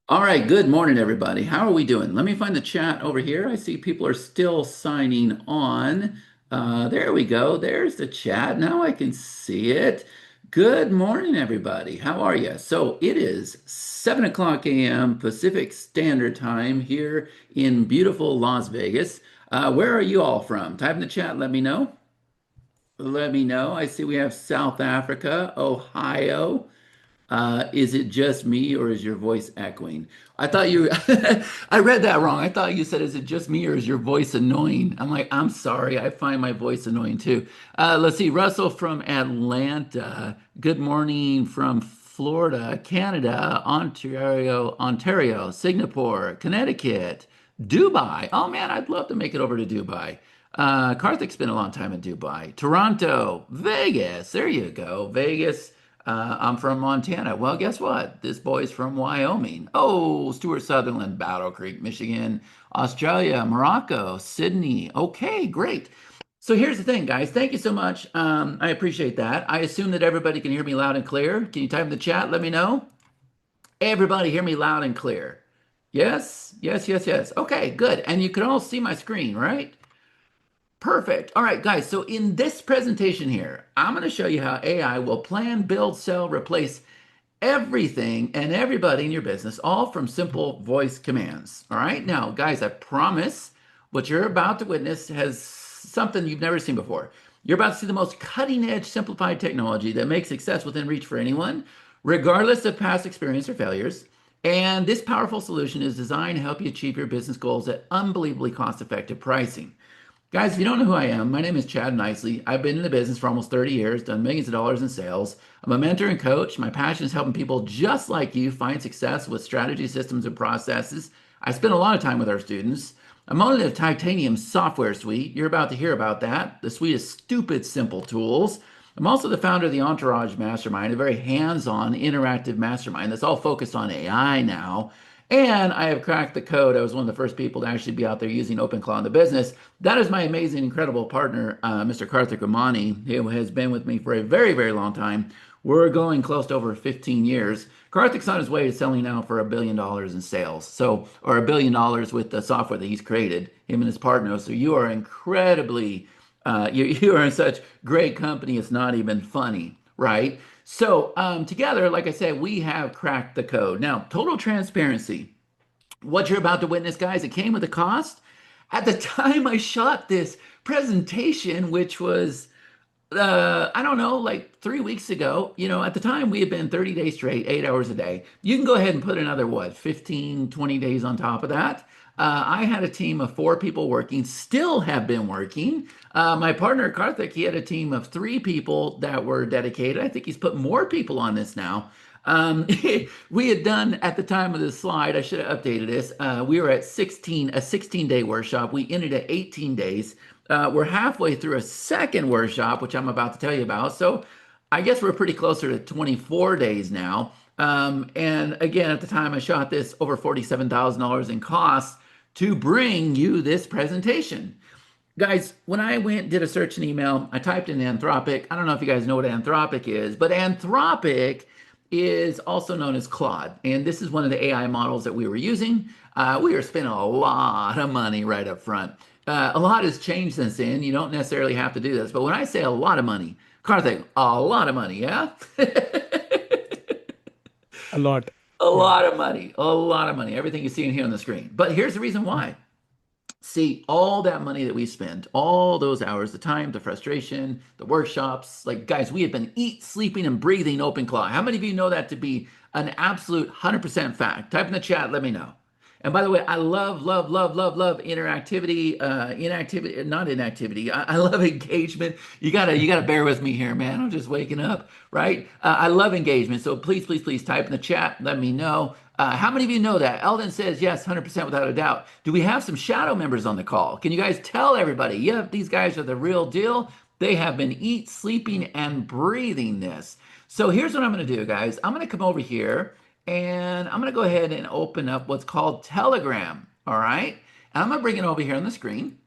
All right, good morning, everybody. How are we doing? Let me find the chat over here. I see people are still signing on. There we go. There's the chat. Now I can see it. Good morning, everybody. How are you? So it is 7 o'clock a.m. Pacific Standard Time here in beautiful Las Vegas. Where are you all from? Type in the chat. Let me know. Let me know. I see we have South Africa, Ohio. Is it just me or is your voice echoing? I thought you, I read that wrong. I thought you said, is it just me or is your voice annoying? I'm like, I'm sorry. I find my voice annoying too. Let's see. Russell from Atlanta. Good morning from Florida, Canada, Ontario, Singapore, Connecticut, Dubai. Oh man, I'd love to make it over to Dubai. Karthik spent a long time in Dubai, Toronto, Vegas. There you go. Vegas. I'm from Montana. Well, guess what? This boy's from Wyoming. Oh, Stuart Sutherland, Battle Creek, Michigan, Australia, Morocco, Sydney. Okay, great. So here's the thing, guys. Thank you so much. I appreciate that. I assume that everybody can hear me loud and clear. Can you type in the chat? Let me know. Everybody hear me loud and clear. Yes, yes, yes, yes. Okay, good. And you can all see my screen, right? Perfect. All right, guys. So in this presentation here, I'm going to show you how AI will plan, build, sell, replace everything and everybody in your business, all from simple voice commands. All right. Now, guys, I promise what you're about to witness has something you've never seen before. You're about to see the most cutting edge simplified technology that makes success within reach for anyone, regardless of past experience or failures. And this powerful solution is designed to help you achieve your business goals at unbelievably cost effective pricing. Guys, if you don't know who I am, my name is Chad Nicely. I've been in the business for almost 30 years, done millions of dollars in sales. I'm a mentor and coach. My passion is helping people just like you find success with strategy, systems, and processes. I spend a lot of time with our students. I'm on the Titanium software suite. You're about to hear about that. The suite is stupid simple tools. I'm also the founder of the Entourage Mastermind, a very hands-on interactive mastermind that's all focused on AI now. And I have cracked the code. I was one of the first people to actually be out there using OpenClaw in the business. That is my amazing, incredible partner, Mr. Karthik Ramani, who has been with me for a very, very long time. We're going close to over 15 years. Karthik's on his way to selling now for $1 billion in sales. So, or $1 billion with the software that he's created, him and his partner. So you are incredibly, you are in such great company. It's not even funny, right? So together, like I said, we have cracked the code. Now, total transparency. What you're about to witness, guys, it came with a cost. At the time I shot this presentation, which was, I don't know, like 3 weeks ago, at the time we had been 30 days straight, 8 hours a day. You can go ahead and put another, what, 15, 20 days on top of that. I had a team of 4 people working, still have been working. My partner, Karthik, he had a team of 3 people that were dedicated. I think he's put more people on this now. We had done at the time of this slide, I should have updated this. We were at a 16-day workshop. We ended at 18 days. We're halfway through a second workshop, which I'm about to tell you about. So I guess we're pretty closer to 24 days now. And again, at the time I shot this, over $47,000 in costs to bring you this presentation. Guys, when I went did a search in email, I typed in Anthropic. I don't know if you guys know what Anthropic is, but Anthropic is also known as Claude. And this is one of the AI models that we were using. We were spending a lot of money right up front. A lot has changed since then. You don't necessarily have to do this. But when I say a lot of money, Karthik, a lot of money, yeah? A lot. A Yeah. lot of money, a lot of money. Everything you see in here on the screen. But here's the reason why. See, all that money that we spent, all those hours, the time, the frustration, the workshops, like guys, we have been eat, sleeping, and breathing OpenClaw. How many of you know that to be an absolute 100% fact? Type in the chat, let me know. And by the way, I love, love, love, love, love interactivity, inactivity, not inactivity. I love engagement. You gotta bear with me here, man. I'm just waking up, right? I love engagement. So please, please, please type in the chat. Let me know. How many of you know that? Eldon says yes, 100% without a doubt. Do we have some shadow members on the call? Can you guys tell everybody? Yeah, these guys are the real deal. They have been eat, sleeping, and breathing this. So here's what I'm going to do, guys. I'm going to come over here and I'm going to go ahead and open up what's called Telegram. All right. And I'm going to bring it over here on the screen.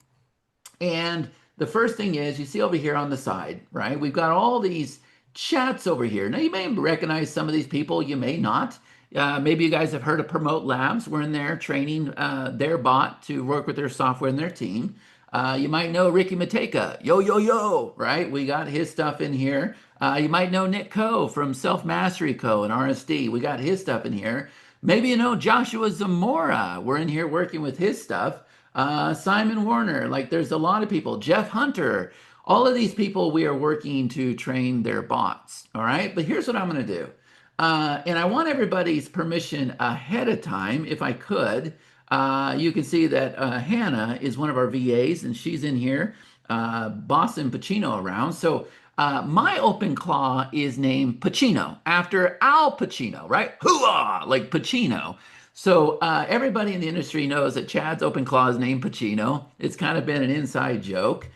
And the first thing is you see over here on the side, right? We've got all these Chat's over here. Now, you may recognize some of these people, you may not. Maybe you guys have heard of Promote Labs. We're in there training their bot to work with their software and their team. You might know Ricky Mateka, yo, yo, yo, right? We got his stuff in here. You might know Nick Coe from Self Mastery Co. and RSD. We got his stuff in here. Maybe you know Joshua Zamora. We're in here working with his stuff. Simon Warner, like there's a lot of people. Jeff Hunter, all of these people we are working to train their bots. All right, but here's what I'm going to do. And I want everybody's permission ahead of time, if I could. You can see that Hannah is one of our VAs, and she's in here bossing Pacino around. So my OpenClaw is named Pacino after Al Pacino, right? Hooah! Like Pacino. So everybody in the industry knows that Chad's OpenClaw is named Pacino. It's kind of been an inside joke.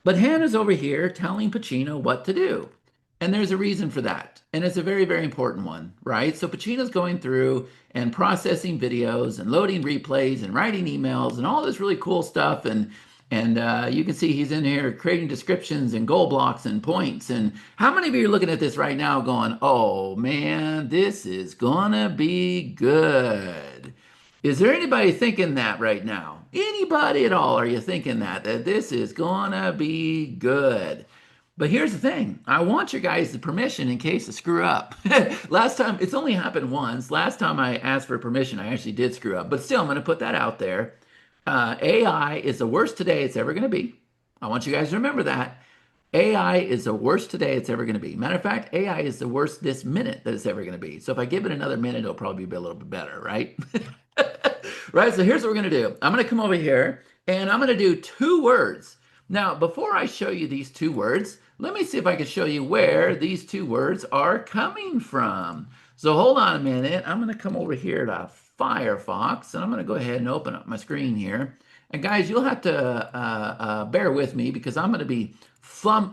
But Hannah's over here telling Pacino what to do. And there's a reason for that. And it's a very, very important one, right? So Pacino's going through and processing videos and loading replays and writing emails and all this really cool stuff. And you can see he's in here creating descriptions and goal blocks and points. And how many of you are looking at this right now going, oh man, this is gonna be good? Is there anybody thinking that right now? Anybody at all? Are you thinking that this is gonna be good? But here's the thing. I want your guys' permission in case I screw up. Last time, it's only happened once. Last time I asked for permission, I actually did screw up. But still, I'm going to put that out there. AI is the worst today it's ever going to be. I want you guys to remember that. AI is the worst today it's ever going to be. Matter of fact, AI is the worst this minute that it's ever going to be. So if I give it another minute, it'll probably be a little bit better, right? Right, so here's what we're going to do. I'm going to come over here and I'm going to do two words. Now, before I show you these two words, let me see if I can show you where these two words are coming from. So hold on a minute. I'm going to come over here to Firefox and I'm going to go ahead and open up my screen here. And guys, you'll have to bear with me because I'm going to be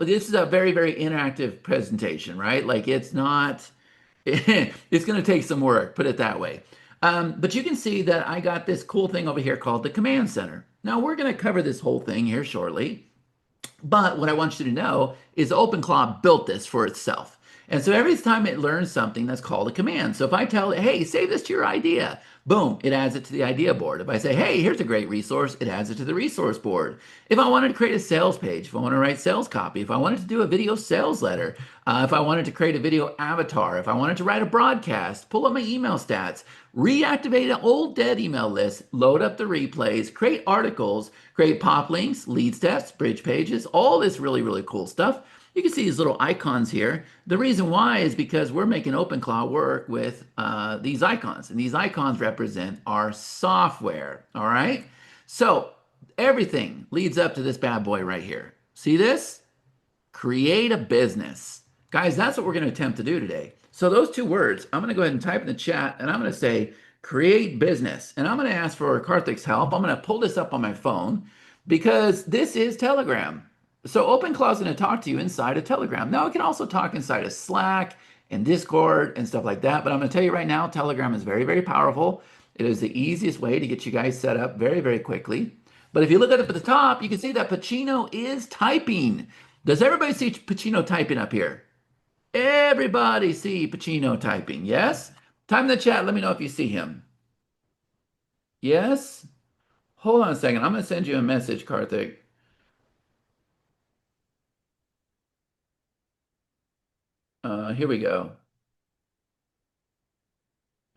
this is a very, very interactive presentation, right? Like it's not, it's going to take some work, put it that way. But you can see that I got this cool thing over here called the Command Center. Now we're going to cover this whole thing here shortly. But what I want you to know is OpenClaw built this for itself. And so every time it learns something, that's called a command. So if I tell it, hey, save this to your idea, boom, it adds it to the idea board. If I say, hey, here's a great resource, it adds it to the resource board. If I wanted to create a sales page, if I want to write sales copy, if I wanted to do a video sales letter, if I wanted to create a video avatar, if I wanted to write a broadcast, pull up my email stats, reactivate an old dead email list, load up the replays, create articles, create pop links, lead steps, bridge pages, all this really, really cool stuff. You can see these little icons here. The reason why is because we're making OpenClaw work with these icons, and these icons represent our software, all right? So everything leads up to this bad boy right here. See this? Create a business. Guys, that's what we're going to attempt to do today. So those two words, I'm going to go ahead and type in the chat, and I'm going to say create business. And I'm going to ask for Karthik's help. I'm going to pull this up on my phone because this is Telegram. So OpenClaw is going to talk to you inside of Telegram. Now, it can also talk inside of Slack and Discord and stuff like that. But I'm going to tell you right now, Telegram is very, very powerful. It is the easiest way to get you guys set up very, very quickly. But if you look up at the top, you can see that Pacino is typing. Does everybody see Pacino typing up here? Everybody see Pacino typing, yes? Type in the chat. Let me know if you see him. Yes? Hold on a second. I'm going to send you a message, Karthik. Here we go.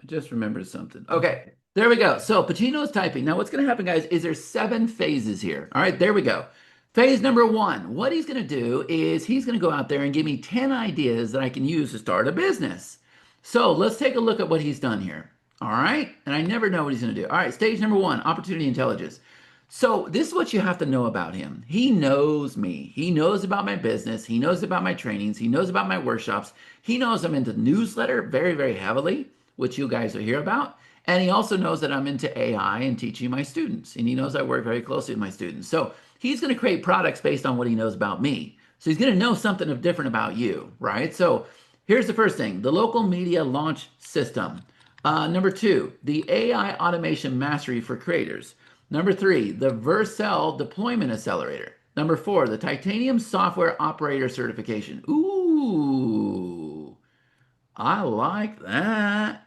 I just remembered something. Okay, there we go. So Pacino is typing. Now what's going to happen, guys, is there's 7 phases here. All right, there we go. Phase number 1, what he's going to do is he's going to go out there and give me 10 ideas that I can use to start a business. So let's take a look at what he's done here. All right, and I never know what he's going to do. All right, stage number 1, opportunity intelligence. So this is what you have to know about him. He knows me. He knows about my business. He knows about my trainings. He knows about my workshops. He knows I'm into newsletter very, very heavily, which you guys will hear about. And he also knows that I'm into AI and teaching my students. And he knows I work very closely with my students. So he's going to create products based on what he knows about me. So he's going to know something different about you, right? So here's the first thing, the local media launch system. Number 2, the AI automation mastery for creators. Number 3, the Vercel Deployment Accelerator. Number 4, the Titanium Software Operator Certification. Ooh, I like that.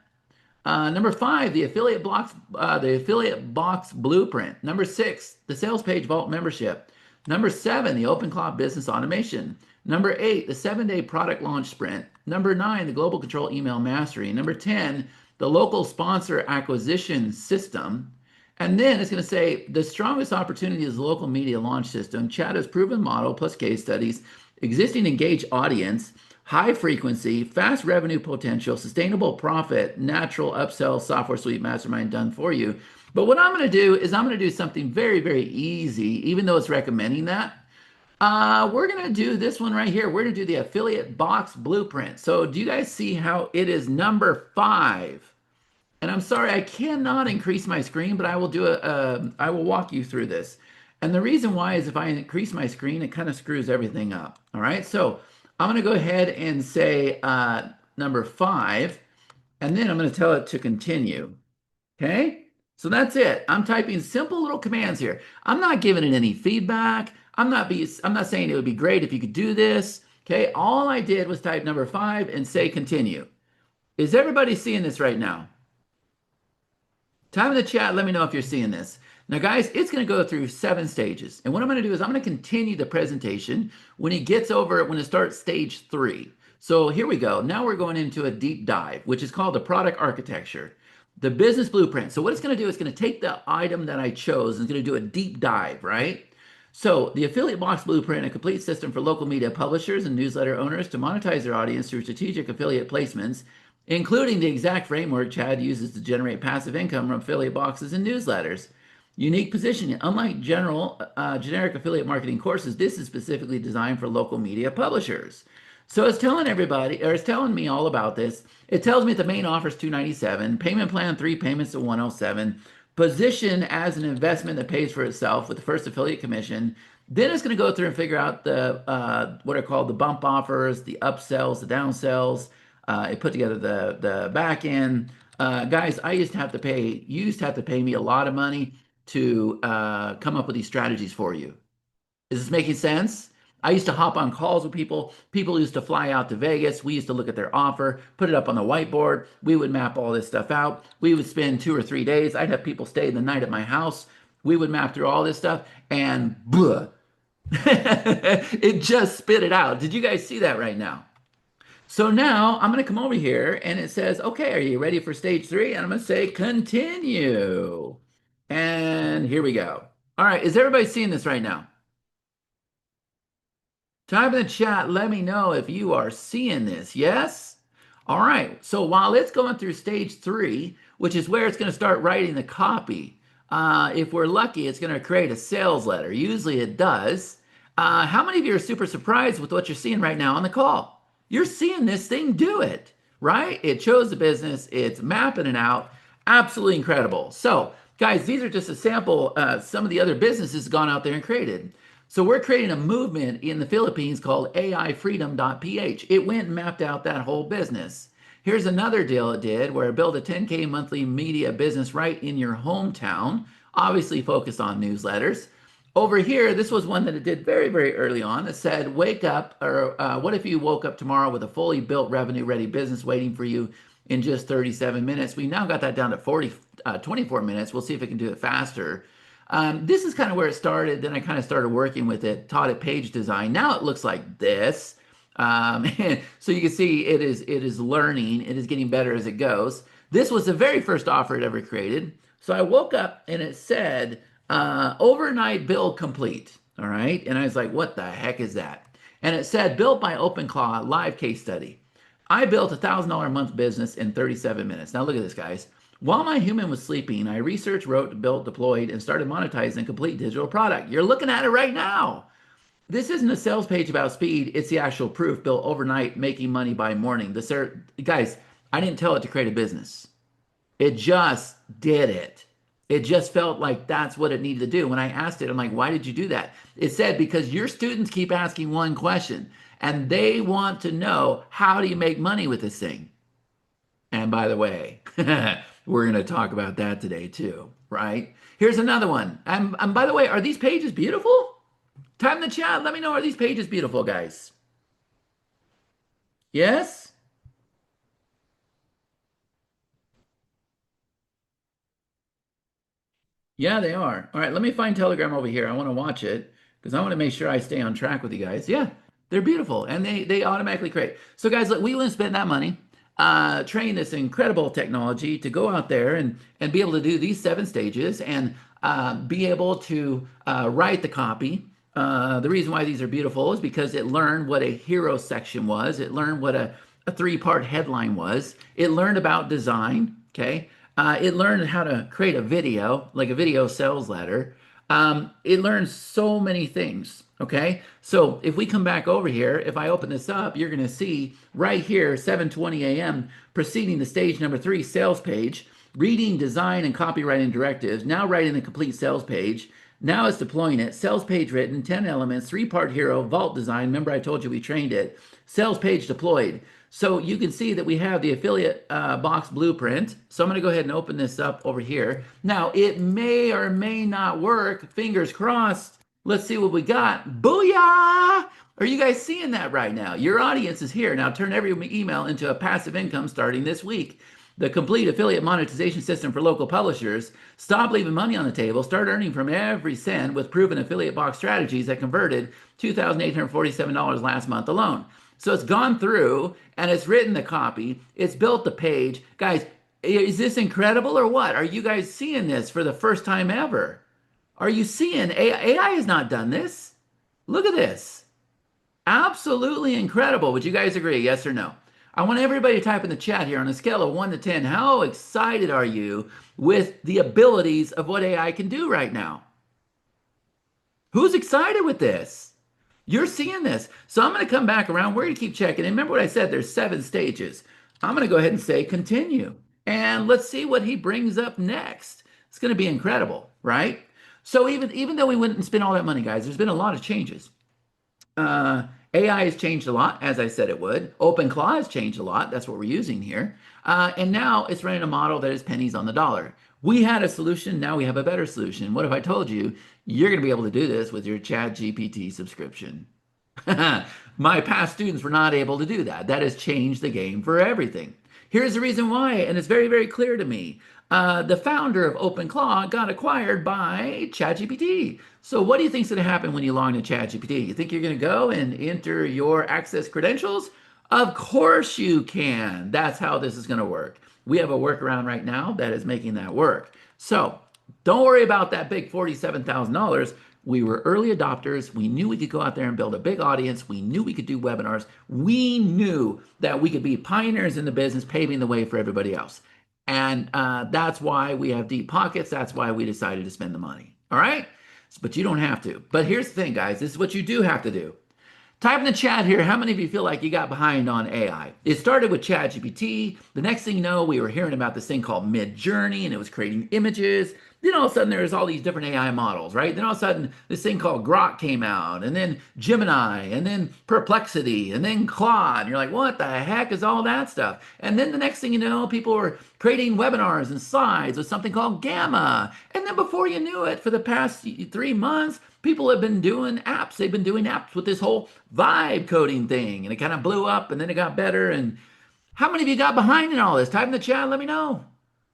Number five, the affiliate box blueprint. Number six, the sales page vault membership. Number seven, the OpenClaw business automation. Number eight, the 7-day product launch sprint. Number nine, the global control email mastery. Number 10, the local sponsor acquisition system. And then it's going to say the strongest opportunity is the local media launch system. Chat has proven model plus case studies, existing engaged audience, high frequency, fast revenue potential, sustainable profit, natural upsell, software suite mastermind done for you. But what I'm going to do is I'm going to do something very, very easy, even though it's recommending that. We're going to do this one right here. We're going to do the affiliate box blueprint. So do you guys see how it is number five? And I'm sorry, I cannot increase my screen, but I will I will walk you through this. And the reason why is if I increase my screen, it kind of screws everything up. All right, so I'm going to go ahead and say number five, and then I'm going to tell it to continue. Okay, so that's it. I'm typing simple little commands here. I'm not giving it any feedback. I'm not saying it would be great if you could do this. Okay, all I did was type number five and say continue. Is everybody seeing this right now? Time in the chat, let me know if you're seeing this. Now, guys, it's going to go through 7 stages. And what I'm going to do is I'm going to continue the presentation when when it starts stage 3. So here we go. Now we're going into a deep dive, which is called the product architecture, the business blueprint. So what it's going to do is going to take the item that I chose and it's going to do a deep dive, right? So the affiliate box blueprint, a complete system for local media publishers and newsletter owners to monetize their audience through strategic affiliate placements, including the exact framework Chad uses to generate passive income from affiliate boxes and newsletters. Unique positioning. Unlike generic affiliate marketing courses, this is specifically designed for local media publishers. So it's telling everybody, or it's telling me all about this. It tells me the main offer is $297, payment plan 3 payments of $107, position as an investment that pays for itself with the first affiliate commission. Then it's going to go through and figure out the what are called the bump offers, the upsells, the downsells. It put together the back end. Guys, I used to have to pay me a lot of money to come up with these strategies for you. Is this making sense? I used to hop on calls with people. People used to fly out to Vegas. We used to look at their offer, put it up on the whiteboard. We would map all this stuff out. We would spend 2 or 3 days. I'd have people stay the night at my house. We would map through all this stuff and blah, it just spit it out. Did you guys see that right now? So now I'm going to come over here and it says, okay, are you ready for stage 3? And I'm going to say continue. And here we go. All right, is everybody seeing this right now? Type in the chat, let me know if you are seeing this. Yes? All right. So while it's going through stage 3, which is where it's going to start writing the copy, if we're lucky, it's going to create a sales letter. Usually it does. How many of you are super surprised with what you're seeing right now on the call? You're seeing this thing do it, right? It chose the business. It's mapping it out. Absolutely incredible. So, guys, these are just a sample. Some of the other businesses gone out there and created. So we're creating a movement in the Philippines called AIFreedom.ph. It went and mapped out that whole business. Here's another deal it did where it built a 10K monthly media business right in your hometown, obviously focused on newsletters. Over here, this was one that it did very, very early on. It said, wake up, or what if you woke up tomorrow with a fully built revenue ready business waiting for you in just 37 minutes? We now got that down to 24 minutes. We'll see if it can do it faster. This is kind of where it started. Then I kind of started working with it, taught it page design. Now it looks like this. So you can see it is learning. It is getting better as it goes. This was the very first offer it ever created. So I woke up and it said, overnight bill complete. All right. And I was like, what the heck is that? And it said, built by OpenClaw, live case study. I built $1,000 a month business in 37 minutes. Now look at this, guys. While my human was sleeping, I researched, wrote, built, deployed, and started monetizing a complete digital product. You're looking at it right now. This isn't a sales page about speed. It's the actual proof built overnight, making money by morning. Guys, I didn't tell it to create a business. It just did it. It just felt like that's what it needed to do. When I asked it, I'm like, why did you do that? It said, because your students keep asking one question and they want to know, how do you make money with this thing? And by the way, we're going to talk about that today too, right? Here's another one. And by the way, are these pages beautiful? Type in the chat. Let me know, are these pages beautiful, guys? Yes? Yeah, they are. All right, let me find Telegram over here. I want to watch it because I want to make sure I stay on track with you guys. Yeah, they're beautiful and they automatically create. So guys, look, we wouldn't spend that money, train this incredible technology to go out there and be able to do these 7 stages and be able to write the copy. The reason why these are beautiful is because it learned what a hero section was. It learned what a three-part headline was. It learned about design. Okay. It learned how to create a video, like a video sales letter. It learns so many things. Okay. So if we come back over here, if I open this up, you're going to see right here, 7:20 a.m., proceeding to stage number 3, sales page, reading design and copywriting directives, now writing the complete sales page. Now it's deploying it. Sales page written, 10 elements, 3-part hero, vault design. Remember, I told you we trained it. Sales page deployed. So you can see that we have the affiliate box blueprint. So I'm going to go ahead and open this up over here. Now, it may or may not work. Fingers crossed. Let's see what we got. Booyah! Are you guys seeing that right now? Your audience is here. Now turn every email into a passive income starting this week. The complete affiliate monetization system for local publishers. Stop leaving money on the table. Start earning from every cent with proven affiliate box strategies that converted $2,847 last month alone. So it's gone through and it's written the copy. It's built the page. Guys, is this incredible or what? Are you guys seeing this for the first time ever? Are you seeing AI has not done this? Look at this. Absolutely incredible. Would you guys agree? Yes or no? I want everybody to type in the chat here on a scale of 1 to 10. How excited are you with the abilities of what AI can do right now? Who's excited with this? You're seeing this. So I'm going to come back around. We're going to keep checking. And remember what I said, there's 7 stages. I'm going to go ahead and say continue. And let's see what he brings up next. It's going to be incredible, right? So even though we wouldn't spend all that money, guys, there's been a lot of changes. AI has changed a lot, as I said it would. OpenClaw has changed a lot. That's what we're using here. And now it's running a model that is pennies on the dollar. We had a solution. Now we have a better solution. What if I told you you're going to be able to do this with your ChatGPT subscription? My past students were not able to do that. That has changed the game for everything. Here's the reason why, and it's very, very clear to me. The founder of OpenClaw got acquired by ChatGPT. So what do you think is going to happen when you log into ChatGPT? You think you're going to go and enter your access credentials? Of course you can. That's how this is going to work. We have a workaround right now that is making that work. So don't worry about that big $47,000. We were early adopters. We knew we could go out there and build a big audience. We knew we could do webinars. We knew that we could be pioneers in the business, paving the way for everybody else. And that's why we have deep pockets. That's why we decided to spend the money. All right? But you don't have to. But here's the thing, guys. This is what you do have to do. Type in the chat here, how many of you feel like you got behind on AI? It started with ChatGPT. The next thing you know, we were hearing about this thing called Mid-Journey, and it was creating images. Then all of a sudden, there's all these different AI models, right? Then all of a sudden, this thing called Grok came out, and then Gemini, and then Perplexity, and then Claude. And you're like, what the heck is all that stuff? And then the next thing you know, people were creating webinars and slides with something called Gamma. And then before you knew it, for the past 3 months, people have been doing apps. They've been doing apps with this whole vibe coding thing, and it kind of blew up, and then it got better. And how many of you got behind in all this? Type in the chat, let me know.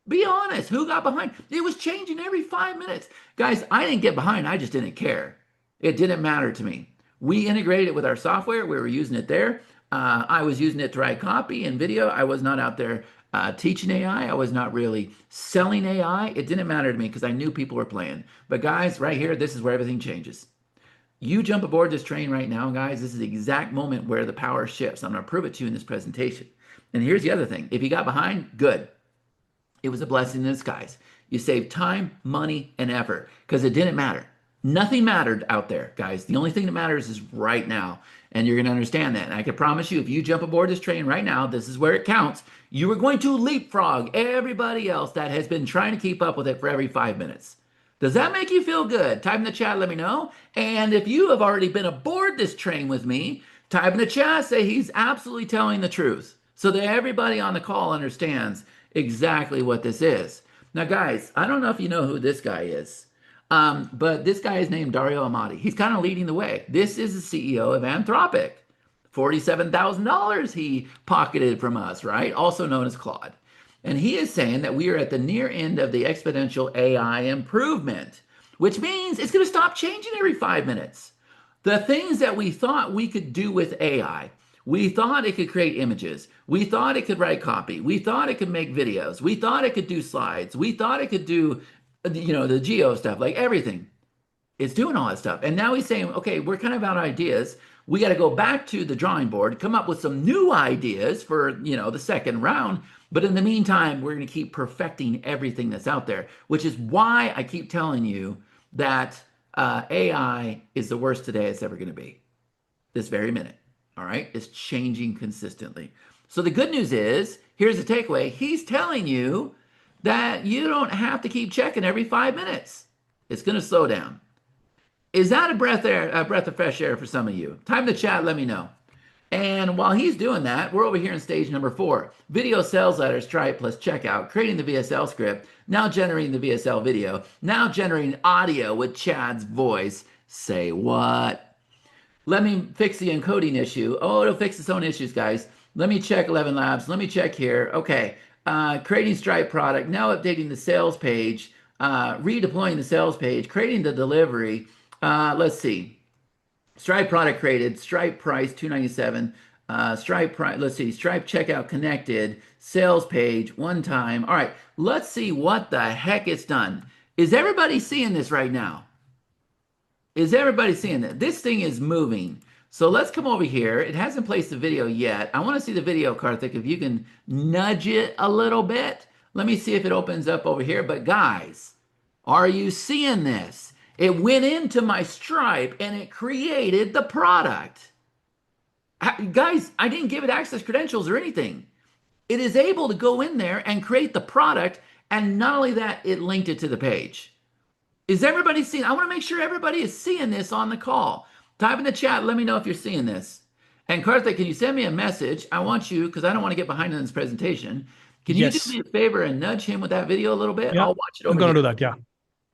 Be honest, who got behind? It was changing every 5 minutes. Guys, I didn't get behind, I just didn't care. It didn't matter to me. We integrated it with our software. We were using it there. I was using it to write copy and video. I was not out there teaching AI. I was not really selling AI. It didn't matter to me because I knew people were playing. But guys, right here, this is where everything changes. You jump aboard this train right now, guys. This is the exact moment where the power shifts. I'm going to prove it to you in this presentation. And here's the other thing. If you got behind, good. It was a blessing in disguise. You saved time, money, and effort because it didn't matter. Nothing mattered out there, guys. The only thing that matters is right now. And you're going to understand that. And I can promise you, if you jump aboard this train right now, this is where it counts. You are going to leapfrog everybody else that has been trying to keep up with it for every 5 minutes. Does that make you feel good? Type in the chat, let me know. And if you have already been aboard this train with me, type in the chat, say he's absolutely telling the truth so that everybody on the call understands exactly what this is. Now, guys, I don't know if you know who this guy is, but this guy is named Dario Amati. He's kind of leading the way. This is the CEO of Anthropic. $47,000 he pocketed from us, right? Also known as Claude. And he is saying that we are at the near end of the exponential AI improvement, which means it's going to stop changing every 5 minutes. The things that we thought we could do with AI, we thought it could create images. We thought it could write copy. We thought it could make videos. We thought it could do slides. We thought it could do, the geo stuff, like everything. It's doing all that stuff. And now he's saying, okay, we're kind of out of ideas. We got to go back to the drawing board, come up with some new ideas for, the second round. But in the meantime, we're going to keep perfecting everything that's out there, which is why I keep telling you that AI is the worst today it's ever going to be. This very minute. All right. It's changing consistently. So the good news is, here's the takeaway. He's telling you that you don't have to keep checking every 5 minutes. It's going to slow down. Is that a breath of fresh air for some of you? Type in the chat, let me know. And while he's doing that, we're over here in stage number 4. Video sales letter, Stripe plus checkout, creating the VSL script, now generating the VSL video, now generating audio with Chad's voice. Say what? Let me fix the encoding issue. Oh, it'll fix its own issues, guys. Let me check 11 Labs. Let me check here. Okay. Creating Stripe product, now updating the sales page, redeploying the sales page, creating the delivery. Let's see. Stripe product created, Stripe price $297, Stripe price, let's see, Stripe checkout connected, sales page, one time. All right, let's see what the heck it's done. Is everybody seeing this right now? Is everybody seeing that? This thing is moving. So let's come over here. It hasn't placed the video yet. I want to see the video, Karthik, if you can nudge it a little bit. Let me see if it opens up over here. But guys, are you seeing this? It went into my Stripe and it created the product. Guys, I didn't give it access credentials or anything. It is able to go in there and create the product, and not only that, it linked it to the page. Is everybody seeing? I want to make sure everybody is seeing this on the call. Type in the chat, let me know if you're seeing this. And Karthik, can you send me a message? I want you, because I don't want to get behind in this presentation. Can you do me a favor and nudge him with that video a little bit? Yeah, I'll watch it over I'm going to here. do that, yeah.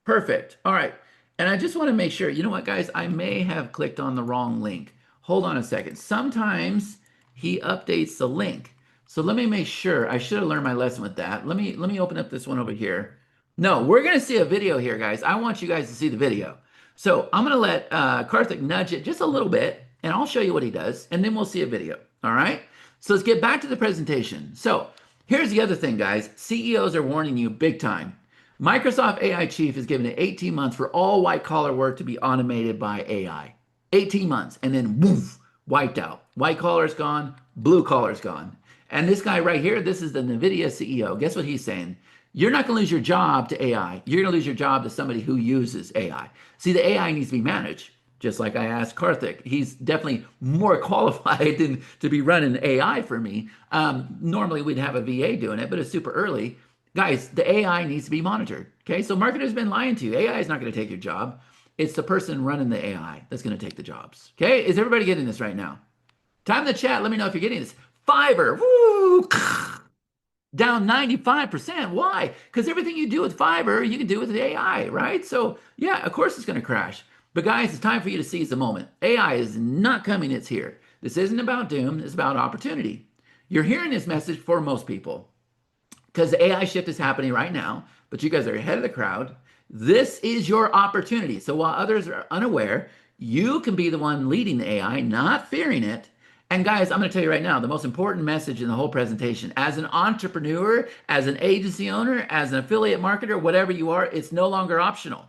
Perfect. All right. And I just want to make sure, you know what, guys? I may have clicked on the wrong link. Hold on a second. Sometimes he updates the link. So let me make sure. I should have learned my lesson with that. Let me open up this one over here. No, we're going to see a video here, guys. I want you guys to see the video. So I'm going to let Karthik nudge it just a little bit, and I'll show you what he does, and then we'll see a video. All right? So let's get back to the presentation. So here's the other thing, guys. CEOs are warning you big time. Microsoft AI chief is giving it 18 months for all white collar work to be automated by AI. 18 months, and then woof, wiped out. White collar's gone, blue collar's gone. And this guy right here, this is the NVIDIA CEO. Guess what he's saying? You're not going to lose your job to AI. You're going to lose your job to somebody who uses AI. See, the AI needs to be managed, just like I asked Karthik. He's definitely more qualified than to be running AI for me. Normally, we'd have a VA doing it, but it's super early. Guys, the AI needs to be monitored. Okay, so marketers have been lying to you. AI is not going to take your job. It's the person running the AI that's going to take the jobs. Okay, is everybody getting this right now? Time in the chat. Let me know if you're getting this. Fiverr, woo, down 95%. Why? Because everything you do with Fiverr, you can do with the AI, right? So yeah, of course it's going to crash. But guys, it's time for you to seize the moment. AI is not coming, it's here. This isn't about doom, it's about opportunity. You're hearing this message for most people because the AI shift is happening right now, but you guys are ahead of the crowd. This is your opportunity. So while others are unaware, you can be the one leading the AI, not fearing it. And guys, I'm going to tell you right now, the most important message in the whole presentation, as an entrepreneur, as an agency owner, as an affiliate marketer, whatever you are, it's no longer optional.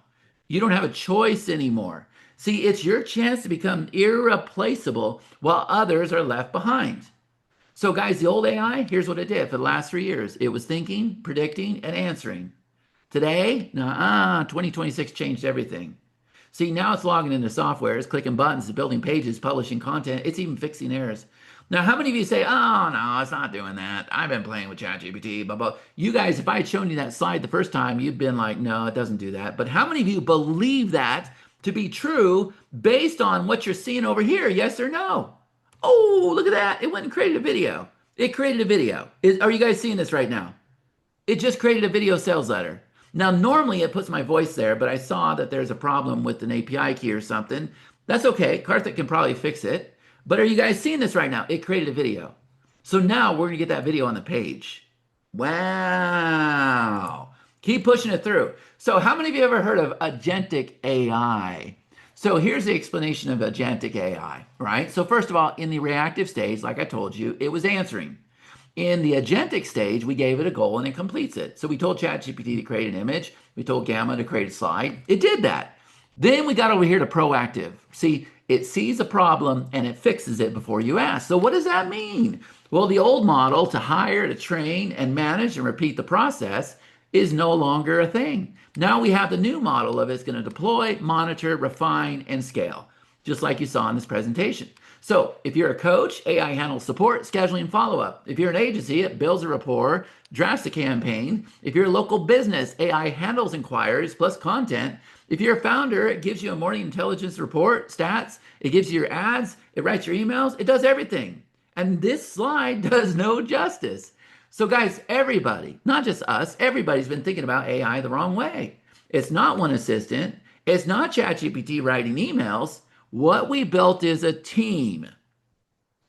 You don't have a choice anymore. See, it's your chance to become irreplaceable while others are left behind. So guys, the old AI, here's what it did for the last 3 years. It was thinking, predicting, and answering. Today, 2026 changed everything. See, now it's logging into software, it's clicking buttons, it's building pages, publishing content, it's even fixing errors. Now, how many of you say, oh, no, it's not doing that. I've been playing with ChatGPT, blah, blah. You guys, if I had shown you that slide the first time, you'd been like, no, it doesn't do that. But how many of you believe that to be true based on what you're seeing over here? Yes or no? Oh, look at that. It went and created a video. It created a video. Are you guys seeing this right now? It just created a video sales letter. Now, normally it puts my voice there, but I saw that there's a problem with an API key or something. That's okay. Karthik can probably fix it. But are you guys seeing this right now? It created a video. So now we're going to get that video on the page. Wow. Keep pushing it through. So, how many of you ever heard of agentic AI? So, here's the explanation of agentic AI, right? So, first of all, in the reactive stage, like I told you, it was answering. In the agentic stage, we gave it a goal and it completes it. So, we told ChatGPT to create an image, we told Gamma to create a slide. It did that. Then we got over here to proactive. See, it sees a problem and it fixes it before you ask. So, what does that mean? Well, the old model to hire, to train, and manage and repeat the process is no longer a thing. Now we have the new model of it's going to deploy, monitor, refine, and scale, just like you saw in this presentation. So if you're a coach, AI handles support, scheduling, follow up. If you're an agency, it builds a rapport, drafts a campaign. If you're a local business, AI handles inquiries plus content. If you're a founder, it gives you a morning intelligence report, stats. It gives you your ads. It writes your emails. It does everything. And this slide does no justice. So, guys, everybody, not just us, everybody's been thinking about AI the wrong way. It's not one assistant, it's not ChatGPT writing emails. What we built is a team.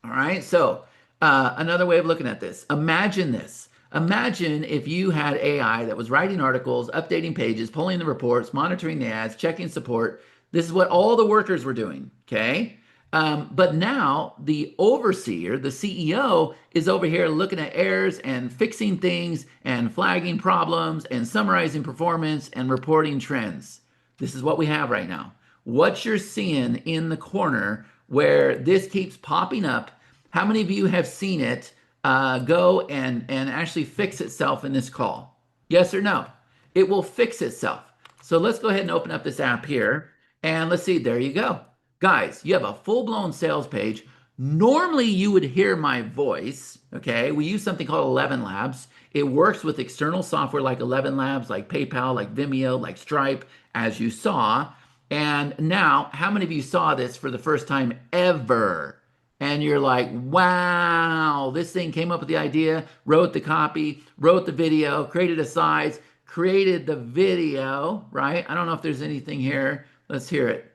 All right. So, another way of looking at this, imagine this. Imagine if you had AI that was writing articles, updating pages, pulling the reports, monitoring the ads, checking support. This is what all the workers were doing. Okay. But now the overseer, the CEO, is over here looking at errors and fixing things and flagging problems and summarizing performance and reporting trends. This is what we have right now. What you're seeing in the corner where this keeps popping up, how many of you have seen it go and actually fix itself in this call? Yes or no? It will fix itself. So let's go ahead and open up this app here. And let's see, there you go. Guys, you have a full-blown sales page. Normally, you would hear my voice, okay? We use something called 11 Labs. It works with external software like 11 Labs, like PayPal, like Vimeo, like Stripe, as you saw. And now, how many of you saw this for the first time ever? And you're like, wow, this thing came up with the idea, wrote the copy, wrote the video, created a size, created the video, right? I don't know if there's anything here. Let's hear it.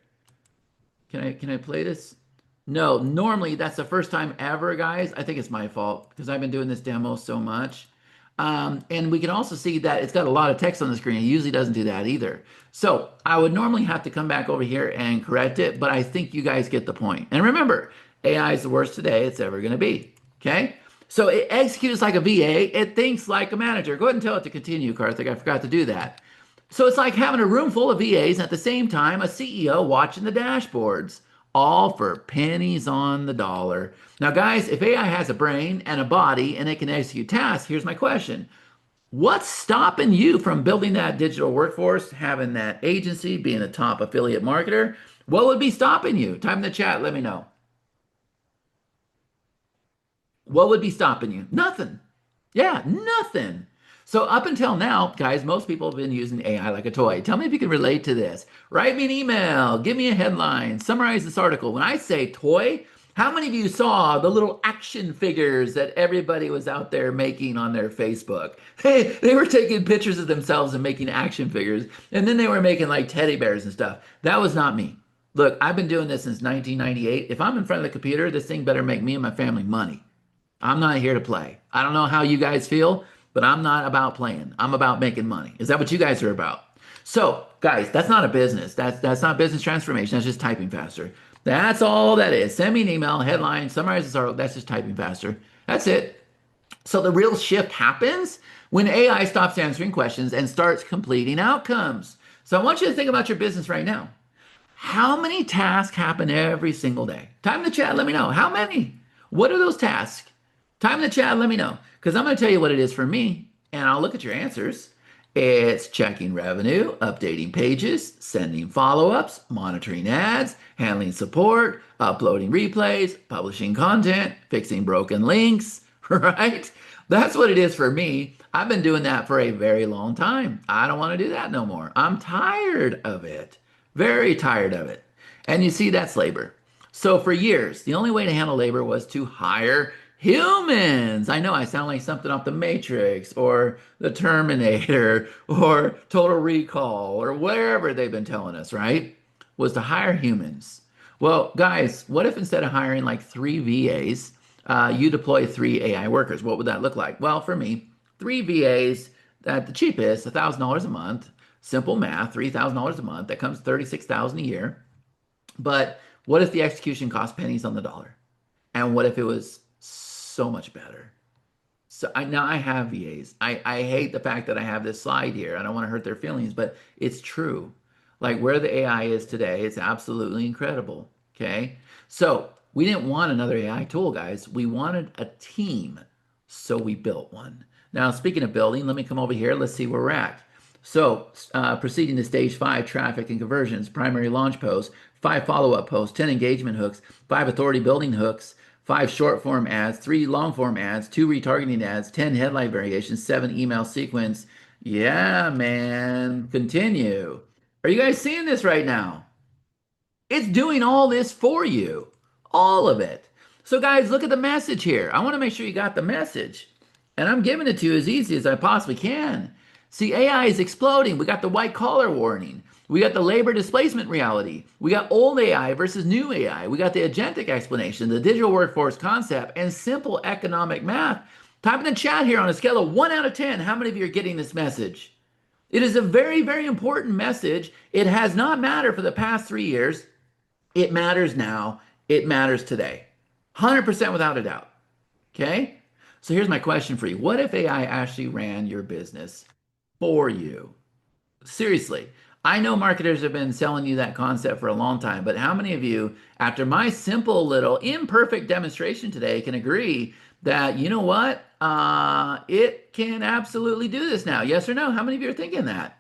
Can I play this? No, normally that's the first time ever, guys. I think it's my fault because I've been doing this demo so much. And we can also see that it's got a lot of text on the screen. It usually doesn't do that either. So I would normally have to come back over here and correct it, but I think you guys get the point. And remember, AI is the worst today it's ever going to be. Okay? So it executes like a VA. It thinks like a manager. Go ahead and tell it to continue, Karthik. I forgot to do that. So it's like having a room full of VAs and at the same time a CEO watching the dashboards, all for pennies on the dollar. Now, guys, if AI has a brain and a body and it can execute tasks, here's my question. What's stopping you from building that digital workforce, having that agency, being a top affiliate marketer? What would be stopping you? Type in the chat, let me know. What would be stopping you? Nothing. Yeah, nothing. So up until now, guys, most people have been using AI like a toy. Tell me if you can relate to this. Write me an email, give me a headline, summarize this article. When I say toy, how many of you saw the little action figures that everybody was out there making on their Facebook? They were taking pictures of themselves and making action figures, and then they were making like teddy bears and stuff. That was not me. Look, I've been doing this since 1998. If I'm in front of the computer, this thing better make me and my family money. I'm not here to play. I don't know how you guys feel, but I'm not about playing. I'm about making money. Is that what you guys are about? So, guys, that's not a business. That's not business transformation. That's just typing faster. That's all that is. Send me an email, headline, summarize this article. That's just typing faster. That's it. So the real shift happens when AI stops answering questions and starts completing outcomes. So I want you to think about your business right now. How many tasks happen every single day? Time in the chat, let me know. How many? What are those tasks? Time in the chat, let me know. Because I'm going to tell you what it is for me, and I'll look at your answers. It's checking revenue, updating pages, sending follow-ups, monitoring ads, handling support, uploading replays, publishing content, fixing broken links, right? That's what it is for me. I've been doing that for a very long time. I don't want to do that no more. I'm tired of it. Very tired of it. And you see, that's labor. So for years, the only way to handle labor was to hire humans. I know I sound like something off the Matrix or the Terminator or Total Recall or wherever they've been telling us, right? Was to hire humans. Well, guys, what if instead of hiring like three VAs, you deploy three AI workers? What would that look like? Well, for me, three VAs at the cheapest, $1,000 a month. Simple math, $3,000 a month. That comes 36,000 a year. But what if the execution cost pennies on the dollar? And what if it was so much better? So now I have VAs. I hate the fact that I have this slide here. I don't want to hurt their feelings, but it's true. Like where the AI is today, it's absolutely incredible. Okay. So we didn't want another AI tool, guys. We wanted a team. So we built one. Now, speaking of building, let me come over here. Let's see where we're at. So, proceeding to stage five, traffic and conversions, primary launch posts, five follow-up posts, 10 engagement hooks, five authority building hooks, five short form ads, three long form ads, two retargeting ads, 10 headline variations, seven email sequence. Yeah, man. Continue. Are you guys seeing this right now? It's doing all this for you, all of it. So, guys, look at the message here. I want to make sure you got the message, and I'm giving it to you as easy as I possibly can. See, AI is exploding. We got the white collar warning. We got the labor displacement reality. We got old AI versus new AI. We got the agentic explanation, the digital workforce concept, and simple economic math. Type in the chat here on a scale of 1 out of 10. How many of you are getting this message? It is a very, very important message. It has not mattered for the past 3 years. It matters now. It matters today. 100% without a doubt. Okay? So here's my question for you. What if AI actually ran your business for you? Seriously. I know marketers have been selling you that concept for a long time, but how many of you, after my simple little imperfect demonstration today, can agree that, you know what? It can absolutely do this now. Yes or no? How many of you are thinking that?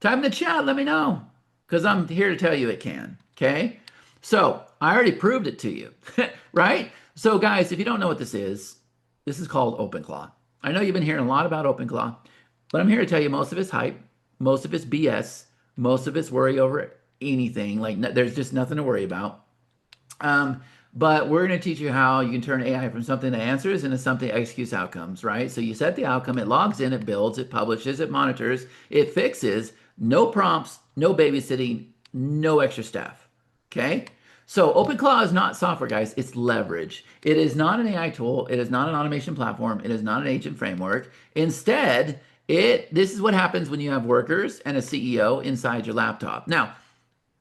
Type in the chat, let me know, because I'm here to tell you it can. Okay. So I already proved it to you, right? So, guys, if you don't know what this is called OpenClaw. I know you've been hearing a lot about OpenClaw, but I'm here to tell you most of it's hype, most of it's BS, most of it's worry over anything. Like, there's just nothing to worry about. But we're going to teach you how you can turn AI from something that answers into something that executes outcomes, right? So you set the outcome, it logs in, it builds, it publishes, it monitors, it fixes, no prompts, no babysitting, no extra staff. Okay? So OpenClaw is not software, guys. It's leverage. It is not an AI tool. It is not an automation platform. It is not an agent framework. Instead, this is what happens when you have workers and a CEO inside your laptop. Now,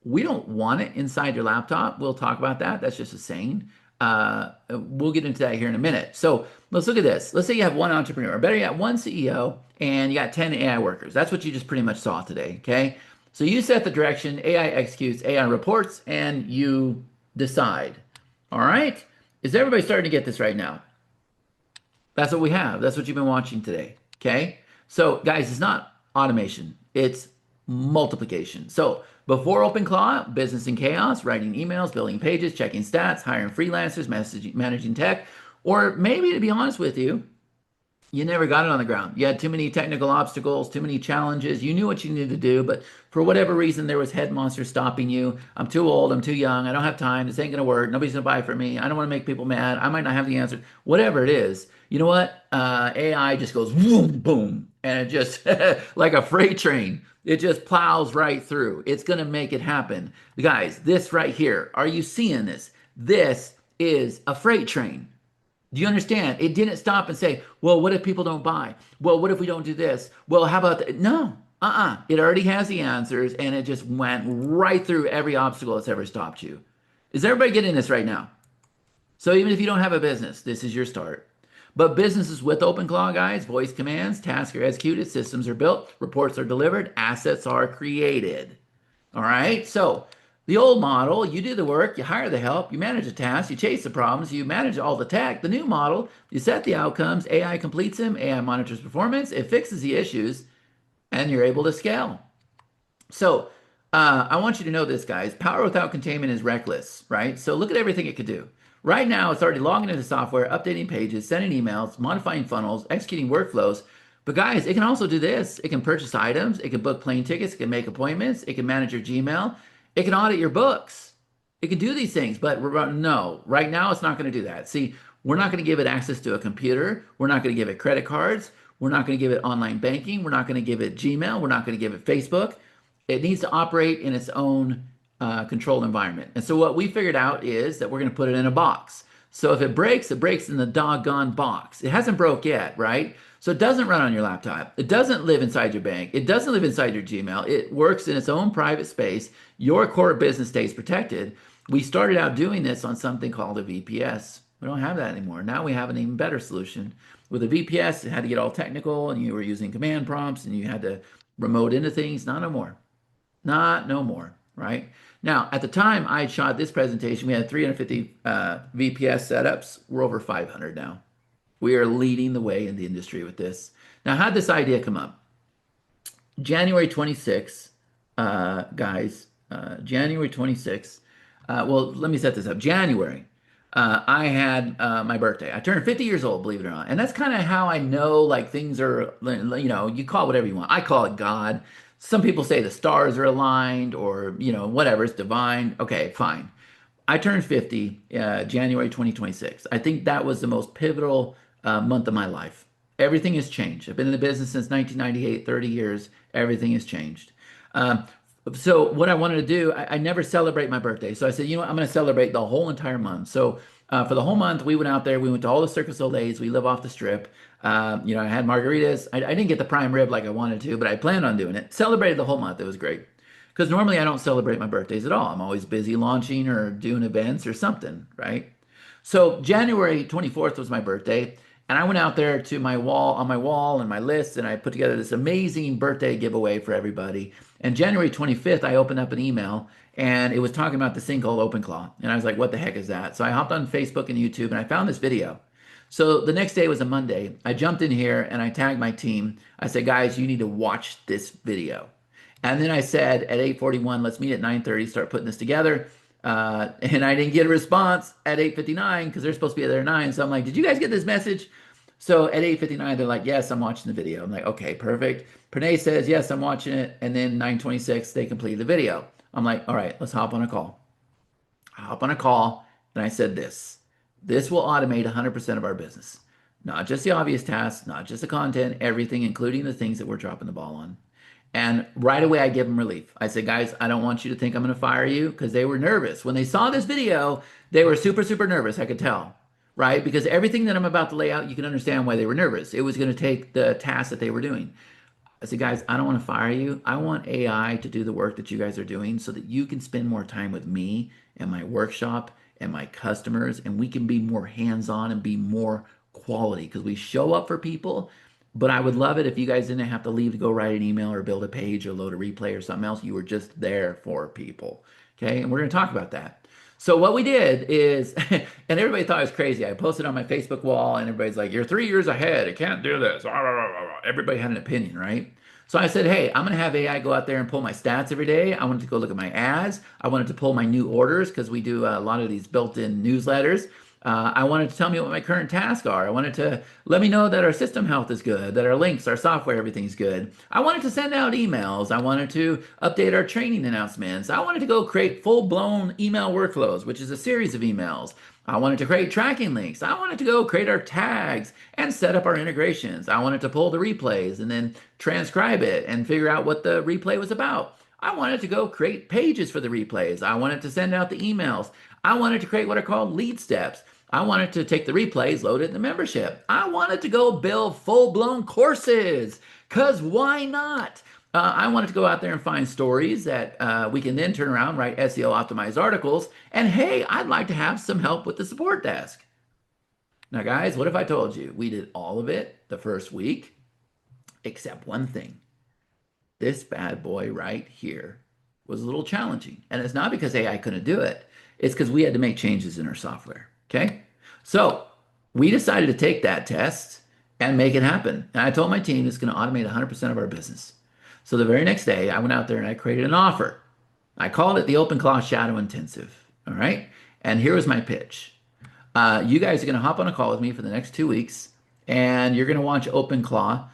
we don't want it inside your laptop. We'll talk about that. That's just a saying. We'll get into that here in a minute. So let's look at this. Let's say you have one entrepreneur, or better yet, one CEO, and you got 10 AI workers. That's what you just pretty much saw today. Okay. So you set the direction, AI executes, AI reports, and you decide. All right. Is everybody starting to get this right now? That's what we have. That's what you've been watching today. Okay. So, guys, it's not automation, it's multiplication. So, before OpenClaw, business in chaos, writing emails, building pages, checking stats, hiring freelancers, managing tech, or maybe to be honest with you, you never got it on the ground. You had too many technical obstacles, too many challenges. You knew what you needed to do, but for whatever reason, there was head monsters stopping you. I'm too old. I'm too young. I don't have time. This ain't going to work. Nobody's going to buy from me. I don't want to make people mad. I might not have the answer. Whatever it is, you know what? AI just goes boom, boom, and it just, like a freight train, it just plows right through. It's going to make it happen. Guys, this right here, are you seeing this? This is a freight train. Do you understand? It didn't stop and say, well, what if people don't buy? Well, what if we don't do this? Well, how about that? No, It already has the answers, and it just went right through every obstacle that's ever stopped you. Is everybody getting this right now? So even if you don't have a business, this is your start. But businesses with OpenClaw, guys, voice commands, tasks are executed, systems are built, reports are delivered, assets are created. All right. So the old model, you do the work, you hire the help, you manage the tasks, you chase the problems, you manage all the tech. The new model, you set the outcomes, AI completes them, AI monitors performance, it fixes the issues, and you're able to scale. So I want you to know this, guys. Power without containment is reckless, right? So look at everything it could do. Right now, it's already logging into software, updating pages, sending emails, modifying funnels, executing workflows. But guys, it can also do this. It can purchase items. It can book plane tickets. It can make appointments. It can manage your Gmail. It can audit your books. It can do these things, but no, right now it's not going to do that. See, we're not going to give it access to a computer. We're not going to give it credit cards. We're not going to give it online banking. We're not going to give it Gmail. We're not going to give it Facebook. It needs to operate in its own controlled environment. And so what we figured out is that we're going to put it in a box. So if it breaks in the doggone box. It hasn't broke yet, right? So it doesn't run on your laptop. It doesn't live inside your bank. It doesn't live inside your Gmail. It works in its own private space. Your core business stays protected. We started out doing this on something called a VPS. We don't have that anymore. Now we have an even better solution. With a VPS, it had to get all technical and you were using command prompts and you had to remote into things. Not no more. Not no more, right? Now, at the time I shot this presentation, we had 350 VPS setups. We're over 500 now. We are leading the way in the industry with this. Now, how did this idea come up? January 26th, guys, January 26th. Well, let me set this up. January, I had my birthday. I turned 50 years old, believe it or not. And that's kind of how I know like things are, you call it whatever you want. I call it God. Some people say the stars are aligned or, whatever, it's divine. Okay, fine. I turned 50 January 2026. I think that was the most pivotal month of my life. Everything has changed. I've been in the business since 1998, 30 years. Everything has changed. Um, so what I wanted to do, I never celebrate my birthday. So I said, you know what, I'm going to celebrate the whole entire month. So for the whole month, we went out there. We went to all the Circus Soleils. We live off the strip. I had margaritas. I didn't get the prime rib like I wanted to, but I planned on doing it. Celebrated the whole month. It was great. Because normally I don't celebrate my birthdays at all. I'm always busy launching or doing events or something, right? So January 24th was my birthday, and I went out there to my wall, on my wall and my list, and I put together this amazing birthday giveaway for everybody. And January 25th, I opened up an email, and it was talking about this thing called OpenClaw. And I was like, what the heck is that? So I hopped on Facebook and YouTube, and I found this video. So the next day was a Monday. I jumped in here and I tagged my team. I said, guys, you need to watch this video. And then I said at 8:41, let's meet at 9:30, start putting this together. And I didn't get a response at 8:59 because they're supposed to be there at 9. So I'm like, did you guys get this message? So at 8:59, they're like, yes, I'm watching the video. I'm like, okay, perfect. Pranay says, yes, I'm watching it. And then 9:26, they completed the video. I'm like, all right, let's hop on a call. I hop on a call and I said this will automate 100% of our business. Not just the obvious tasks, not just the content, everything, including the things that we're dropping the ball on. And right away, I give them relief. I said, guys, I don't want you to think I'm going to fire you because they were nervous. When they saw this video, they were super, super nervous. I could tell, right? Because everything that I'm about to lay out, you can understand why they were nervous. It was going to take the task that they were doing. I said, guys, I don't want to fire you. I want AI to do the work that you guys are doing so that you can spend more time with me and my workshop and my customers, and we can be more hands-on and be more quality because we show up for people. But I would love it if you guys didn't have to leave to go write an email or build a page or load a replay or something else. You were just there for people. Okay. And we're going to talk about that. So what we did is, and everybody thought it was crazy. I posted on my Facebook wall and everybody's like, you're 3 years ahead. It can't do this. Everybody had an opinion, right? So I said, hey, I'm going to have AI go out there and pull my stats every day. I wanted to go look at my ads. I wanted to pull my new orders because we do a lot of these built-in newsletters. I wanted to tell me what my current tasks are. I wanted to let me know that our system health is good, that our links, our software, everything's good. I wanted to send out emails. I wanted to update our training announcements. I wanted to go create full-blown email workflows, which is a series of emails. I wanted to create tracking links. I wanted to go create our tags and set up our integrations. I wanted to pull the replays and then transcribe it and figure out what the replay was about. I wanted to go create pages for the replays. I wanted to send out the emails. I wanted to create what are called lead steps. I wanted to take the replays, load it in the membership. I wanted to go build full-blown courses, because why not? I wanted to go out there and find stories that we can then turn around, write SEO optimized articles, and hey, I'd like to have some help with the support desk. Now, guys, what if I told you we did all of it the first week, except one thing? This bad boy right here was a little challenging. And it's not because AI couldn't do it. It's because we had to make changes in our software. Okay. So we decided to take that test and make it happen. And I told my team it's going to automate 100% of our business. So the very next day, I went out there and I created an offer. I called it the OpenClaw Shadow Intensive. All right. And here was my pitch. You guys are going to hop on a call with me for the next 2 weeks, and you're going to watch OpenClaw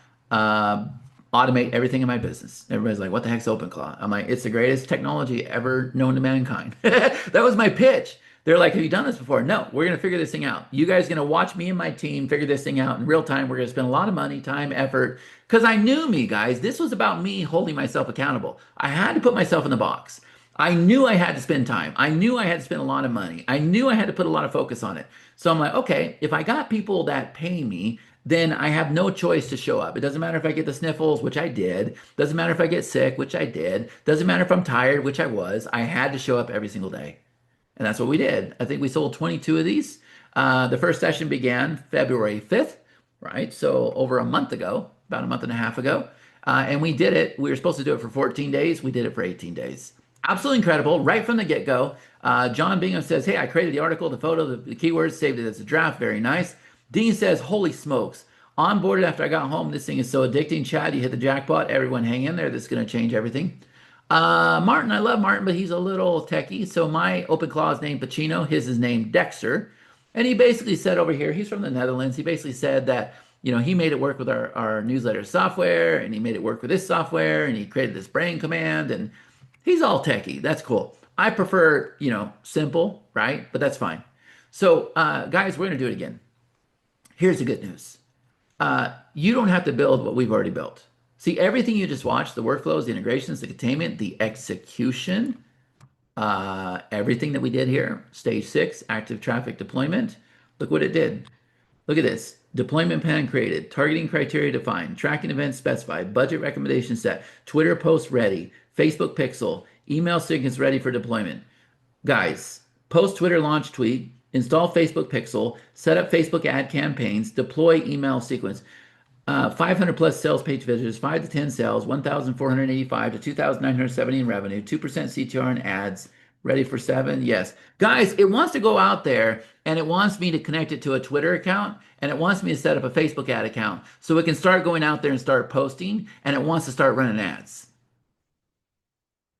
automate everything in my business. Everybody's like, what the heck's OpenClaw? I'm like, it's the greatest technology ever known to mankind. That was my pitch. They're like, have you done this before? No, we're going to figure this thing out. You guys are going to watch me and my team figure this thing out in real time. We're going to spend a lot of money, time, effort. Because I knew me, guys. This was about me holding myself accountable. I had to put myself in the box. I knew I had to spend time. I knew I had to spend a lot of money. I knew I had to put a lot of focus on it. So I'm like, okay, if I got people that pay me, then I have no choice to show up. It doesn't matter if I get the sniffles, which I did. Doesn't matter if I get sick, which I did. Doesn't matter if I'm tired, which I was. I had to show up every single day. And that's what we did. I think we sold 22 of these. The first session began February 5th, right? So over a month ago, about a month and a half ago. And we did it. We were supposed to do it for 14 days. We did it for 18 days. Absolutely incredible. Right from the get-go. John Bingham says, hey, I created the article, the photo, the keywords, saved it as a draft. Very nice. Dean says, holy smokes. Onboarded after I got home. This thing is so addicting. Chad, you hit the jackpot. Everyone hang in there. This is going to change everything. Martin, I love Martin, but he's a little techie. So my OpenClaw is named Pacino. His is named Dexter. And he basically said over here, he's from the Netherlands. He basically said that, he made it work with our newsletter software and he made it work with this software and he created this brain command and he's all techie. That's cool. I prefer, simple, right? But that's fine. So, guys, we're going to do it again. Here's the good news. You don't have to build what we've already built. See, everything you just watched, the workflows, the integrations, the containment, the execution, everything that we did here, stage 6, active traffic deployment. Look what it did. Look at this. Deployment plan created, targeting criteria defined, tracking events specified, budget recommendation set, Twitter post ready, Facebook pixel, email signals ready for deployment. Guys, post Twitter launch tweet, install Facebook pixel, set up Facebook ad campaigns, deploy email sequence. 500 plus sales page visitors, 5 to 10 sales, 1,485 to 2,970 in revenue, 2% CTR in ads, ready for 7. Yes. Guys, it wants to go out there and it wants me to connect it to a Twitter account and it wants me to set up a Facebook ad account so it can start going out there and start posting and it wants to start running ads.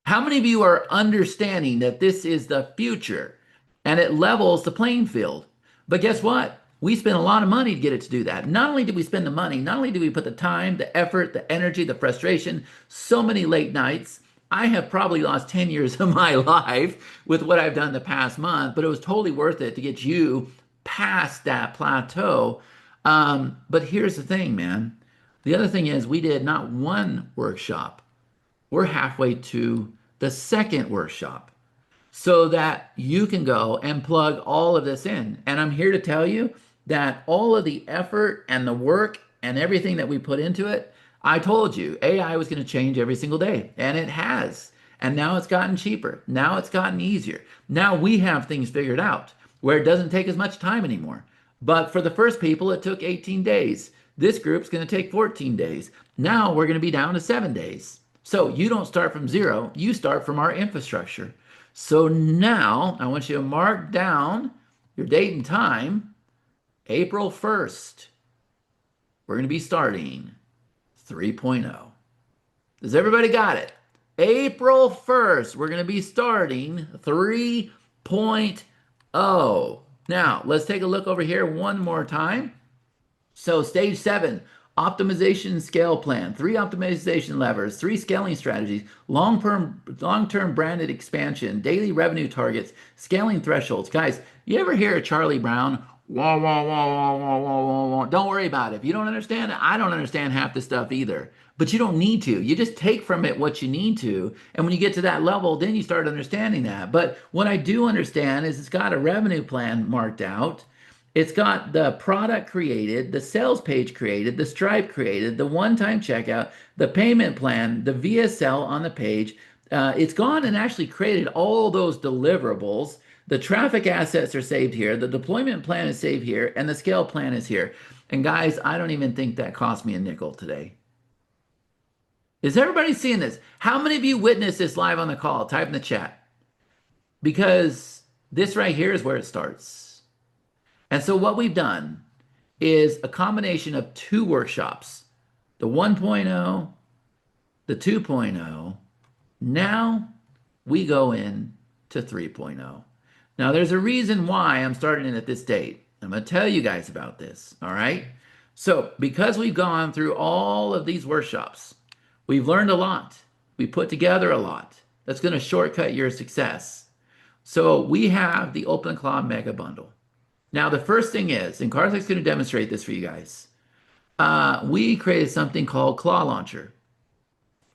How many of you are understanding that this is the future and it levels the playing field? But guess what? We spent a lot of money to get it to do that. Not only did we spend the money, not only did we put the time, the effort, the energy, the frustration, so many late nights. I have probably lost 10 years of my life with what I've done the past month, but it was totally worth it to get you past that plateau. But here's the thing, man. The other thing is we did not one workshop. We're halfway to the second workshop so that you can go and plug all of this in. And I'm here to tell you that all of the effort and the work and everything that we put into it, I told you AI was going to change every single day, and it has. And now it's gotten cheaper. Now it's gotten easier. Now we have things figured out where it doesn't take as much time anymore. But for the first people, it took 18 days. This group's going to take 14 days. Now we're going to be down to 7 days. So you don't start from zero, you start from our infrastructure. So now I want you to mark down your date and time. April 1st, we're going to be starting 3.0. Does everybody got it? April 1st, we're going to be starting 3.0. Now, let's take a look over here one more time. So stage 7, optimization scale plan, 3 optimization levers, 3 scaling strategies, long-term branded expansion, daily revenue targets, scaling thresholds. Guys, you ever hear Charlie Brown? Wah, wah, wah, wah, wah, wah, wah, wah. Don't worry about it. If you don't understand it, I don't understand half the stuff either. But you don't need to. You just take from it what you need to. And when you get to that level, then you start understanding that. But what I do understand is it's got a revenue plan marked out. It's got the product created, the sales page created, the Stripe created, the one-time checkout, the payment plan, the VSL on the page. It's gone and actually created all those deliverables. The traffic assets are saved here. The deployment plan is saved here. And the scale plan is here. And guys, I don't even think that cost me a nickel today. Is everybody seeing this? How many of you witnessed this live on the call? Type in the chat. Because this right here is where it starts. And so what we've done is a combination of 2 workshops. The 1.0, the 2.0. Now we go in to 3.0. Now, there's a reason why I'm starting it at this date. I'm going to tell you guys about this, all right? So, because we've gone through all of these workshops, we've learned a lot. We put together a lot. That's going to shortcut your success. So, we have the OpenClaw Mega Bundle. Now, the first thing is, and Karthik's going to demonstrate this for you guys, we created something called Claw Launcher.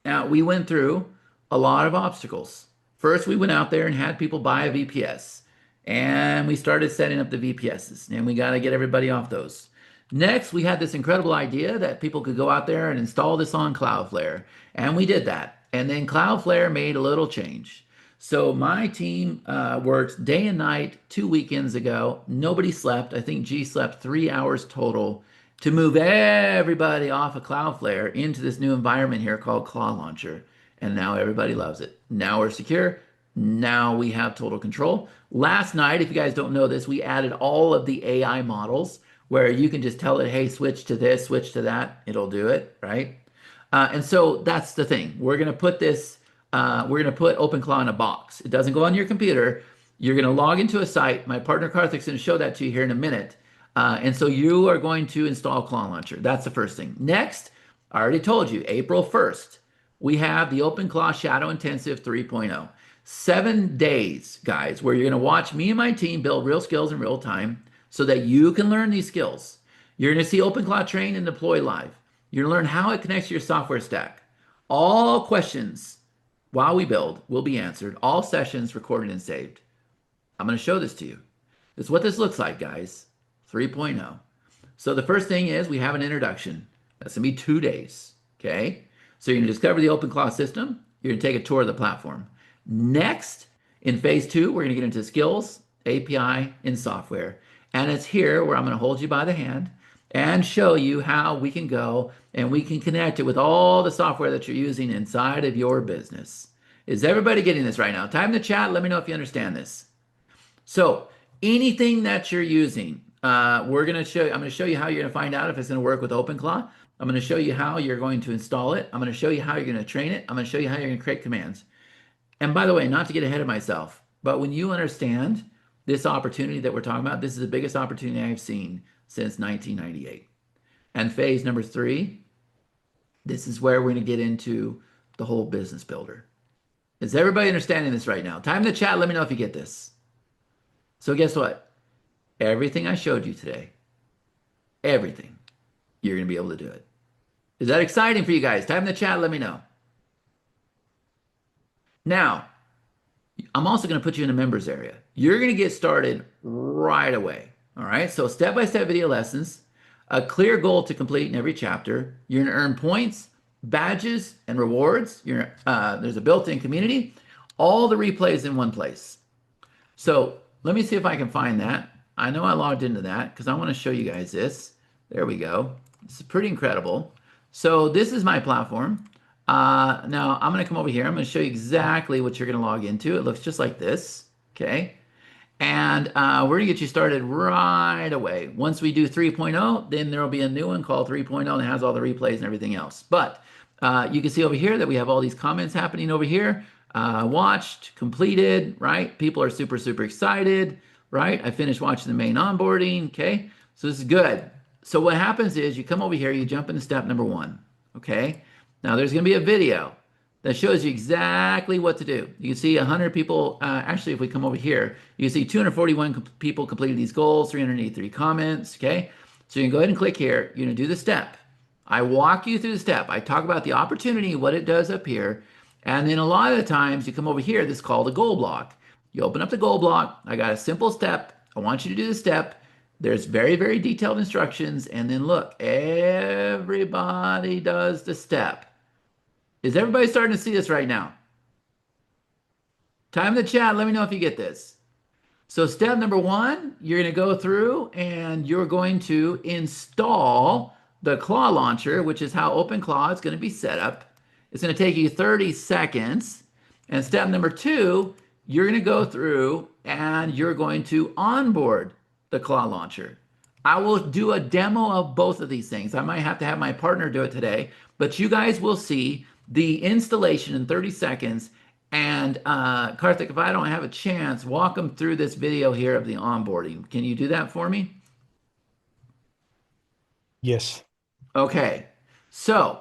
Now, we went through a lot of obstacles. First, we went out there and had people buy a VPS. And we started setting up the VPSs, and we got to get everybody off those. Next, we had this incredible idea that people could go out there and install this on Cloudflare. And we did that. And then Cloudflare made a little change. So my team worked day and night 2 weekends ago. Nobody slept. I think G slept 3 hours total to move everybody off of Cloudflare into this new environment here called Claw Launcher. And now everybody loves it. Now we're secure. Now we have total control. Last night, if you guys don't know this, we added all of the AI models where you can just tell it, hey, switch to this, switch to that. It'll do it, right? And so that's the thing. We're going to put OpenClaw in a box. It doesn't go on your computer. You're going to log into a site. My partner Karthik's going to show that to you here in a minute. And so you are going to install Claw Launcher. That's the first thing. Next, I already told you, April 1st, we have the OpenClaw Shadow Intensive 3.0. 7 days, guys, where you're going to watch me and my team build real skills in real time so that you can learn these skills. You're going to see OpenClaw train and deploy live. You're going to learn how it connects to your software stack. All questions while we build will be answered. All sessions recorded and saved. I'm going to show this to you. This is what this looks like, guys. 3.0. So the first thing is we have an introduction. That's going to be 2 days. Okay. So you're going to discover the OpenClaw system. You're going to take a tour of the platform. Next, in phase 2, we're going to get into skills, API, and software. And it's here where I'm going to hold you by the hand and show you how we can go and we can connect it with all the software that you're using inside of your business. Is everybody getting this right now? Type in the chat. Let me know if you understand this. So anything that you're using, I'm going to show you how you're going to find out if it's going to work with OpenClaw. I'm going to show you how you're going to install it. I'm going to show you how you're going to train it. I'm going to show you how you're going to create commands. And by the way, not to get ahead of myself, but when you understand this opportunity that we're talking about, this is the biggest opportunity I've seen since 1998. And phase number 3, this is where we're going to get into the whole business builder. Is everybody understanding this right now? Type in the chat. Let me know if you get this. So guess what? Everything I showed you today, everything, you're going to be able to do it. Is that exciting for you guys? Type in the chat. Let me know. Now, I'm also going to put you in a members area. You're going to get started right away. All right. So step-by-step video lessons, a clear goal to complete in every chapter. You're going to earn points, badges, and rewards. There's a built-in community. All the replays in one place. So let me see if I can find that. I know I logged into that because I want to show you guys this. There we go. This is pretty incredible. So this is my platform. Now I'm going to come over here. I'm going to show you exactly what you're going to log into. It looks just like this. Okay. And we're going to get you started right away. Once we do 3.0, then there will be a new one called 3.0 that has all the replays and everything else. But you can see over here that we have all these comments happening over here. Watched, completed, right? People are super, super excited, right? I finished watching the main onboarding. Okay. So this is good. So what happens is you come over here, you jump into step number 1. Okay. Now there's going to be a video that shows you exactly what to do. You can see 100 people, actually if we come over here, you can see 241 people completed these goals, 383 comments, okay? So you can go ahead and click here. You're going to do the step. I walk you through the step. I talk about the opportunity, what it does up here, and then a lot of the times you come over here, this is called a goal block. You open up the goal block. I got a simple step. I want you to do the step. There's very, very detailed instructions, and then look, everybody does the step. Is everybody starting to see this right now? Time in the chat. Let me know if you get this. So step number 1, you're going to go through and you're going to install the Claw Launcher, which is how OpenClaw is going to be set up. It's going to take you 30 seconds. And step number 2, you're going to go through and you're going to onboard the Claw Launcher. I will do a demo of both of these things. I might have to have my partner do it today, but you guys will see the installation in 30 seconds. And Karthik, if I don't have a chance, walk them through this video here of the onboarding. Can you do that for me? Yes. Okay. So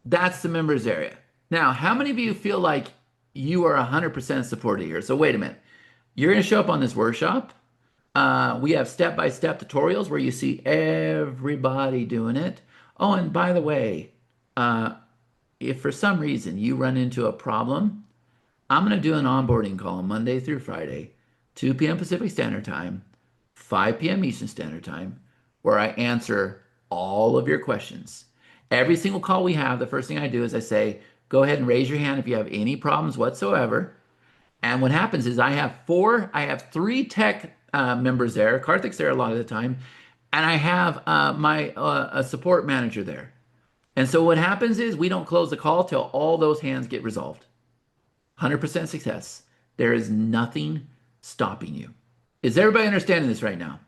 that's the members area. Now, how many of you feel like you are 100% supported here? So wait a minute. You're going to show up on this workshop. We have step-by-step tutorials where you see everybody doing it. Oh, and by the way, if for some reason you run into a problem, I'm going to do an onboarding call Monday through Friday, 2 p.m. Pacific Standard Time, 5 p.m. Eastern Standard Time, where I answer all of your questions. Every single call we have, the first thing I do is I say, go ahead and raise your hand if you have any problems whatsoever. And what happens is I have three tech members there. Karthik's there a lot of the time, and I have my a support manager there. And so what happens is we don't close the call till all those hands get resolved. 100% success. There is nothing stopping you. Is everybody understanding this right now?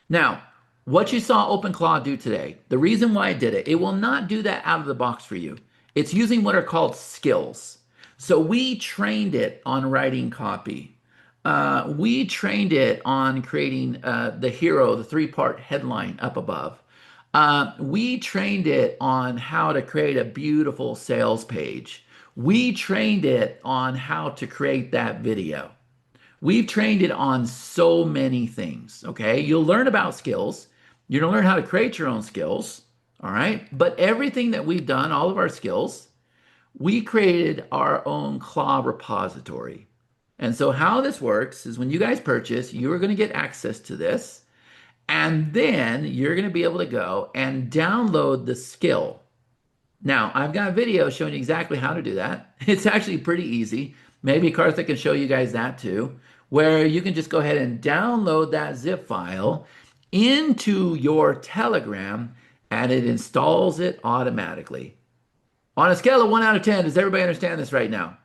Now, what you saw OpenClaw do today, the reason why I did it, it will not do that out of the box for you. It's using what are called skills. So we trained it on writing copy. We trained it on creating the hero, the three-part headline up above. We trained it on how to create a beautiful sales page. We trained it on how to create that video. We've trained it on so many things, okay? You'll learn about skills. You're gonna learn how to create your own skills, all right? But everything that we've done, all of our skills, we created our own Claw repository. And so how this works is when you guys purchase, you're gonna get access to this, and then you're gonna be able to go and download the skill. Now, I've got a video showing you exactly how to do that. It's actually pretty easy. Maybe Karthik can show you guys that too, where you can just go ahead and download that zip file into your Telegram and it installs it automatically. On a scale of 1 out of 10, does everybody understand this right now?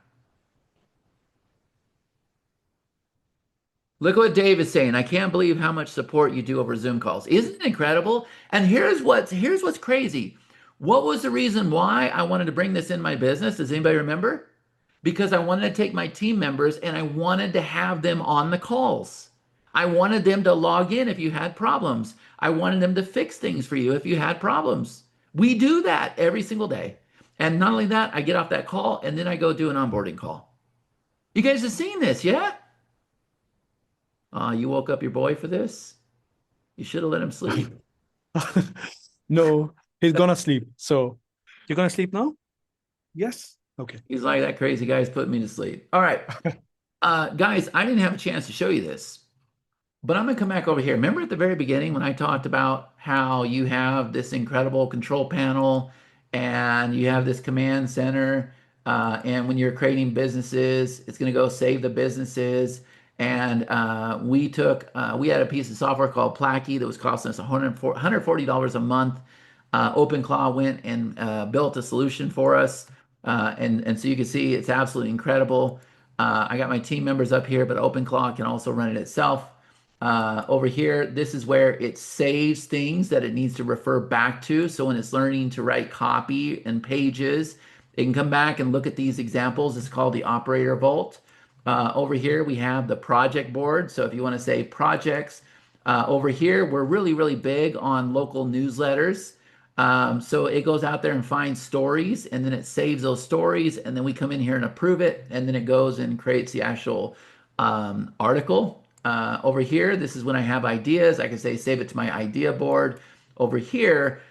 Look what Dave is saying. I can't believe how much support you do over Zoom calls. Isn't it incredible? And here's what's crazy. What was the reason why I wanted to bring this in my business? Does anybody remember? Because I wanted to take my team members and I wanted to have them on the calls. I wanted them to log in if you had problems. I wanted them to fix things for you if you had problems. We do that every single day. And not only that, I get off that call and then I go do an onboarding call. You guys have seen this, yeah? You woke up your boy for this? You should have let him sleep. No, he's gonna sleep. So you're gonna sleep now? Yes. Okay. He's like, that crazy guy's putting me to sleep. All right. Guys, I didn't have a chance to show you this, but I'm going to come back over here. Remember at the very beginning when I talked about how you have this incredible control panel and you have this command center, and when you're creating businesses, it's going to go save the businesses. And we had a piece of software called Placky that was costing us $140 a month. OpenClaw went and built a solution for us. And so you can see it's absolutely incredible. I got my team members up here, but OpenClaw can also run it itself. Over here, this is where it saves things that it needs to refer back to. So when it's learning to write copy and pages, it can come back and look at these examples. It's called the Operator Vault. Over here, we have the project board. So if you want to say projects, over here, we're really, really big on local newsletters. So it goes out there and finds stories, and then it saves those stories, and then we come in here and approve it, and then it goes and creates the actual article. Over here, this is when I have ideas. I can say save it to my idea board. Over here,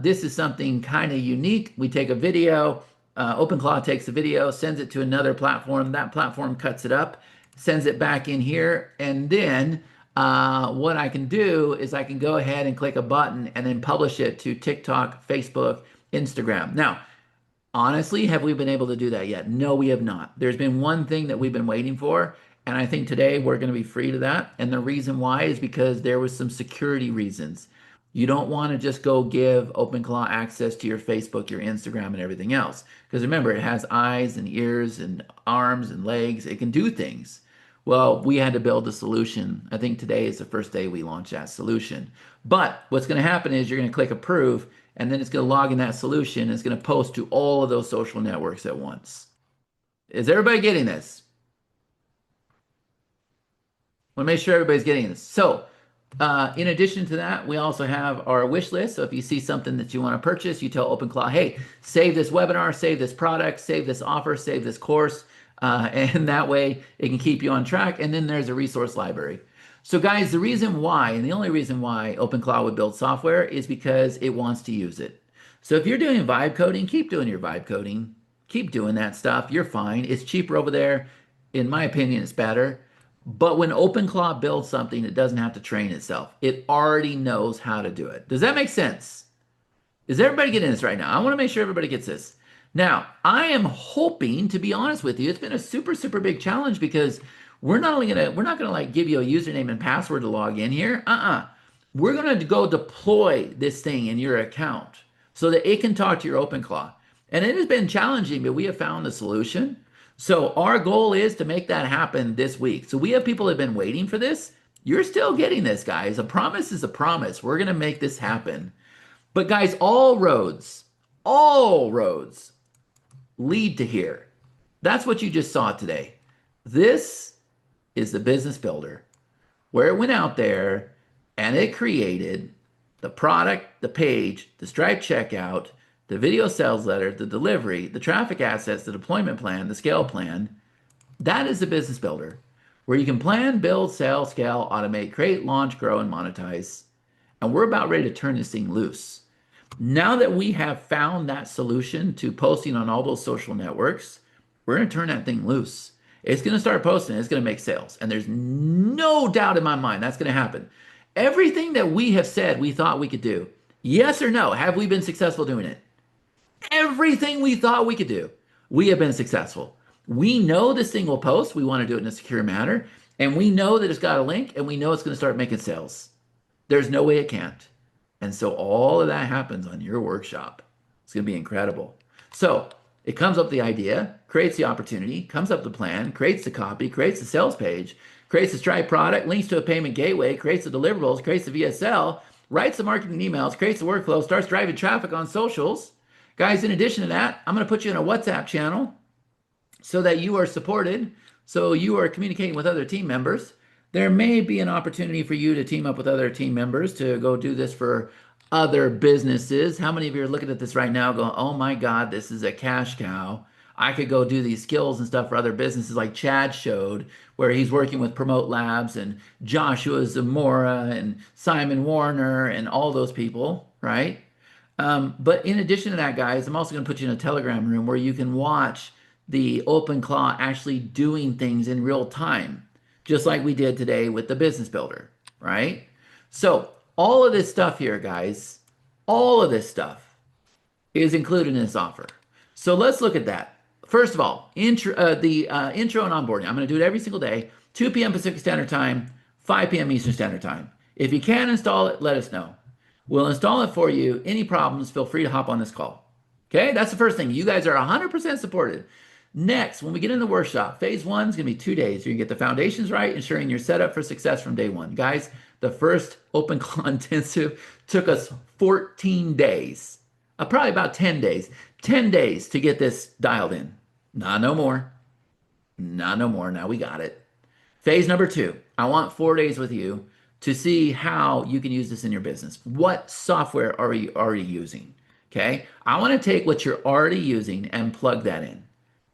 this is something kind of unique. We take a video. OpenClaw takes the video, sends it to another platform. That platform cuts it up, sends it back in here, and then what I can do is I can go ahead and click a button and then publish it to TikTok, Facebook, Instagram. Now, honestly, have we been able to do that yet? No, we have not. There's been one thing that we've been waiting for, and I think today we're going to be free to that. And the reason why is because there was some security reasons. You don't want to just go give OpenClaw access to your Facebook, your Instagram, and everything else. Because remember, it has eyes and ears and arms and legs. It can do things. Well, we had to build a solution. I think today is the first day we launched that solution. But what's going to happen is you're going to click approve, and then it's going to log in that solution. And it's going to post to all of those social networks at once. Is everybody getting this? I want to make sure everybody's getting this. So, in addition to that, we also have our wish list. So if you see something that you want to purchase, you tell OpenClaw, hey, save this webinar, save this product, save this offer, save this course. And that way it can keep you on track. And then there's a resource library. So guys, the reason why, and the only reason why OpenClaw would build software is because it wants to use it. So if you're doing vibe coding, keep doing your vibe coding. Keep doing that stuff. You're fine. It's cheaper over there. In my opinion, it's better. But when OpenClaw builds something, it doesn't have to train itself. It already knows how to do it. Does that make sense? Is everybody getting this right now? I want to make sure everybody gets this. Now, I am hoping, to be honest with you, it's been a super, super big challenge because we're not gonna like give you a username and password to log in here. We're gonna go deploy this thing in your account so that it can talk to your OpenClaw. And it has been challenging, but we have found the solution. So our goal is to make that happen this week. So we have people that have been waiting for this. You're still getting this, guys. A promise is a promise. We're gonna make this happen. But guys, all roads lead to here. That's what you just saw today. This is the business builder where it went out there and it created the product, the page, the Stripe checkout, the video sales letter, the delivery, the traffic assets, the deployment plan, the scale plan. That is the business builder where you can plan, build, sell, scale, automate, create, launch, grow, and monetize. And we're about ready to turn this thing loose. Now that we have found that solution to posting on all those social networks, we're going to turn that thing loose. It's going to start posting, it's going to make sales. And there's no doubt in my mind that's going to happen. Everything that we have said we thought we could do, yes or no, have we been successful doing it? Everything we thought we could do, we have been successful. We know this thing will post. We want to do it in a secure manner. And we know that it's got a link and we know it's going to start making sales. There's no way it can't. And so all of that happens on your workshop. It's going to be incredible. So it comes up the idea, creates the opportunity, comes up the plan, creates the copy, creates the sales page, creates the Stripe product, links to a payment gateway, creates the deliverables, creates the VSL, writes the marketing emails, creates the workflow, starts driving traffic on socials. Guys, in addition to that, I'm going to put you in a WhatsApp channel so that you are supported, so you are communicating with other team members. There may be an opportunity for you to team up with other team members to go do this for other businesses. How many of you are looking at this right now going, oh my God, this is a cash cow. I could go do these skills and stuff for other businesses like Chad showed, where he's working with Promote Labs and Joshua Zamora and Simon Warner and all those people, right? But in addition to that, guys, I'm also going to put you in a Telegram room where you can watch the OpenClaw actually doing things in real time, just like we did today with the business builder, right? So all of this stuff here, guys, all of this stuff is included in this offer. So let's look at that. First of all, intro and onboarding. I'm going to do it every single day, 2 p.m. Pacific Standard Time, 5 p.m. Eastern Standard Time. If you can install it, let us know. We'll install it for you. Any problems, feel free to hop on this call. Okay, that's the first thing. You guys are 100% supported. Next, when we get in the workshop, phase one is going to be 2 days. You're going to get the foundations right, ensuring you're set up for success from day one. Guys, the first OpenClaw intensive took us 14 days, probably about 10 days. 10 days to get this dialed in. Nah, no more. Nah, no more. Now we got it. Phase number 2, I want 4 days with you to see how you can use this in your business. What software are you already using? Okay. I want to take what you're already using and plug that in.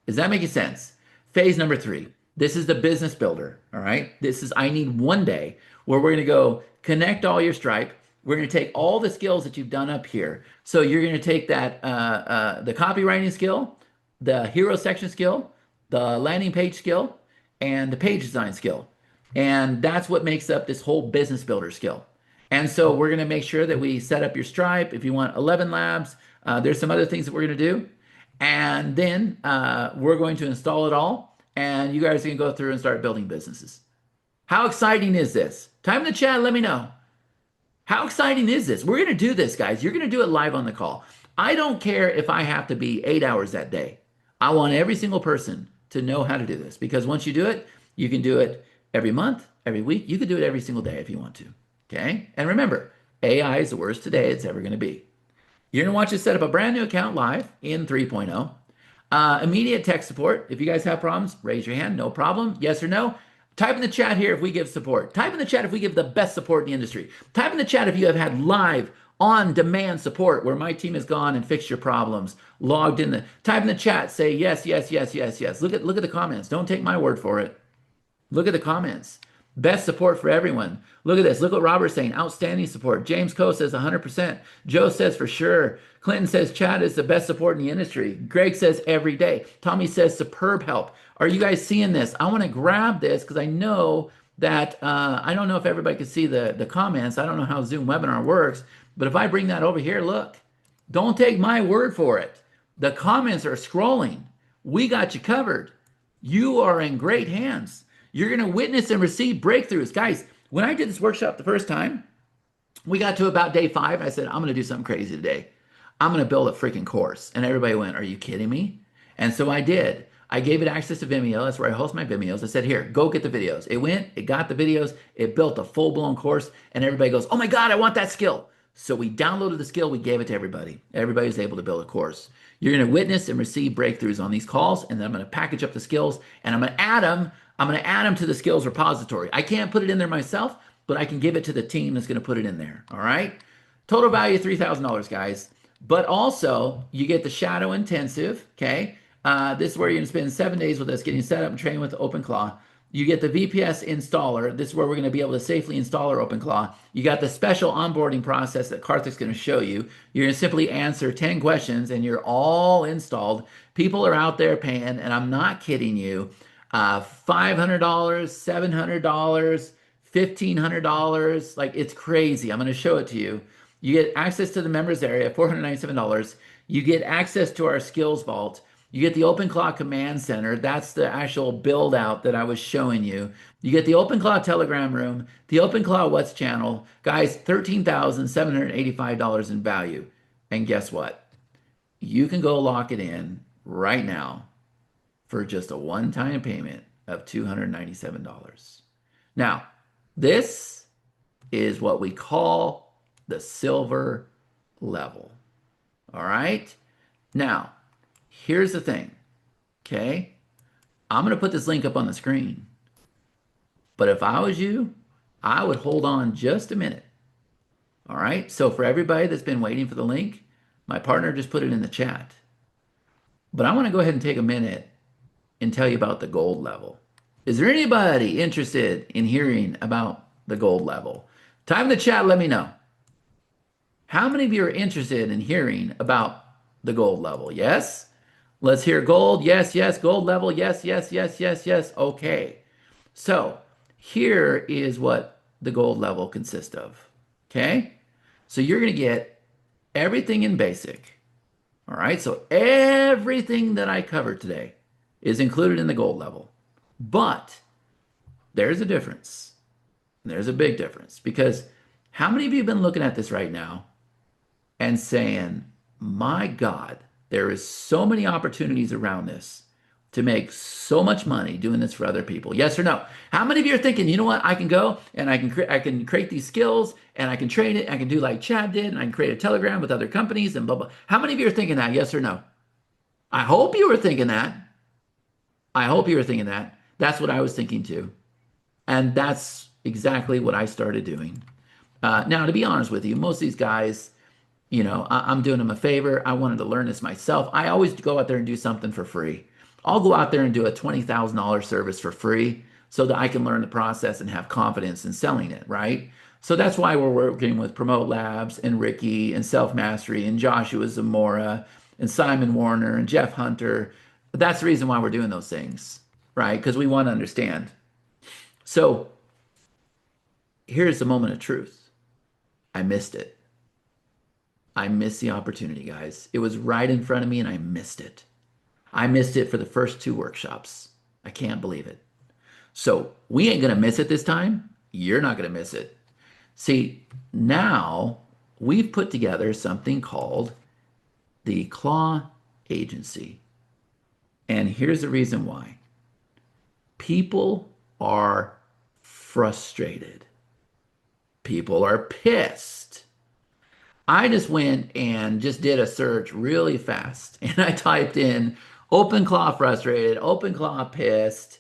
Is that making sense? Phase number 3. This is the business builder. All right. I need 1 day where we're going to go connect all your Stripe. We're going to take all the skills that you've done up here. So you're going to take that, the copywriting skill, the hero section skill, the landing page skill, and the page design skill. And that's what makes up this whole business builder skill. And so we're going to make sure that we set up your Stripe. If you want 11 labs, there's some other things that we're going to do. And then we're going to install it all. And you guys can go through and start building businesses. How exciting is this? Type in the chat, let me know. How exciting is this? We're going to do this, guys. You're going to do it live on the call. I don't care if I have to be 8 hours that day. I want every single person to know how to do this because once you do it, you can do it every month, every week. You can do it every single day if you want to. Okay? And remember, AI is the worst today it's ever going to be. You're going to want to set up a brand new account live in 3.0. Immediate tech support. If you guys have problems, raise your hand. No problem. Yes or no. Type in the chat here if we give support. Type in the chat if we give the best support in the industry. Type in the chat if you have had live on-demand support where my team has gone and fixed your problems. Logged in the type in the chat. Say yes, yes, yes, yes, yes. Look at the comments. Don't take my word for it. Look at the comments. Best support for everyone. Look at this. Look what Robert's saying. Outstanding support. James Coe says 100%. Joe says for sure. Clinton says Chad is the best support in the industry. Greg says every day. Tommy says superb help. Are you guys seeing this? I want to grab this because I know that I don't know if everybody can see the comments. I don't know how Zoom webinar works, but if I bring that over here, look, don't take my word for it. The comments are scrolling. We got you covered. You are in great hands. You're going to witness and receive breakthroughs. Guys, when I did this workshop the first time, we got to about day 5. I said, I'm going to do something crazy today. I'm going to build a freaking course. And everybody went, are you kidding me? And so I did. I gave it access to Vimeo. That's where I host my Vimeos. I said, here, go get the videos. It went, it got the videos, it built a full blown course. And everybody goes, oh my God, I want that skill. So we downloaded the skill, we gave it to everybody. Everybody was able to build a course. You're going to witness and receive breakthroughs on these calls. And then I'm going to package up the skills and I'm going to add them. I'm going to add them to the skills repository. I can't put it in there myself, but I can give it to the team that's going to put it in there. All right. Total value $3,000, guys. But also, you get the Shadow Intensive. Okay. This is where you're going to spend 7 days with us getting set up and trained with OpenClaw. You get the VPS installer. This is where we're going to be able to safely install our OpenClaw. You got the special onboarding process that Karthik's going to show you. You're going to simply answer 10 questions and you're all installed. People are out there paying, and I'm not kidding you, $500, $700, $1,500. Like, it's crazy. I'm going to show it to you. You get access to the members area, $497. You get access to our skills vault. You get the OpenClaw Command Center. That's the actual build out that I was showing you. You get the OpenClaw Telegram room, the OpenClaw What's channel. Guys, $13,785 in value. And guess what? You can go lock it in right now for just a one-time payment of $297. Now, this is what we call the silver level. All right? Now, here's the thing, okay? I'm going to put this link up on the screen. But if I was you, I would hold on just a minute. All right? So for everybody that's been waiting for the link, my partner just put it in the chat. But I want to go ahead and take a minute and tell you about the gold level. Is there anybody interested in hearing about the gold level? Type in the chat, let me know. How many of you are interested in hearing about the gold level? Yes? Let's hear gold. Yes, yes. Gold level. Yes, yes, yes, yes, yes. Okay. So here is what the gold level consists of. Okay? So you're going to get everything in basic. All right? So everything that I covered today is included in the gold level. But there's a difference. There's a big difference, because how many of you have been looking at this right now and saying, my God, there is so many opportunities around this to make so much money doing this for other people? Yes or no? How many of you are thinking, you know what, I can go and I can create these skills and I can train it, I can do like Chad did, and I can create a Telegram with other companies and blah, blah. How many of you are thinking that? Yes or no? I hope you were thinking that. I hope you were thinking that. That's what I was thinking too. And that's exactly what I started doing. Now, to be honest with you, most of these guys, I'm doing them a favor. I wanted to learn this myself. I always go out there and do something for free. I'll go out there and do a $20,000 service for free so that I can learn the process and have confidence in selling it, right? So that's why we're working with Promote Labs and Ricky and Self Mastery and Joshua Zamora and Simon Warner and Jeff Hunter. That's the reason why we're doing those things, right? Because we want to understand. So here's the moment of truth. I missed it. I missed the opportunity, guys. It was right in front of me and I missed it. I missed it for the first 2 workshops. I can't believe it. So we ain't going to miss it this time. You're not going to miss it. See, now we've put together something called the Claw Agency. And here's the reason why. People are frustrated. People are pissed. I just went and just did a search really fast and I typed in OpenClaw frustrated, OpenClaw pissed,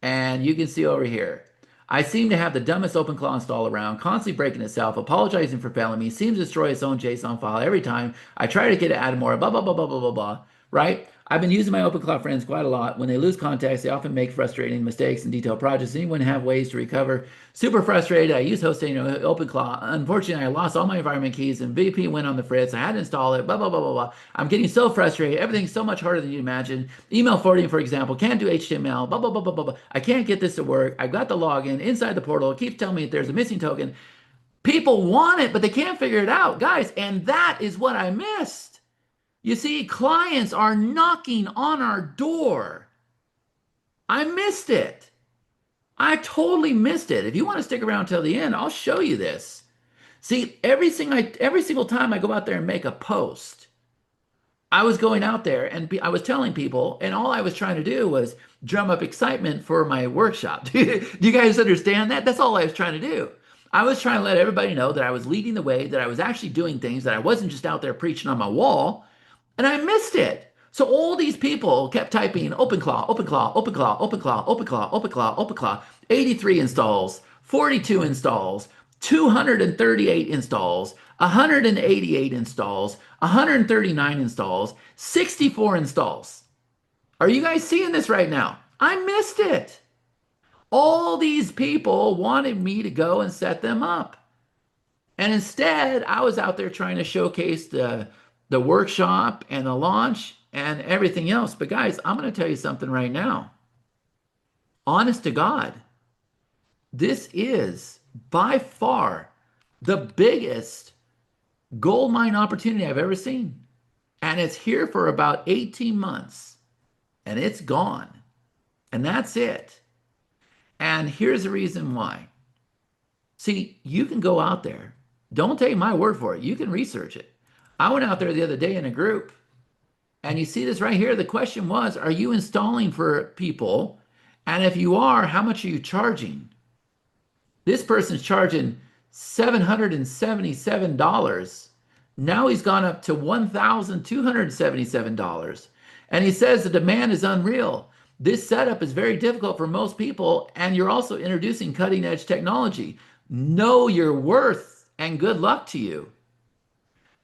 and you can see over here. I seem to have the dumbest OpenClaw install around, constantly breaking itself, apologizing for failing me, seems to destroy its own JSON file every time I try to get it added more, blah, blah, blah, blah, blah, blah, blah, right? I've been using my OpenClaw friends quite a lot. When they lose context, they often make frustrating mistakes in detailed projects. Anyone have ways to recover? Super frustrated. I use hosting OpenClaw. Unfortunately, I lost all my environment keys and VP went on the fritz. I had to install it. Blah blah blah blah blah. I'm getting so frustrated. Everything's so much harder than you imagine. Email forwarding, for example, can't do HTML. Blah blah blah blah blah blah. I can't get this to work. I've got the login inside the portal. It keeps telling me that there's a missing token. People want it, but they can't figure it out, guys. And that is what I missed. You see, clients are knocking on our door. I missed it. I totally missed it. If you want to stick around till the end, I'll show you this. See, every single time I go out there and make a post, I was going out there and I was telling people, and all I was trying to do was drum up excitement for my workshop. Do you guys understand that? That's all I was trying to do. I was trying to let everybody know that I was leading the way, that I was actually doing things, that I wasn't just out there preaching on my wall, and I missed it. So all these people kept typing OpenClaw, OpenClaw, OpenClaw, OpenClaw, OpenClaw, OpenClaw, OpenClaw, 83 installs, 42 installs, 238 installs, 188 installs, 139 installs, 64 installs. Are you guys seeing this right now? I missed it. All these people wanted me to go and set them up. And instead, I was out there trying to showcase the workshop and the launch and everything else. But guys, I'm going to tell you something right now. Honest to God, this is by far the biggest gold mine opportunity I've ever seen. And it's here for about 18 months and it's gone. And that's it. And here's the reason why. See, you can go out there. Don't take my word for it. You can research it. I went out there the other day in a group, and you see this right here. The question was, are you installing for people? And if you are, how much are you charging? This person's charging $777. Now he's gone up to $1,277. And he says the demand is unreal. This setup is very difficult for most people, and you're also introducing cutting edge technology. Know your worth and good luck to you.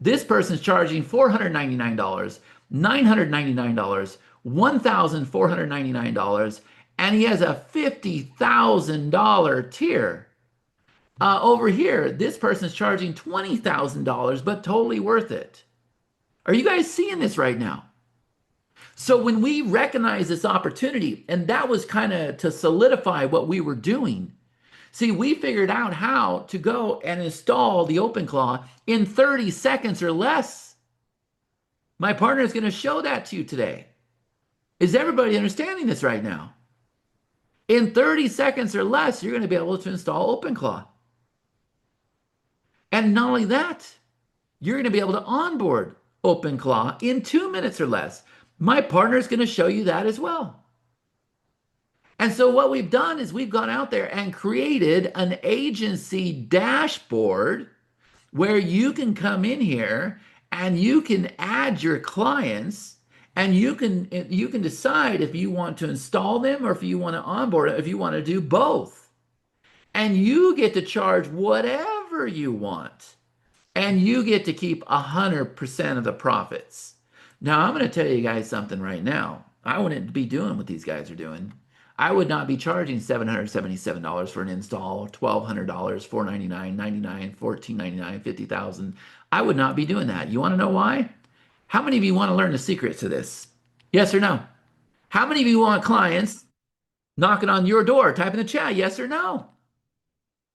This person's charging $499, $999, $1,499, and he has a $50,000 tier. Over here, this person's charging $20,000, but totally worth it. Are you guys seeing this right now? So when we recognize this opportunity, and that was kind of to solidify what we were doing. See, we figured out how to go and install the OpenClaw in 30 seconds or less. My partner is going to show that to you today. Is everybody understanding this right now? In 30 seconds or less, you're going to be able to install OpenClaw. And not only that, you're going to be able to onboard OpenClaw in 2 minutes or less. My partner is going to show you that as well. And so what we've done is we've gone out there and created an agency dashboard where you can come in here and you can add your clients and you can decide if you want to install them or if you want to onboard it, if you want to do both. And you get to charge whatever you want. And you get to keep 100% of the profits. Now, I'm going to tell you guys something right now. I wouldn't be doing what these guys are doing. I would not be charging $777 for an install, $1,200, $499, $99, $1,499, $50,000. I would not be doing that. You want to know why? How many of you want to learn the secrets to this? Yes or no? How many of you want clients knocking on your door? Type in the chat, yes or no.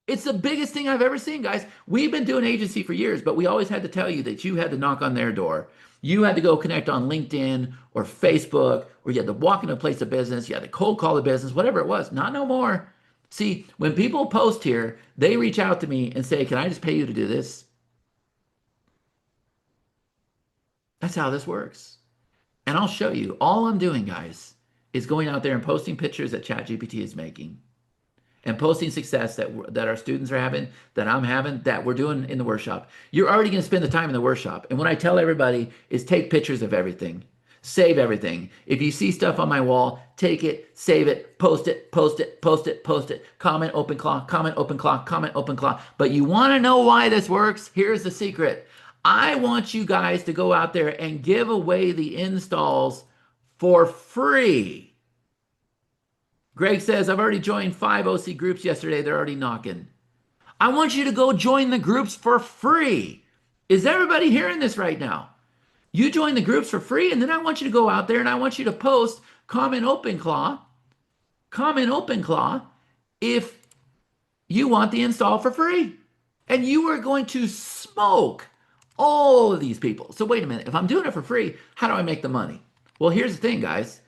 It's the biggest thing I've ever seen, guys. We've been doing agency for years, but we always had to tell you that you had to knock on their door. You had to go connect on LinkedIn or Facebook, or you had to walk into a place of business. You had to cold call the business, whatever it was. Not no more. See, when people post here, they reach out to me and say, can I just pay you to do this? That's how this works. And I'll show you. All I'm doing, guys, is going out there and posting pictures that ChatGPT is making and posting success that our students are having, that I'm having, that we're doing in the workshop. You're already going to spend the time in the workshop. And what I tell everybody is take pictures of everything. Save everything. If you see stuff on my wall, take it, save it, post it, post it, post it, post it. Comment OpenClaw, comment OpenClaw, comment OpenClaw. But you want to know why this works? Here's the secret. I want you guys to go out there and give away the installs for free. Greg says, I've already joined 5 OC groups yesterday. They're already knocking. I want you to go join the groups for free. Is everybody hearing this right now? You join the groups for free, and then I want you to go out there and I want you to post, comment OpenClaw if you want the install for free. And you are going to smoke all of these people. So wait a minute. If I'm doing it for free, how do I make the money? Well, here's the thing, guys.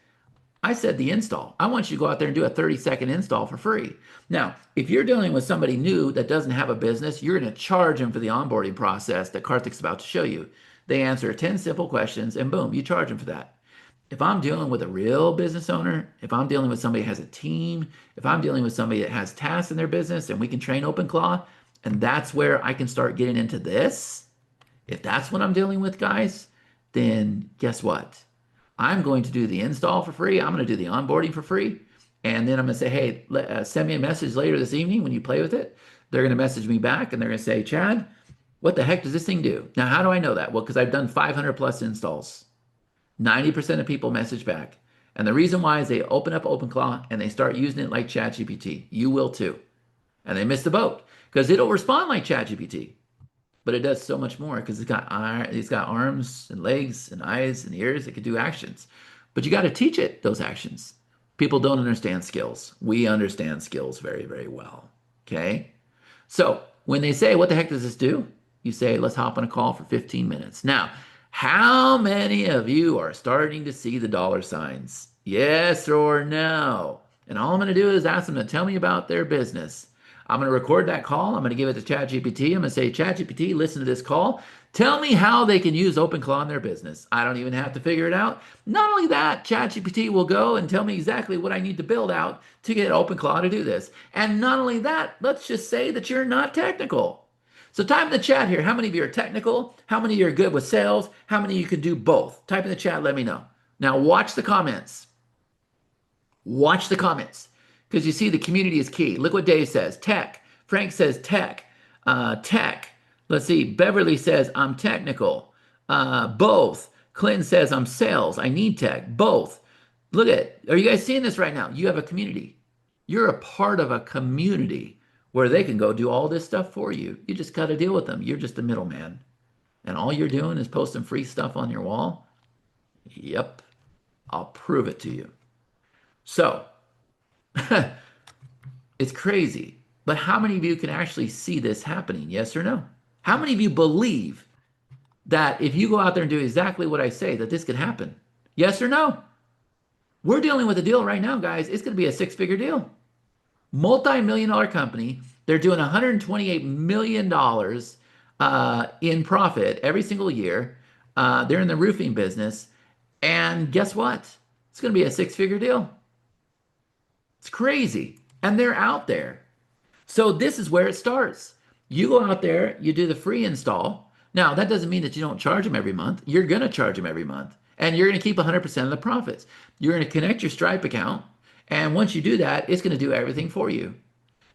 I said the install. I want you to go out there and do a 30-second install for free. Now, if you're dealing with somebody new that doesn't have a business, you're going to charge them for the onboarding process that Karthik's about to show you. They answer 10 simple questions and boom, you charge them for that. If I'm dealing with a real business owner, if I'm dealing with somebody who has a team, if I'm dealing with somebody that has tasks in their business and we can train OpenClaw, and that's where I can start getting into this, if that's what I'm dealing with, guys, then guess what? I'm going to do the install for free. I'm going to do the onboarding for free. And then I'm going to say, hey, send me a message later this evening when you play with it. They're going to message me back and they're going to say, Chad, what the heck does this thing do? Now, how do I know that? Well, because I've done 500 plus installs. 90% of people message back. And the reason why is they open up OpenClaw and they start using it like ChatGPT. You will too. And they miss the boat because it'll respond like ChatGPT. But it does so much more because it's got arms and legs and eyes and ears. It can do actions. But you got to teach it those actions. People don't understand skills. We understand skills very, very well. Okay? So when they say, what the heck does this do? You say, let's hop on a call for 15 minutes. Now, how many of you are starting to see the dollar signs? Yes or no? And all I'm going to do is ask them to tell me about their business. I'm going to record that call. I'm going to give it to ChatGPT. I'm going to say, ChatGPT, listen to this call. Tell me how they can use OpenClaw in their business. I don't even have to figure it out. Not only that, ChatGPT will go and tell me exactly what I need to build out to get OpenClaw to do this. And not only that, let's just say that you're not technical. So type in the chat here. How many of you are technical? How many of you are good with sales? How many of you can do both? Type in the chat. Let me know. Now watch the comments. Watch the comments because you see the community is key. Look what Dave says. Tech. Frank says tech. Tech. Let's see. Beverly says I'm technical. Both. Clinton says I'm sales. I need tech. Both. Look at it. Are you guys seeing this right now? You have a community. You're a part of a community where they can go do all this stuff for you. You just got to deal with them. You're just a middleman. And all you're doing is posting free stuff on your wall. Yep. I'll prove it to you. So, it's crazy. But how many of you can actually see this happening? Yes or no? How many of you believe that if you go out there and do exactly what I say, that this could happen? Yes or no? We're dealing with a deal right now, guys. It's going to be a six-figure deal. Multi-million dollar company. They're doing $128 million in profit every single year. They're in the roofing business. And guess what? It's going to be a six-figure deal. It's crazy. And they're out there. So this is where it starts. You go out there, you do the free install. Now, that doesn't mean that you don't charge them every month. You're going to charge them every month. And you're going to keep 100% of the profits. You're going to connect your Stripe account. And once you do that, it's going to do everything for you.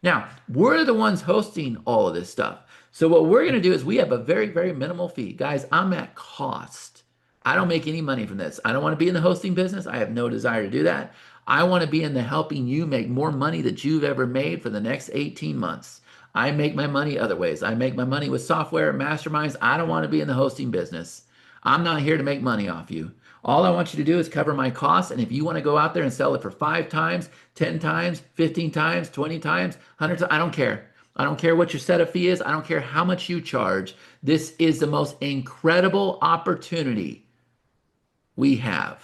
Now, we're the ones hosting all of this stuff. So what we're going to do is we have a very, very minimal fee. Guys, I'm at cost. I don't make any money from this. I don't want to be in the hosting business. I have no desire to do that. I want to be in the helping you make more money that you've ever made for the next 18 months. I make my money other ways. I make my money with software, masterminds. I don't want to be in the hosting business. I'm not here to make money off you. All I want you to do is cover my costs. And if you want to go out there and sell it for 5 times, 10 times, 15 times, 20 times, 100 times, I don't care. I don't care what your setup fee is. I don't care how much you charge. This is the most incredible opportunity we have.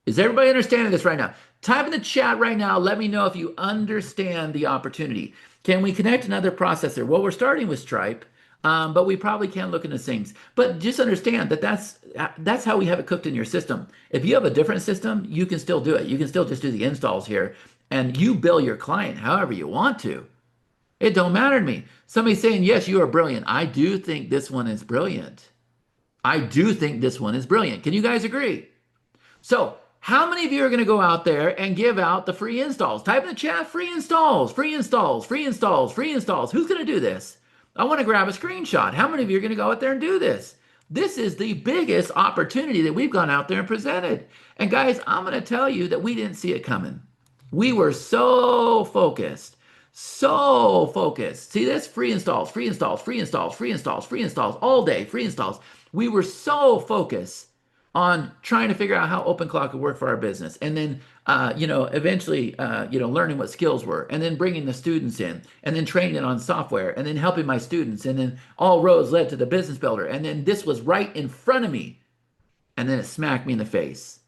Is everybody understanding this right now? Type in the chat right now. Let me know if you understand the opportunity. Can we connect another processor? Well, we're starting with Stripe, but we probably can look into things. But just understand that that's how we have it cooked in your system. If you have a different system, you can still do it. You can still just do the installs here, and you bill your client however you want to. It don't matter to me. Somebody's saying, yes, you are brilliant. I do think this one is brilliant. I do think this one is brilliant. Can you guys agree? So how many of you are going to go out there and give out the free installs? Type in the chat, free installs, free installs, free installs, free installs. Who's going to do this? I want to grab a screenshot. How many of you are going to go out there and do this? This is the biggest opportunity that we've gone out there and presented. And guys, I'm going to tell you that we didn't see it coming. We were so focused, so focused. See this? Free installs, free installs, free installs, free installs, free installs, all day, free installs. We were so focused on trying to figure out how OpenClaw could work for our business. And then, eventually, learning what skills were, and then bringing the students in, and then training on software, and then helping my students. And then all roads led to the business builder. And then this was right in front of me. And then it smacked me in the face.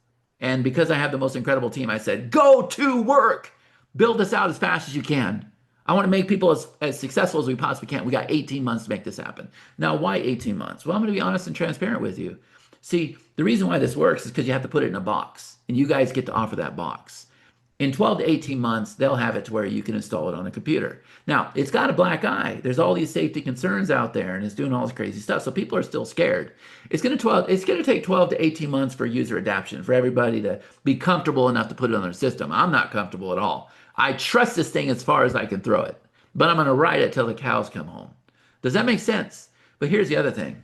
And because I have the most incredible team, I said, go to work, build this out as fast as you can. I want to make people as successful as we possibly can. We got 18 months to make this happen. Now, why 18 months? Well, I'm going to be honest and transparent with you. See, the reason why this works is because you have to put it in a box, and you guys get to offer that box. In 12 to 18 months, they'll have it to where you can install it on a computer. Now, it's got a black eye. There's all these safety concerns out there, and it's doing all this crazy stuff. So people are still scared. It's going to take 12 to 18 months for user adaptation, for everybody to be comfortable enough to put it on their system. I'm not comfortable at all. I trust this thing as far as I can throw it, but I'm going to ride it till the cows come home. Does that make sense? But here's the other thing.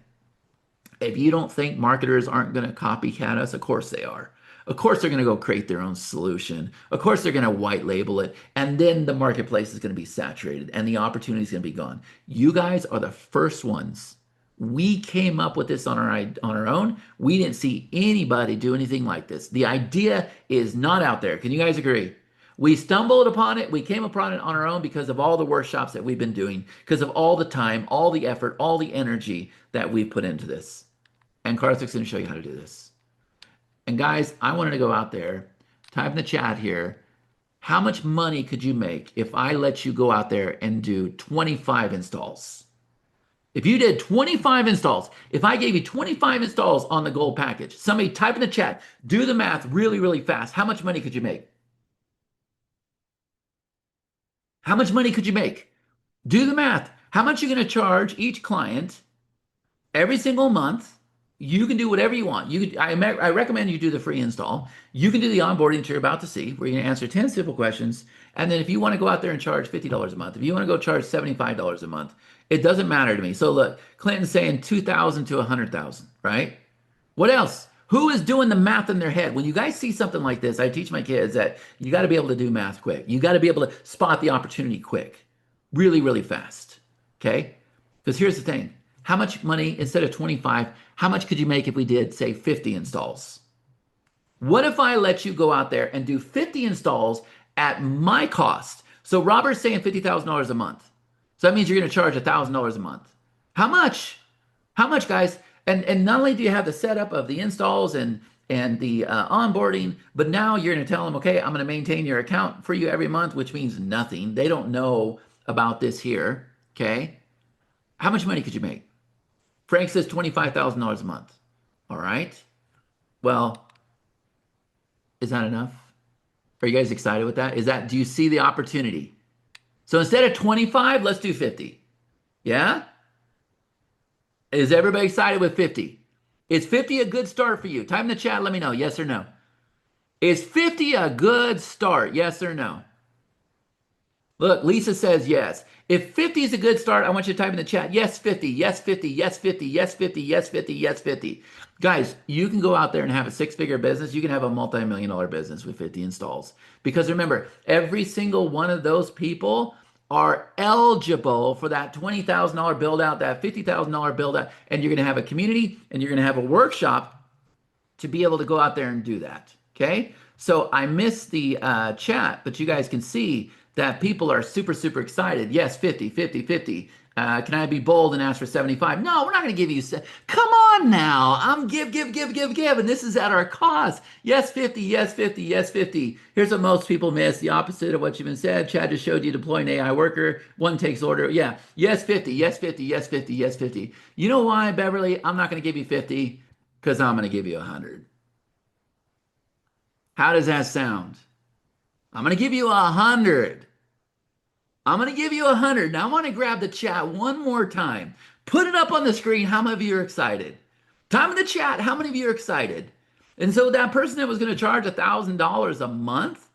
If you don't think marketers aren't going to copycat us, of course they are. Of course they're going to go create their own solution. Of course they're going to white label it. And then the marketplace is going to be saturated and the opportunity is going to be gone. You guys are the first ones. We came up with this on our own. We didn't see anybody do anything like this. The idea is not out there. Can you guys agree? We stumbled upon it. We came upon it on our own because of all the workshops that we've been doing, because of all the time, all the effort, all the energy that we've put into this. And Karthik's going to show you how to do this. And guys, I wanted to go out there, type in the chat here, how much money could you make if I let you go out there and do 25 installs? If you did 25 installs, if I gave you 25 installs on the gold package, somebody type in the chat, do the math really, really fast. How much money could you make? How much money could you make? Do the math. How much are you going to charge each client every single month? You can do whatever you want. I recommend you do the free install. You can do the onboarding that you're about to see, where you're going to answer 10 simple questions. And then if you want to go out there and charge $50 a month, if you want to go charge $75 a month, it doesn't matter to me. So look, Clinton's saying 2,000 to 100,000, right? What else? Who is doing the math in their head? When you guys see something like this, I teach my kids that you got to be able to do math quick. You got to be able to spot the opportunity quick, really, really fast. Okay? Because here's the thing. How much money, instead of 25, how much could you make if we did, say, 50 installs? What if I let you go out there and do 50 installs at my cost? So Robert's saying $50,000 a month. So that means you're going to charge $1,000 a month. How much? How much, guys? And not only do you have the setup of the installs and the onboarding, but now you're going to tell them, okay, I'm going to maintain your account for you every month, which means nothing. They don't know about this here. Okay. How much money could you make? Frank says $25,000 a month. All right. Well, is that enough? Are you guys excited with that? Do you see the opportunity? So instead of 25, let's do 50. Yeah? Is everybody excited with 50? Is 50 a good start for you? Type in the chat, let me know, yes or no. Is 50 a good start, yes or no? Look, Lisa says yes. If 50 is a good start, I want you to type in the chat, yes, 50, yes, 50, yes, 50, yes, 50, yes, 50, yes, 50. Guys, you can go out there and have a six-figure business. You can have a multi-million-dollar business with 50 installs. Because remember, every single one of those people are eligible for that $20,000 build out, that $50,000 build out, and you're going to have a community and you're going to have a workshop to be able to go out there and do that. Okay. So I missed the chat, but you guys can see that people are super, super excited. Yes, 50, 50, 50. Can I be bold and ask for 75? No, we're not going to give you. Come on now. I'm give. And this is at our cost. Yes, 50, yes, 50, yes, 50. Here's what most people miss. The opposite of what you've been said. Chad just showed you deploy an AI worker. One takes order. Yeah. Yes, 50, yes, 50, yes, 50, yes, 50. You know why, Beverly? I'm not going to give you 50 because I'm going to give you 100. How does that sound? I'm going to give you 100. I'm going to give you 100. Now I want to grab the chat one more time. Put it up on the screen. How many of you are excited? Time in the chat. How many of you are excited? And so that person that was going to charge $1,000 a month,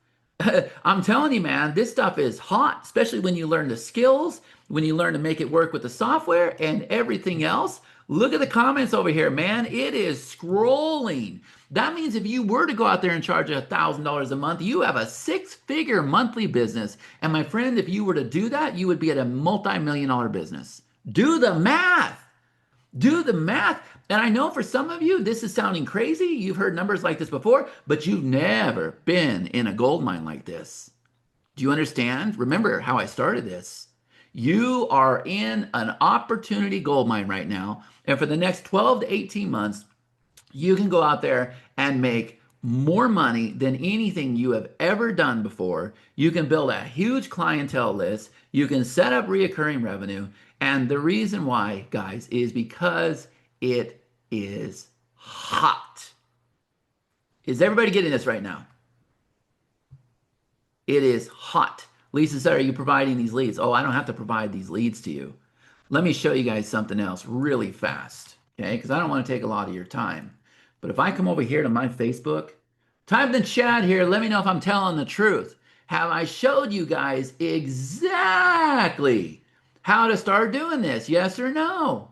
I'm telling you, man, this stuff is hot, especially when you learn the skills when you learn to make it work with the software and everything else. Look at the comments over here, man. It is scrolling. That means if you were to go out there and charge $1,000 a month, you have a six-figure monthly business. And my friend, if you were to do that, you would be at a multi-million dollar business. Do the math. Do the math. And I know for some of you, this is sounding crazy. You've heard numbers like this before, but you've never been in a gold mine like this. Do you understand? Remember how I started this. You are in an opportunity gold mine right now. And for the next 12 to 18 months, you can go out there and make more money than anything you have ever done before. You can build a huge clientele list. You can set up reoccurring revenue. And the reason why, guys, is because it is hot. Is everybody getting this right now? It is hot. Lisa said, are you providing these leads? Oh, I don't have to provide these leads to you. Let me show you guys something else really fast, okay? Because I don't want to take a lot of your time. But if I come over here to my Facebook, type in the chat here, let me know if I'm telling the truth. Have I showed you guys exactly how to start doing this? Yes or no?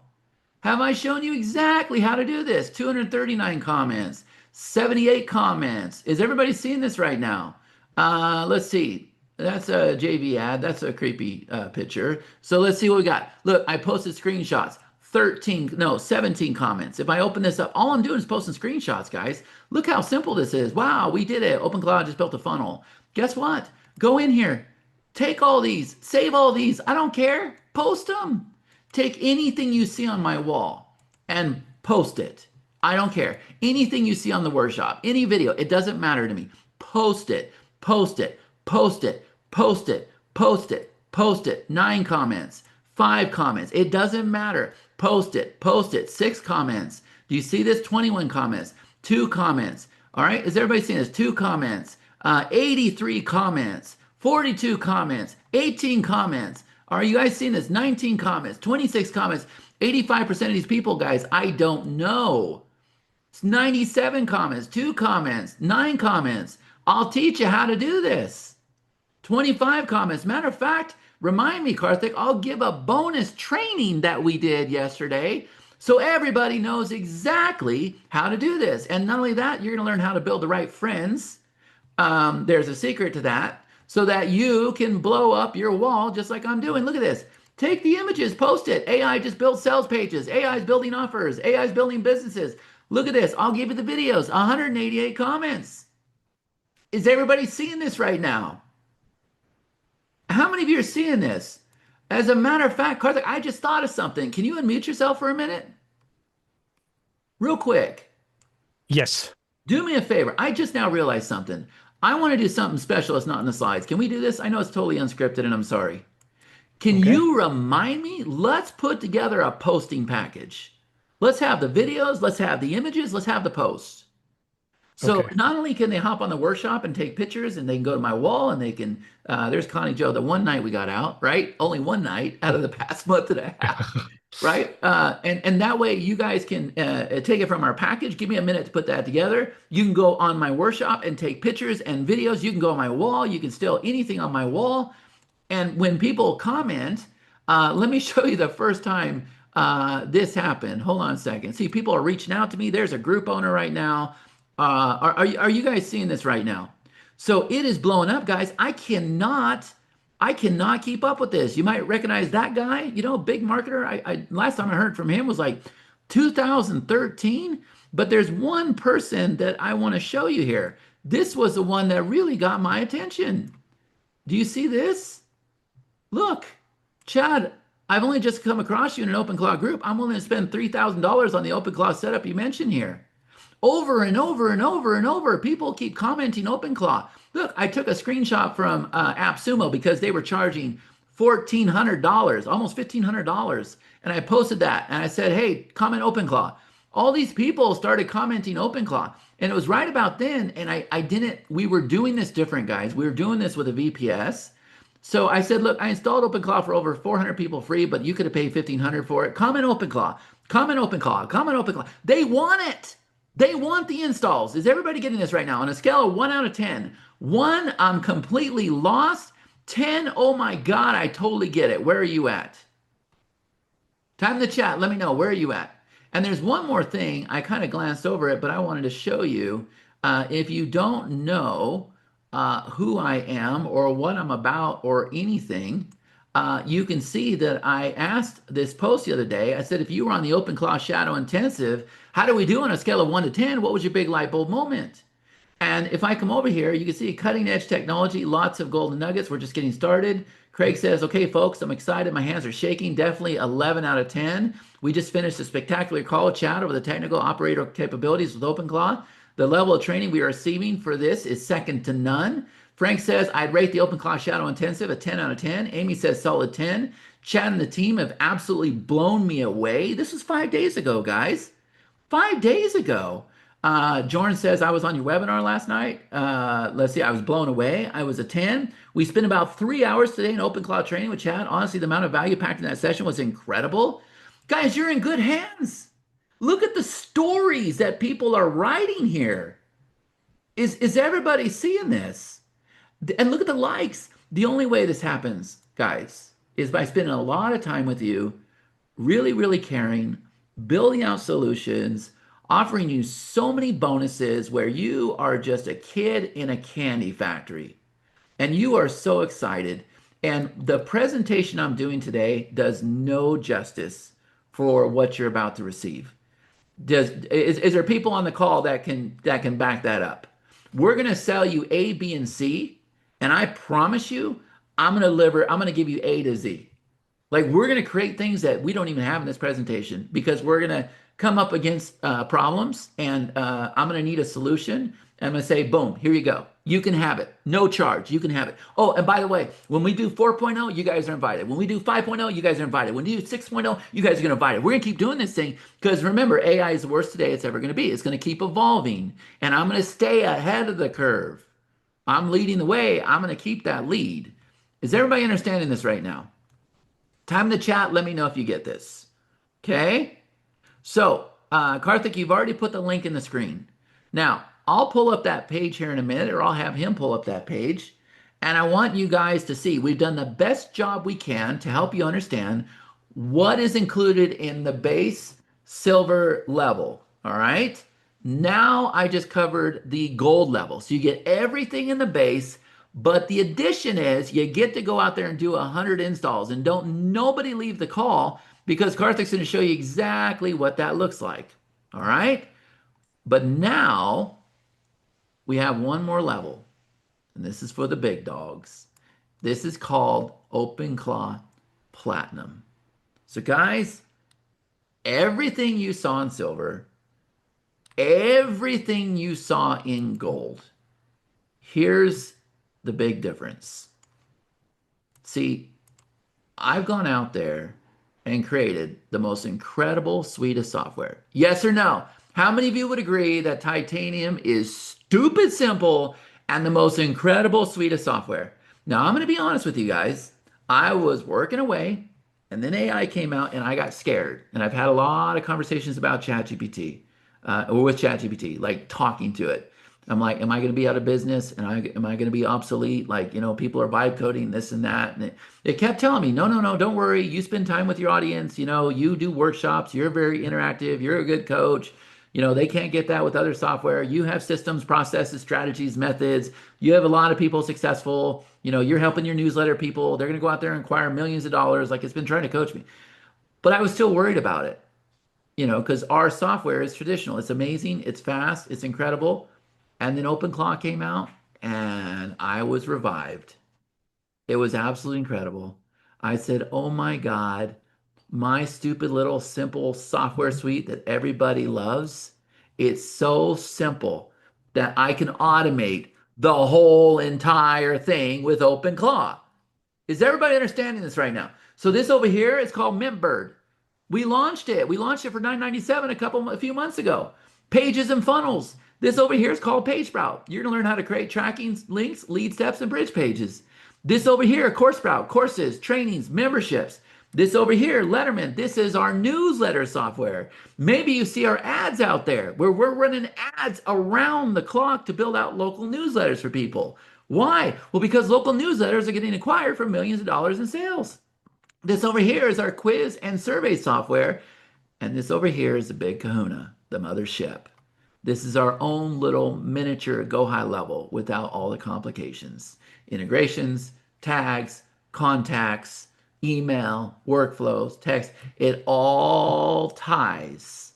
Have I shown you exactly how to do this? 239 comments, 78 comments. Is everybody seeing this right now? Let's see. That's a JV ad. That's a creepy picture. So let's see what we got. Look, I posted screenshots. 17 comments. If I open this up, all I'm doing is posting screenshots, guys. Look how simple this is. Wow, we did it. OpenClaw just built a funnel. Guess what? Go in here. Take all these. Save all these. I don't care. Post them. Take anything you see on my wall and post it. I don't care. Anything you see on the workshop, any video, it doesn't matter to me. Post it. Post it. Post it. Post it. Post it. Post it. 9 comments. 5 comments. It doesn't matter. Post it. Post it. 6 comments. Do you see this? 21 comments. 2 comments. All right. Is everybody seeing this? 2 comments. 83 comments. 42 comments. 18 comments. Are you guys seeing this? 19 comments. 26 comments. 85% of these people, guys, I don't know. It's 97 comments. 2 comments. 9 comments. I'll teach you how to do this. 25 comments. Matter of fact, remind me, Karthik, I'll give a bonus training that we did yesterday so everybody knows exactly how to do this. And not only that, you're going to learn how to build the right friends. There's a secret to that so that you can blow up your wall just like I'm doing. Look at this. Take the images, post it. AI just built sales pages. AI is building offers. AI is building businesses. Look at this. I'll give you the videos. 188 comments. Is everybody seeing this right now? How many of you are seeing this? As a matter of fact, Karthik, I just thought of something. Can you unmute yourself for a minute? Real quick. Yes. Do me a favor. I just now realized something. I want to do something special that's not in the slides. Can we do this? I know it's totally unscripted and I'm sorry. Can Okay. you remind me? Let's put together a posting package. Let's have the videos, let's have the images, let's have the posts. So Okay. not only can they hop on the workshop and take pictures and they can go to my wall and they can, there's Connie Joe, the one night we got out, right? Only one night out of the past month and a half, right? And that way you guys can take it from our package. Give me a minute to put that together. You can go on my workshop and take pictures and videos. You can go on my wall. You can steal anything on my wall. And when people comment, let me show you the first time this happened. Hold on a second. See, people are reaching out to me. There's a group owner right now. Are you guys seeing this right now? So it is blowing up, guys. I cannot keep up with this. You might recognize that guy, big marketer. Last time I heard from him was like 2013, but there's one person that I want to show you here. This was the one that really got my attention. Do you see this? Look, Chad, I've only just come across you in an OpenClaw group. I'm willing to spend $3,000 on the OpenClaw setup you mentioned here. Over and over and over and over, people keep commenting OpenClaw. Look, I took a screenshot from AppSumo because they were charging $1,400, almost $1,500. And I posted that and I said, hey, comment OpenClaw. All these people started commenting OpenClaw. And it was right about then. And we were doing this different, guys. We were doing this with a VPS. So I said, look, I installed OpenClaw for over 400 people free, but you could have paid 1,500 for it. Comment OpenClaw, comment OpenClaw, comment OpenClaw. They want it. They want the installs. Is everybody getting this right now? On a scale of 1 out of 10, 1, I'm completely lost. 10, oh my God, I totally get it. Where are you at? Time in the chat. Let me know. Where are you at? And there's one more thing. I kind of glanced over it, but I wanted to show you. If you don't know who I am or what I'm about or anything, you can see that I asked this post the other day. I said, if you were on the OpenClaw Shadow Intensive, how do we do on a scale of 1 to 10? What was your big light bulb moment? And if I come over here, you can see cutting edge technology, lots of golden nuggets. We're just getting started. Craig says, okay, folks, I'm excited. My hands are shaking. Definitely 11 out of 10. We just finished a spectacular call chat over the technical operator capabilities with OpenClaw. The level of training we are receiving for this is second to none. Frank says, I'd rate the OpenClaw Shadow Intensive a 10 out of 10. Amy says, solid 10. Chad and the team have absolutely blown me away. This was 5 days ago, guys. 5 days ago. Jordan says, I was on your webinar last night. Let's see, I was blown away. I was a 10. We spent about 3 hours today in OpenClaw training with Chad. Honestly, the amount of value packed in that session was incredible. Guys, you're in good hands. Look at the stories that people are writing here. Is everybody seeing this? And look at the likes. The only way this happens, guys, is by spending a lot of time with you, really, really caring, building out solutions, offering you so many bonuses where you are just a kid in a candy factory and you are so excited. And the presentation I'm doing today does no justice for what you're about to receive. Is there people on the call that can back that up? We're going to sell you A, B, and C, and I promise you, I'm going to give you A to Z. Like we're going to create things that we don't even have in this presentation because we're going to come up against problems and I'm going to need a solution. And I'm going to say, boom, here you go. You can have it. No charge. You can have it. Oh, and by the way, when we do 4.0, you guys are invited. When we do 5.0, you guys are invited. When we do 6.0, you guys are going to invite it. We're going to keep doing this thing because remember, AI is the worst today it's ever going to be. It's going to keep evolving and I'm going to stay ahead of the curve. I'm leading the way. I'm going to keep that lead. Is everybody understanding this right now? Time in the chat. Let me know if you get this. Okay. So, Karthik, you've already put the link in the screen. Now, I'll pull up that page here in a minute, or I'll have him pull up that page. And I want you guys to see we've done the best job we can to help you understand what is included in the base silver level. All right. Now I just covered the gold level. So you get everything in the base, but the addition is you get to go out there and do 100 installs and don't nobody leave the call because Karthik's going to show you exactly what that looks like. All right. But now we have one more level, and this is for the big dogs. This is called OpenClaw Platinum. So, guys, everything you saw in silver, everything you saw in gold, here's the big difference. See, I've gone out there and created the most incredible suite of software. Yes or no? How many of you would agree that titanium is stupid simple and the most incredible suite of software? Now, I'm going to be honest with you guys. I was working away and then AI came out and I got scared. And I've had a lot of conversations about ChatGPT or with ChatGPT, like talking to it. I'm like, am I going to be out of business? And am I going to be obsolete? Like, people are vibe coding this and that. And it kept telling me, no, no, no, don't worry. You spend time with your audience. You do workshops. You're very interactive. You're a good coach. They can't get that with other software. You have systems, processes, strategies, methods. You have a lot of people successful. You're helping your newsletter people. They're going to go out there and acquire millions of dollars. Like it's been trying to coach me. But I was still worried about it, because our software is traditional. It's amazing. It's fast. It's incredible. And then OpenClaw came out and I was revived. It was absolutely incredible. I said, oh my God, my stupid little simple software suite that everybody loves, it's so simple that I can automate the whole entire thing with OpenClaw. Is everybody understanding this right now? So this over here is called Mintbird. We launched it. We launched it for $9.97 a few months ago. Pages and funnels. This over here is called PageSprout. You're going to learn how to create tracking links, lead steps, and bridge pages. This over here, CourseSprout, courses, trainings, memberships. This over here, Letterman. This is our newsletter software. Maybe you see our ads out there where we're running ads around the clock to build out local newsletters for people. Why? Well, because local newsletters are getting acquired for millions of dollars in sales. This over here is our quiz and survey software. And this over here is the big kahuna, the mothership. This is our own little miniature go high level without all the complications. Integrations, tags, contacts, email, workflows, text, it all ties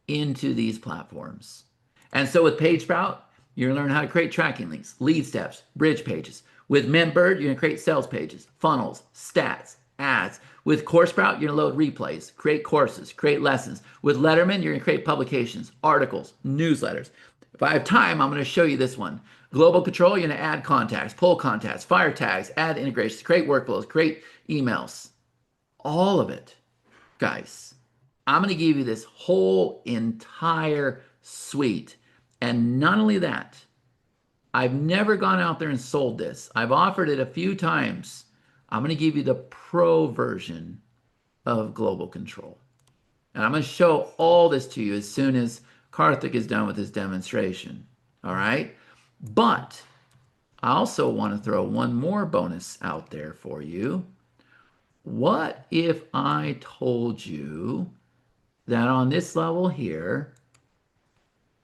into these platforms. And so with PageSprout, you're going to learn how to create tracking links, lead steps, bridge pages. With Membird, you're going to create sales pages, funnels, stats, ads. With CourseSprout, you're going to load replays, create courses, create lessons. With Letterman, you're going to create publications, articles, newsletters. If I have time, I'm going to show you this one. Global Control, you're going to add contacts, pull contacts, fire tags, add integrations, create workflows, create emails. All of it, guys. I'm going to give you this whole entire suite. And not only that, I've never gone out there and sold this. I've offered it a few times. I'm going to give you the pro version of Global Control. And I'm going to show all this to you as soon as Karthik is done with his demonstration. All right? But I also want to throw one more bonus out there for you. What if I told you that on this level here,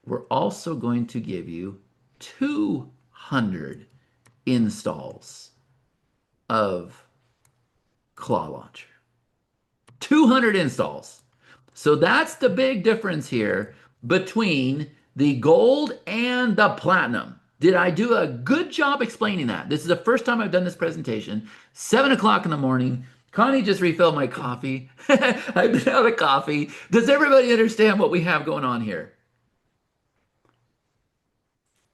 we're also going to give you 200 installs of Claw Launcher. 200 installs. So that's the big difference here between the gold and the platinum. Did I do a good job explaining that? This is the first time I've done this presentation. 7 o'clock in the morning. Connie just refilled my coffee. I've been out of coffee. Does everybody understand what we have going on here?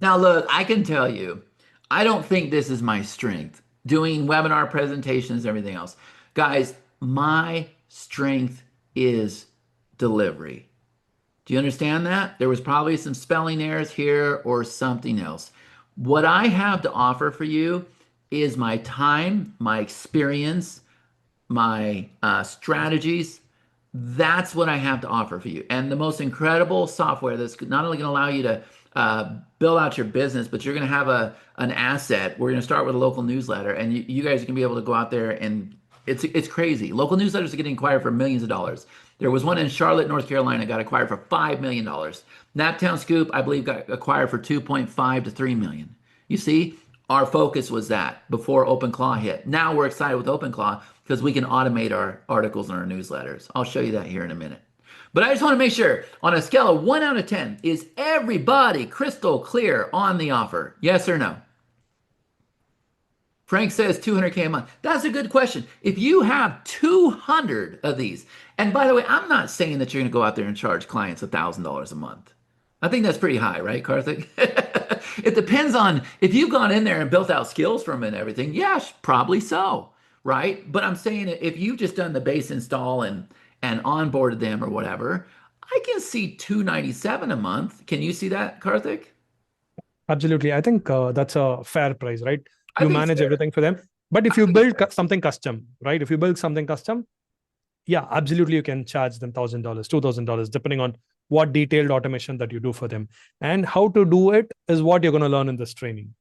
Now, look, I can tell you, I don't think this is my strength, doing webinar presentations and everything else. Guys, my strength is delivery. Do you understand that? There was probably some spelling errors here or something else. What I have to offer for you is my time, my experience, my strategies. That's what I have to offer for you. And the most incredible software that's not only going to allow you to build out your business, but you're going to have an asset. We're going to start with a local newsletter, and you guys are going to be able to go out there and it's crazy. Local newsletters are getting acquired for millions of dollars. There was one in Charlotte, North Carolina, got acquired for $5 million. Naptown Scoop, I believe, got acquired for 2.5 to 3 million. You see, our focus was that before OpenClaw hit. Now we're excited with OpenClaw because we can automate our articles and our newsletters. I'll show you that here in a minute. But I just want to make sure on a scale of 1 out of 10, is everybody crystal clear on the offer? Yes or no? Frank says 200K a month. That's a good question. If you have 200 of these, and by the way, I'm not saying that you're going to go out there and charge clients $1,000 a month. I think that's pretty high, right, Karthik? It depends on if you've gone in there and built out skills from it and everything. Yes, probably so, right? But I'm saying if you've just done the base install and onboarded them or whatever, I can see 297 a month. Can you see that, Karthik? Absolutely. I think that's a fair price, right? I You think it's manage fair. everything for them. But I if you think it's build fair. something custom, right? If you build something custom, yeah, absolutely, you can charge them $1,000, $2,000, depending on what detailed automation that you do for them. And how to do it is what you're going to learn in this training.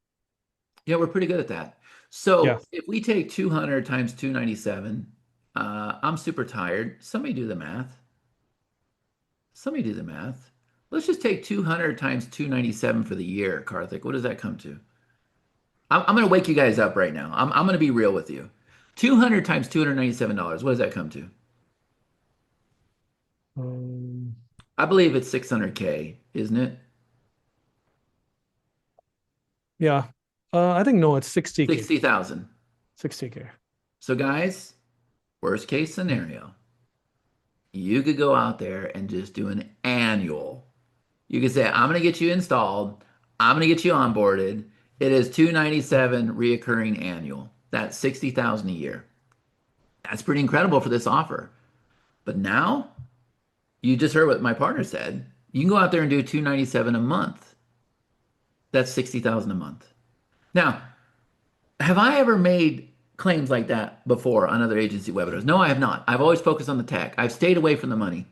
Yeah, we're pretty good at that. Yeah, So if we take 200 times 297, I'm super tired. Somebody do the math. Somebody do the math. Let's just take 200 times 297 for the year, Karthik. What does that come to? I'm going to wake you guys up right now. I'm going to be real with you. 200 times $297. What does that come to? um, I believe it's 600K, isn't it? yeah. I think no, it's 60K. 60,000. 60K. So guys, worst case scenario, you could go out there and just do an annual. You could say, I'm going to get you installed. I'm going to get you onboarded. It is 297 reoccurring annual. That's 60,000 a year. That's pretty incredible for this offer. But now you just heard what my partner said. You can go out there and do 297 a month. That's 60,000 a month. Now, have I ever made claims like that before on other agency webinars? No, I have not. I've always focused on the tech. I've stayed away from the money.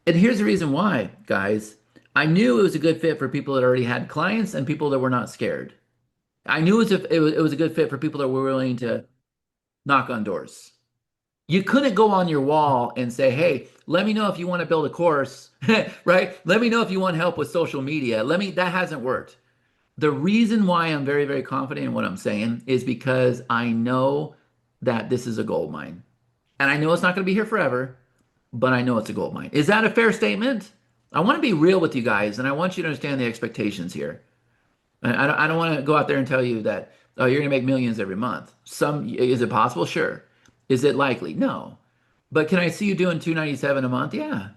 And here's the reason why, guys. I knew it was a good fit for people that already had clients and people that were not scared. I knew it was a good fit for people that were willing to knock on doors. You couldn't go on your wall and say, "Hey, let me know if you want to build a course," right? Let me know if you want help with social media. That hasn't worked. The reason why I'm very, very confident in what I'm saying is because I know that this is a gold mine. And I know it's not going to be here forever, but I know it's a gold mine. Is that a fair statement? I want to be real with you guys, and I want you to understand the expectations here. I don't want to go out there and tell you that, oh, you're going to make millions every month. Is it possible? Sure. Is it likely? No. But can I see you doing 297 a month? Yeah,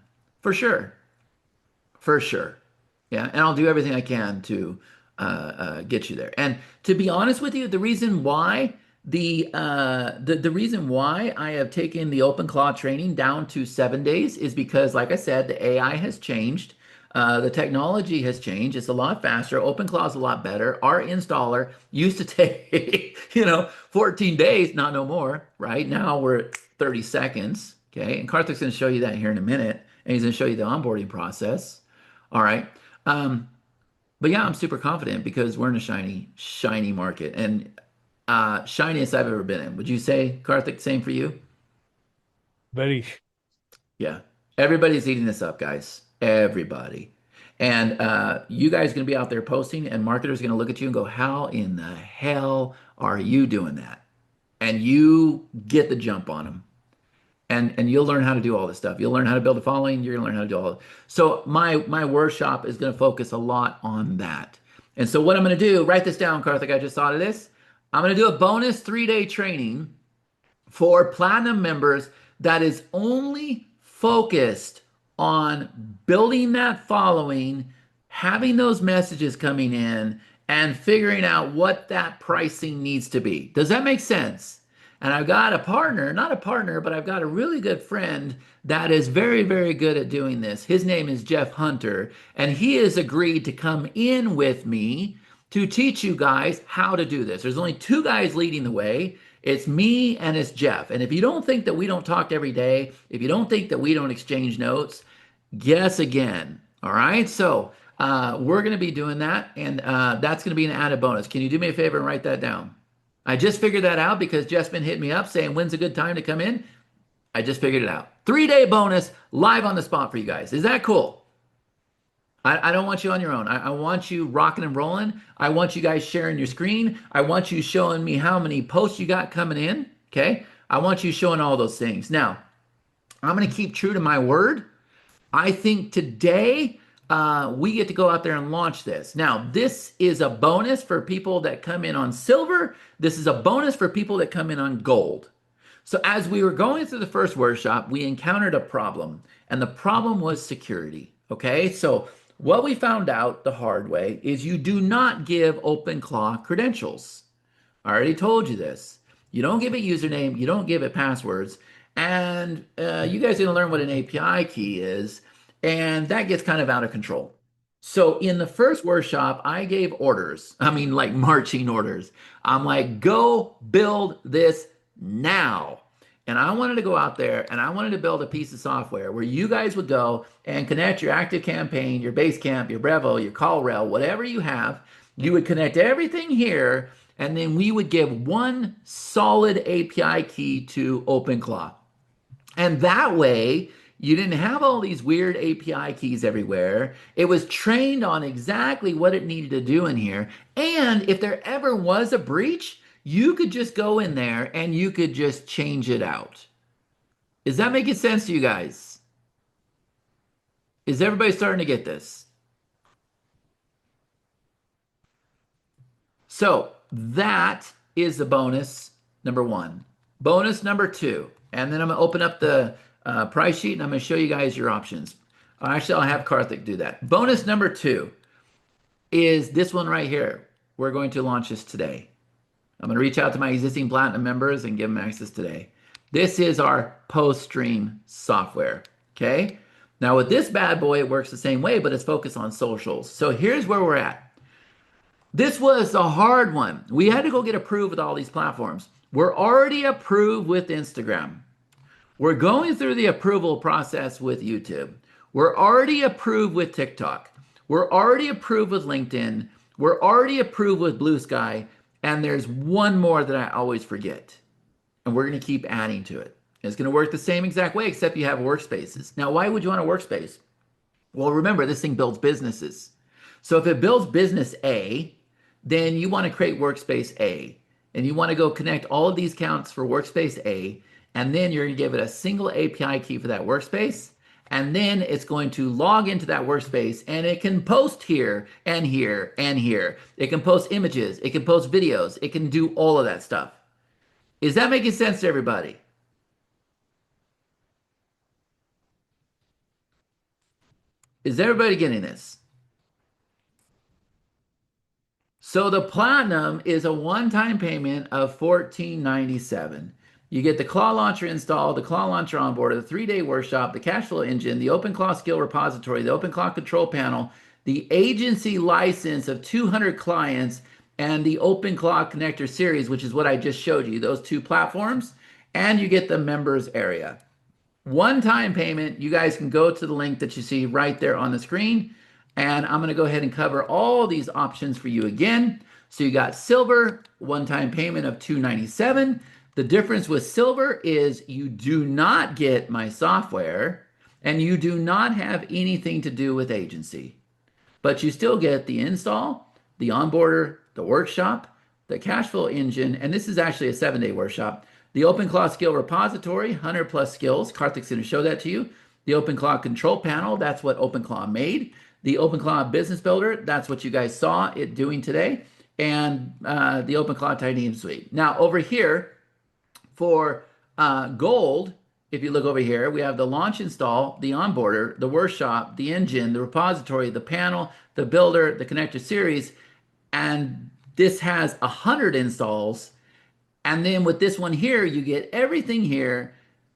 for sure. For sure. Yeah, and I'll do everything I can to get you there. And to be honest with you, the reason why I have taken the OpenClaw training down to 7 days is because, like I said, the AI has changed. The technology has changed. It's a lot faster. OpenClaw is a lot better. Our installer used to take, 14 days, not no more. Right now we're at 30 seconds. Okay, and Karthik's going to show you that here in a minute, and he's going to show you the onboarding process. All right. Um, but yeah, I'm super confident because we're in a shiny market and shiniest I've ever been in. Would you say, Karthik, same for you? Very. Yeah. Everybody's eating this up, guys. Everybody. And you guys are going to be out there posting, and marketers are going to look at you and go, "How in the hell are you doing that?" And you get the jump on them. And you'll learn how to do all this stuff. You'll learn how to build a following. You're gonna learn how to do all of it. So my workshop is gonna focus a lot on that. And so what I'm gonna do, write this down, Karthik. I just thought of this. I'm gonna do a bonus 3-day training for platinum members that is only focused on building that following, having those messages coming in, and figuring out what that pricing needs to be. Does that make sense? And I've got a partner, not a partner, but I've got a really good friend that is very, very good at doing this. His name is Jeff Hunter, and he has agreed to come in with me to teach you guys how to do this. There's only two guys leading the way. It's me and it's Jeff. And if you don't think that we don't talk every day, if you don't think that we don't exchange notes, guess again. All right. So we're going to be doing that, and that's going to be an added bonus. Can you do me a favor and write that down? I just figured that out because Jeff's been hitting me up saying, "When's a good time to come in?" I just figured it out. 3-day bonus live on the spot for you guys. Is that cool? I don't want you on your own. I want you rocking and rolling. I want you guys sharing your screen. I want you showing me how many posts you got coming in. Okay. I want you showing all those things. Now, I'm going to keep true to my word. I think today we get to go out there and launch this. Now, this is a bonus for people that come in on silver. This is a bonus for people that come in on gold. So as we were going through the first workshop, we encountered a problem, and the problem was security. Okay, so what we found out the hard way is you do not give OpenClaw credentials. I already told you this. You don't give it username, you don't give it passwords, and you guys are going to learn what an API key is, and that gets kind of out of control. So in the first workshop, I gave orders. I mean, like marching orders. I'm like, go build this now. And I wanted to go out there and I wanted to build a piece of software where you guys would go and connect your Active Campaign, your Basecamp, your Brevo, your CallRail, whatever you have. You would connect everything here, and then we would give one solid API key to OpenClaw. And that way, you didn't have all these weird API keys everywhere. It was trained on exactly what it needed to do in here. And if there ever was a breach, you could just go in there and you could just change it out. Is that making sense to you guys? Is everybody starting to get this? So that is the bonus number one. Bonus number two. And then I'm going to open up the price sheet and I'm going to show you guys your options. Actually, I'll have Karthik do that. Bonus number two is this one right here. We're going to launch this today. I'm going to reach out to my existing platinum members and give them access today. This is our post-stream software. Okay. Now with this bad boy, it works the same way, but it's focused on socials. So here's where we're at. This was a hard one. We had to go get approved with all these platforms. We're already approved with Instagram. We're going through the approval process with YouTube. We're already approved with TikTok. We're already approved with LinkedIn. We're already approved with Blue Sky, and there's one more that I always forget. And we're going to keep adding to it. It's going to work the same exact way, except you have workspaces. Now, why would you want a workspace? Well, remember, this thing builds businesses. So if it builds business A, then you want to create workspace A. And you want to go connect all of these accounts for workspace A. And then you're going to give it a single API key for that workspace. And then it's going to log into that workspace and it can post here and here and here. It can post images. It can post videos. It can do all of that stuff. Is that making sense to everybody? Is everybody getting this? So the platinum is a one-time payment of $14.97. You get the Claw Launcher installed, the Claw Launcher on board, the 3-day workshop, the cash flow engine, the OpenClaw skill repository, the OpenClaw control panel, the agency license of 200 clients, and the OpenClaw connector series, which is what I just showed you, those two platforms, and you get the members area. One-time payment, you guys can go to the link that you see right there on the screen. And I'm going to go ahead and cover all these options for you again. So you got silver, one-time payment of $297. The difference with silver is you do not get my software and you do not have anything to do with agency. But you still get the install, the onboarder, the workshop, the cash flow engine, and this is actually a 7-day workshop. The OpenClaw skill repository, 100 plus skills. Karthik's going to show that to you. The OpenClaw control panel, that's what OpenClaw made. The OpenClaw Business Builder, that's what you guys saw it doing today, and the OpenClaw Titanium Suite. Now, over here for gold, if you look over here, we have the launch install, the onboarder, the workshop, the engine, the repository, the panel, the builder, the connector series, and this has 100 installs. And then with this one here, you get everything here,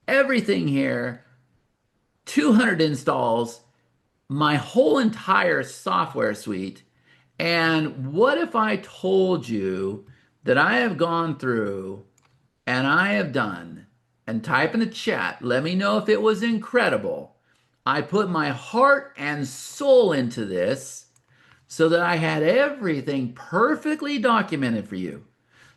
200 installs, my whole entire software suite. And what if I told you that I have gone through and I have done, and type in the chat, let me know if it was incredible. I put my heart and soul into this so that I had everything perfectly documented for you,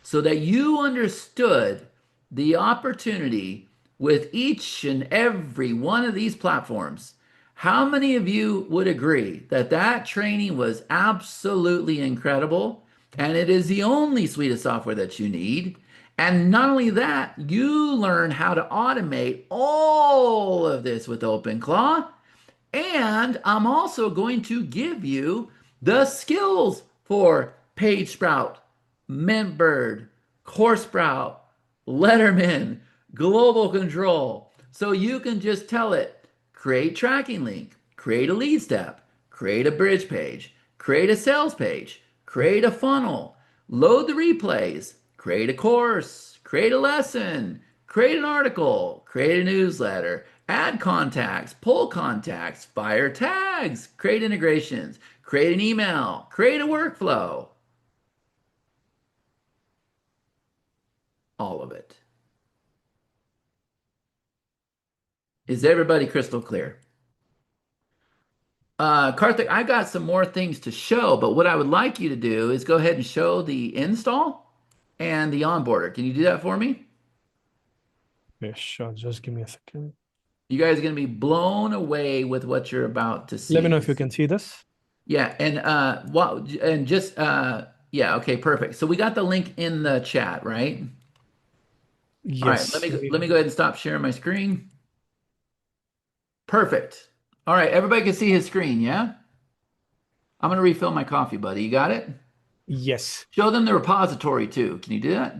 so that you understood the opportunity with each and every one of these platforms. How many of you would agree that that training was absolutely incredible and it is the only suite of software that you need? And not only that, you learn how to automate all of this with OpenClaw. And I'm also going to give you the skills for PageSprout, Mintbird, CoreSprout, Letterman, Global Control. So you can just tell it, create tracking link, create a lead step, create a bridge page, create a sales page, create a funnel, load the replays, create a course, create a lesson, create an article, create a newsletter, add contacts, pull contacts, fire tags, create integrations, create an email, create a workflow. All of it. Is everybody crystal clear? Karthik, I got some more things to show, but what I would like you to do is go ahead and show the install and the onboarder. Can you do that for me? Yeah, sure. Just give me a second. You guys are going to be blown away with what you're about to Let me see. know if you can see this. Yeah, and just yeah, okay, perfect. So we got the link in the chat, right? All right, Yes. let me go ahead and stop sharing my screen. Perfect. All right, everybody can see his screen, yeah? I'm gonna refill my coffee, buddy. You got it? Yes. Show them the repository too. Can you do that?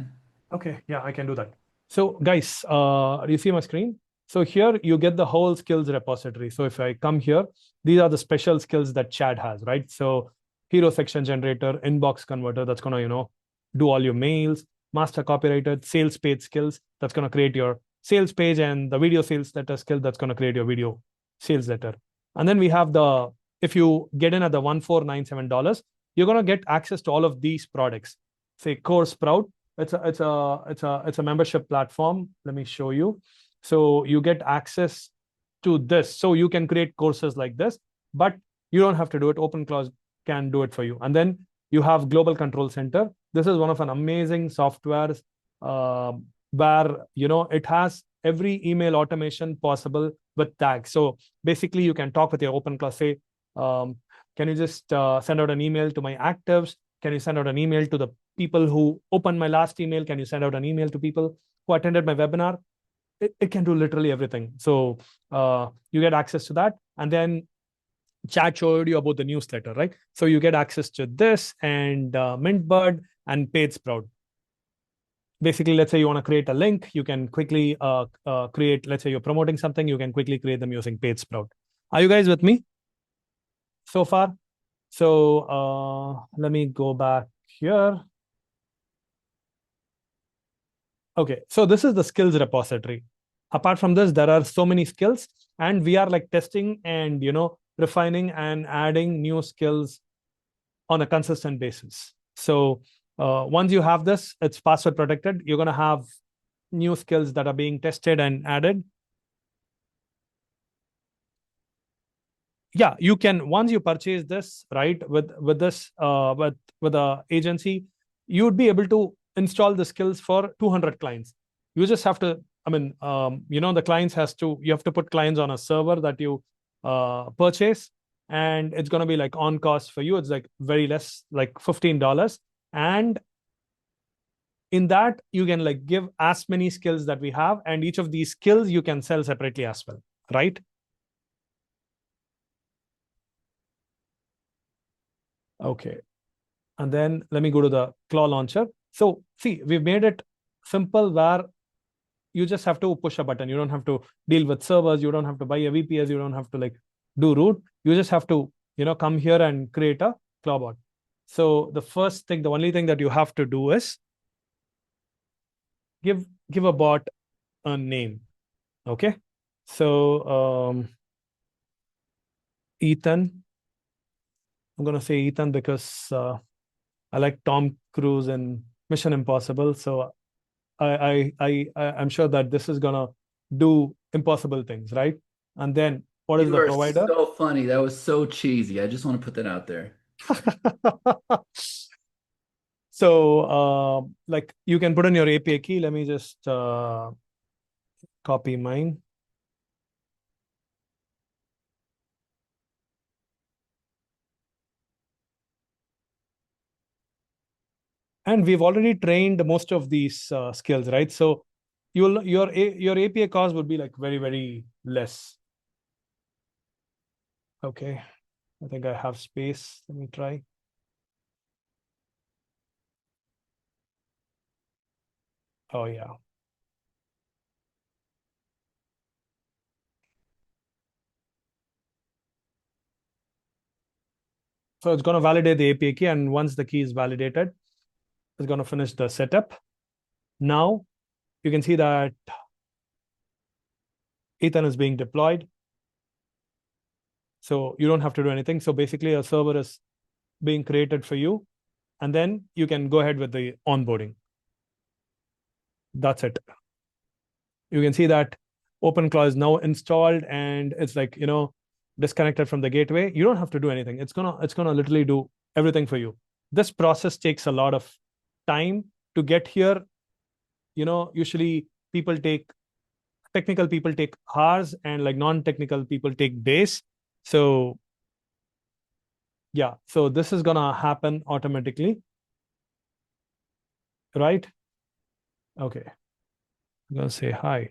Okay. Yeah, I can do that. So guys, do you see my screen? So here you get the whole skills repository. So if I come here, these are the special skills that Chad has, right? So hero section generator, inbox converter, that's gonna, do all your mails, master copywriter, sales page skills, that's gonna create your sales page, and the video sales letter skill, that's gonna create your video sales letter. And then we have if you get in at the $1497, you're gonna get access to all of these products. Say Core Sprout, it's a membership platform. Let me show you. So you get access to this. So you can create courses like this, but you don't have to do it. OpenClaw can do it for you. And then you have Global Control Center. This is one of an amazing softwares uh, where it has every email automation possible with tags. So basically, you can talk with your OpenClaw, say, can you just send out an email to my actives? Can you send out an email to the people who opened my last email? Can you send out an email to people who attended my webinar? It can do literally everything. So you get access to that. And then chat showed you about the newsletter, right? So you get access to this and Mintbird and Page Sprout. Basically, let's say you want to create a link, you can quickly create, let's say you're promoting something, you can quickly create them using Page Sprout. Are you guys with me so far? So let me go back here. Okay, so this is the skills repository. Apart from this, there are so many skills, and we are like testing and refining and adding new skills on a consistent basis. So once you have this, it's password protected. You're going to have new skills that are being tested and added. Yeah, you can, once you purchase this, right, with this with the agency, you would be able to install the skills for 200 clients. You just have to, I mean, the clients you have to put clients on a server that you purchase, and it's going to be like on cost for you. It's like very less, like $15. And in that, you can like give as many skills that we have, and each of these skills you can sell separately as well, right? Okay. And then let me go to the Claw launcher. So see, we've made it simple where you just have to push a button. You don't have to deal with servers. You don't have to buy a VPS. You don't have to like do root. You just have to, come here and create a Clawbot. So the first thing, the only thing that you have to do is give a bot a name. Okay. So Ethan, I'm gonna say Ethan because I like Tom Cruise and Mission Impossible. So I'm sure that this is gonna do impossible things, right? And then what is You the are provider? so funny. That was so cheesy. I just want to put that out there. So like you can put in your API key. Let me just copy mine. And we've already trained most of these skills, right? So your API cost would be like very, very less. Okay. I think I have space. Let me try. Oh yeah. So it's going to validate the API key. And once the key is validated, it's going to finish the setup. Now you can see that Ethan is being deployed. So you don't have to do anything. So basically a server is being created for you. And then you can go ahead with the onboarding. That's it. You can see that OpenClaw is now installed and it's like, disconnected from the gateway. You don't have to do anything. It's gonna literally do everything for you. This process takes a lot of time to get here. Usually technical people take hours and like non-technical people take days. So yeah, so this is gonna happen automatically, right? Okay, I'm gonna say hi.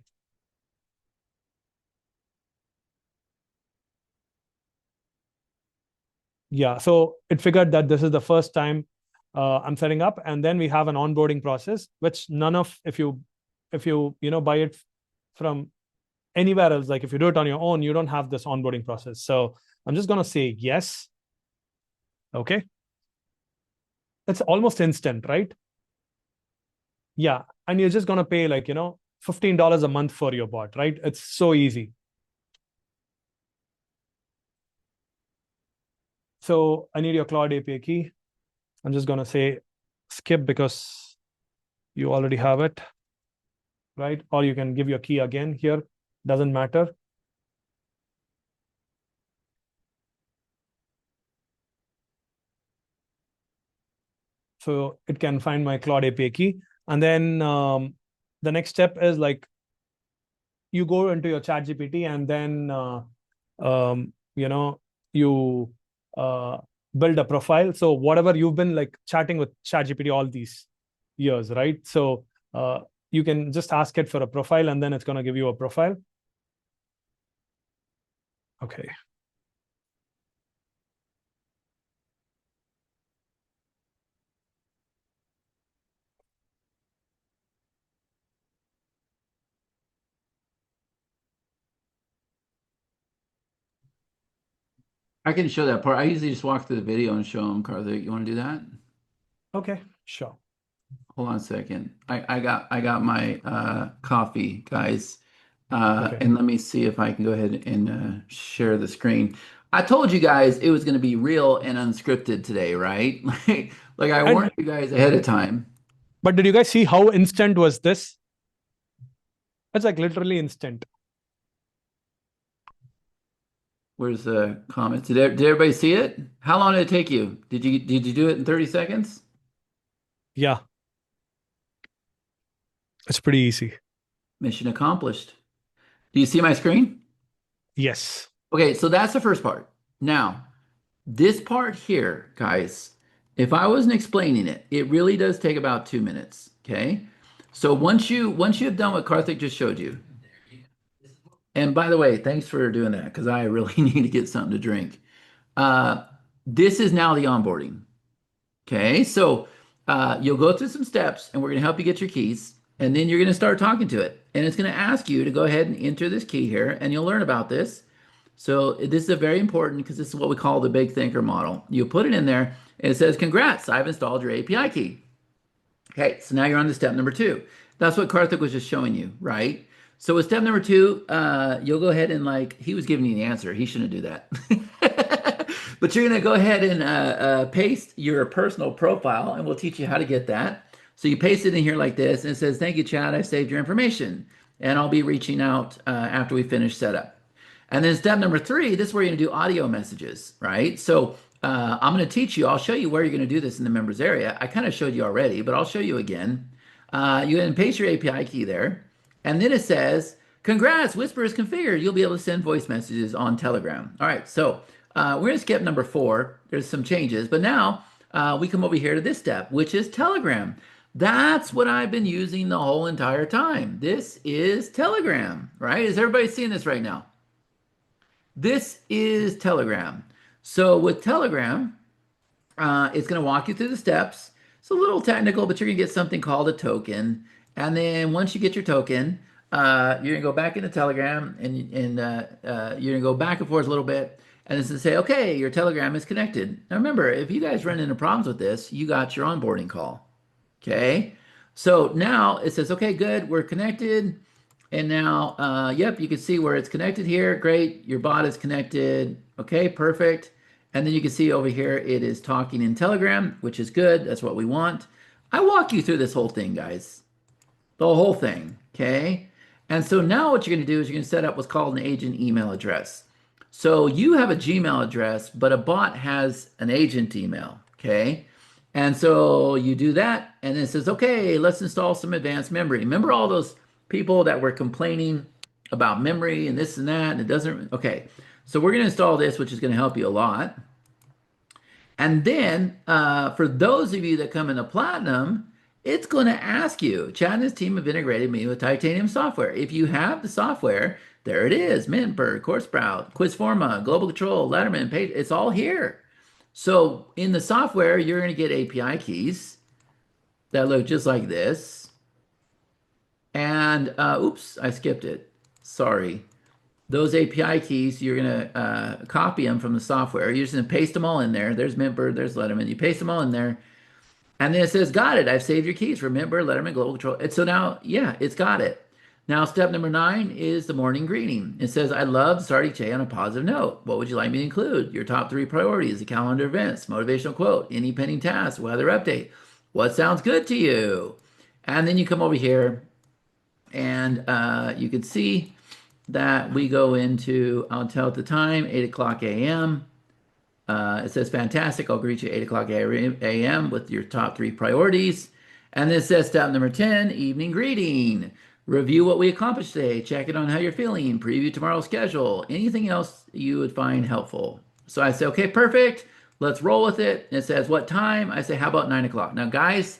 Yeah, so it figured that this is the first time I'm setting up, and then we have an onboarding process, which none of if you buy it from anywhere else, like if you do it on your own, you don't have this onboarding process. So I'm just gonna say yes. Okay, it's almost instant, right? Yeah, and you're just gonna pay like $15 a month for your bot, right? It's so easy. So I need your Cloud API key. I'm just gonna say skip because you already have it, right? Or you can give your key again here. Doesn't matter. So it can find my Claude API key. And then the next step is like you go into your chat GPT and then you know, you build a profile. So whatever you've been like chatting with chat GPT all these years, right? So uh, you can just ask it for a profile and then it's going to give you a profile. Okay. I can show that part. I usually just walk through the video and show them, Karthik. You want to do that? Okay, sure. Hold on a second. I got my coffee, guys. Okay. And let me see if I can go ahead and share the screen. I told you guys it was going to be real and unscripted today, right? Like I And warned you guys ahead of time. but did you guys see how instant was this? It's like literally instant. Where's the comments? Did everybody see it? How long did it take you? Did you do it in 30 seconds? Yeah, it's pretty easy. Mission accomplished. Do you see my screen? Yes. Okay, so that's the first part. Now, this part here, guys, if I wasn't explaining it, it really does take about 2 minutes. Okay. So once you have done what Karthik just showed you, and by the way, thanks for doing that because I really need to get something to drink. Uh, this is now the onboarding. Okay, so you'll go through some steps and we're going to help you get your keys. And then you're going to start talking to it. And it's going to ask you to go ahead and enter this key here and you'll learn about this. So this is a very important because this is what we call the big thinker model. You put it in there and it says, congrats, I've installed your API key. Okay, so now you're on to step number two. That's what Karthik was just showing you, right? So with step number two, you'll go ahead and like, he was giving you the answer. He shouldn't do that. But you're gonna go ahead and paste your personal profile and we'll teach you how to get that. So you paste it in here like this and it says, thank you, Chad, I saved your information. And I'll be reaching out after we finish setup. And then step number three, this is where you're going to do audio messages, right? So I'm going to teach you, I'll show you where you're going to do this in the members area. I kind of showed you already, but I'll show you again. You can paste your API key there. And then it says, congrats, Whisper is configured. You'll be able to send voice messages on Telegram. All right, so we're going to skip number four. There's some changes, but now we come over here to this step, which is Telegram. That's what I've been using the whole entire time. This is Telegram, right? Is everybody seeing this right now? This is Telegram. So with Telegram, it's going to walk you through the steps. It's a little technical, but you're going to get something called a token. And then once you get your token, you're going to go back into Telegram and you're going to go back and forth a little bit. And it's going to say, okay, your Telegram is connected. Now remember, if you guys run into problems with this, you got your onboarding call. Okay. So now it says, okay, good, we're connected. And now, yep, you can see where it's connected here. Great. Your bot is connected. Okay, perfect. And then you can see over here, it is talking in Telegram, which is good. That's what we want. I walk you through this whole thing, guys. The whole thing. Okay. And so now what you're going to do is you're going to set up what's called an agent email address. So you have a Gmail address, but a bot has an agent email. Okay. And so you do that, and then it says, okay, let's install some advanced memory. Remember all those people that were complaining about memory and this and that, and it doesn't, okay. So we're going to install this, which is going to help you a lot. And then for those of you that come into Platinum, it's going to ask you, Chad and his team have integrated me with Titanium software. If you have the software, there it is, Mintbird, CoreSprout, Quizforma, Global Control, Letterman, Page, it's all here. So in the software, you're going to get API keys that look just like this. And oops, I skipped it. Sorry. Those API keys, you're going to copy them from the software. You're just going to paste them all in there. There's Mintbird, there's Letterman. You paste them all in there. And then it says, got it. I've saved your keys for Mintbird, Letterman, Global Control. And so now, yeah, it's got it. Now, step number 9 is the morning greeting. It says, I love starting each day on a positive note. What would you like me to include? Your top 3 priorities, the calendar events, motivational quote, any pending tasks, weather update. What sounds good to you? And then you come over here and you can see that we go into, I'll tell it the time, 8 o'clock a.m. It says, fantastic. I'll greet you 8 o'clock a.m. with your top three priorities. And then it says, step number 10, evening greeting. Review what we accomplished today. Check it on how you're feeling. Preview tomorrow's schedule. Anything else you would find helpful. So I say, okay, perfect. Let's roll with it. And it says, what time? I say, how about 9 o'clock? Now, guys,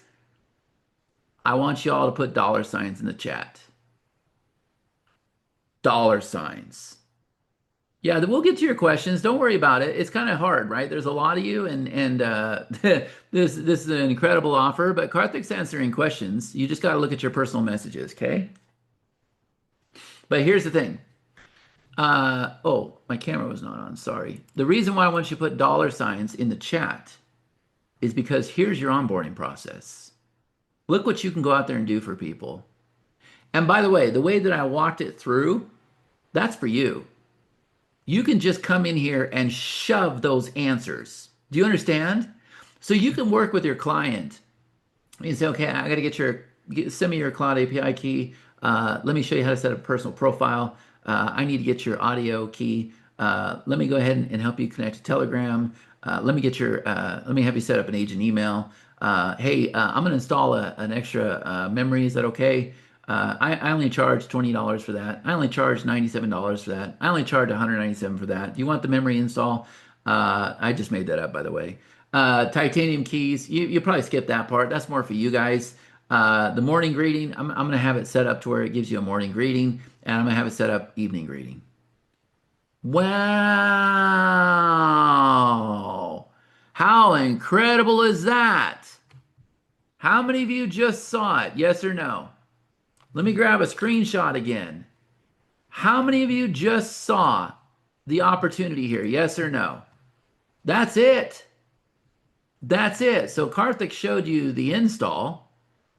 I want you all to put dollar signs in the chat. Dollar signs. Yeah, we'll get to your questions. Don't worry about it. It's kind of hard, right? There's a lot of you, and this is an incredible offer. But Karthik's answering questions. You just got to look at your personal messages, okay? But here's the thing. Oh, my camera was not on. Sorry. The reason why I want you to put dollar signs in the chat is because here's your onboarding process. Look what you can go out there and do for people. And by the way that I walked it through, that's for you. You can just come in here and shove those answers. Do you understand? So you can work with your client. You say, okay, I got to send me your cloud API key. Let me show you how to set up a personal profile. I need to get your audio key. Let me go ahead and help you connect to Telegram. Let me have you set up an agent email. Hey, I'm going to install an extra memory. Is that okay? I only charge $20 for that. I only charge $97 for that. I only charge $197 for that. Do you want the memory install? I just made that up, by the way. Titanium keys, you probably skip that part. That's more for you guys. The morning greeting, I'm going to have it set up to where it gives you a morning greeting, and I'm going to have it set up evening greeting. Wow. How incredible is that? How many of you just saw it? Yes or no? Let me grab a screenshot again. How many of you just saw the opportunity here? Yes or no? That's it. That's it. So Karthik showed you the install.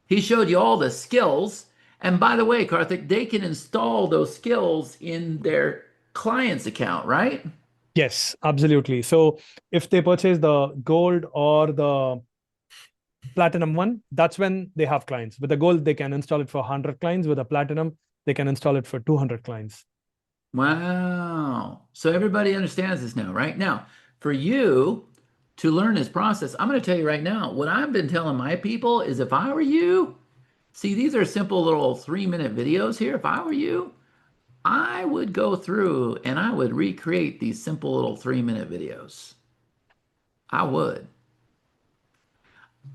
He showed you all the skills. And by the way, Karthik, they can install those skills in their client's account, right? Yes, absolutely. So if they purchase the gold or the platinum one, that's when they have clients. With the gold, they can install it for 100 clients. With the platinum, they can install it for 200 clients. Wow. So everybody understands this now, right? Now, for you to learn this process, I'm going to tell you right now, what I've been telling my people is if I were you, see, these are simple little 3-minute videos here. If I were you, I would go through and I would recreate these simple little 3-minute videos. I would.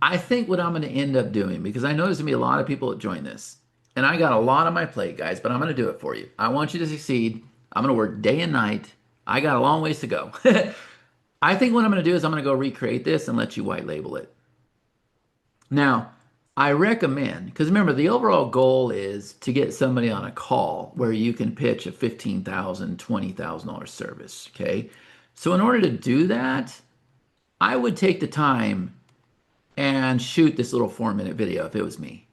I think what I'm going to end up doing, because I know there's going to be a lot of people that join this, and I got a lot on my plate, guys, but I'm going to do it for you. I want you to succeed. I'm going to work day and night. I got a long ways to go. I think what I'm going to do is I'm going to go recreate this and let you white label it. Now, I recommend, because remember, the overall goal is to get somebody on a call where you can pitch a $15,000, $20,000 service. Okay. So, in order to do that, I would take the time and shoot this little 4-minute video if it was me.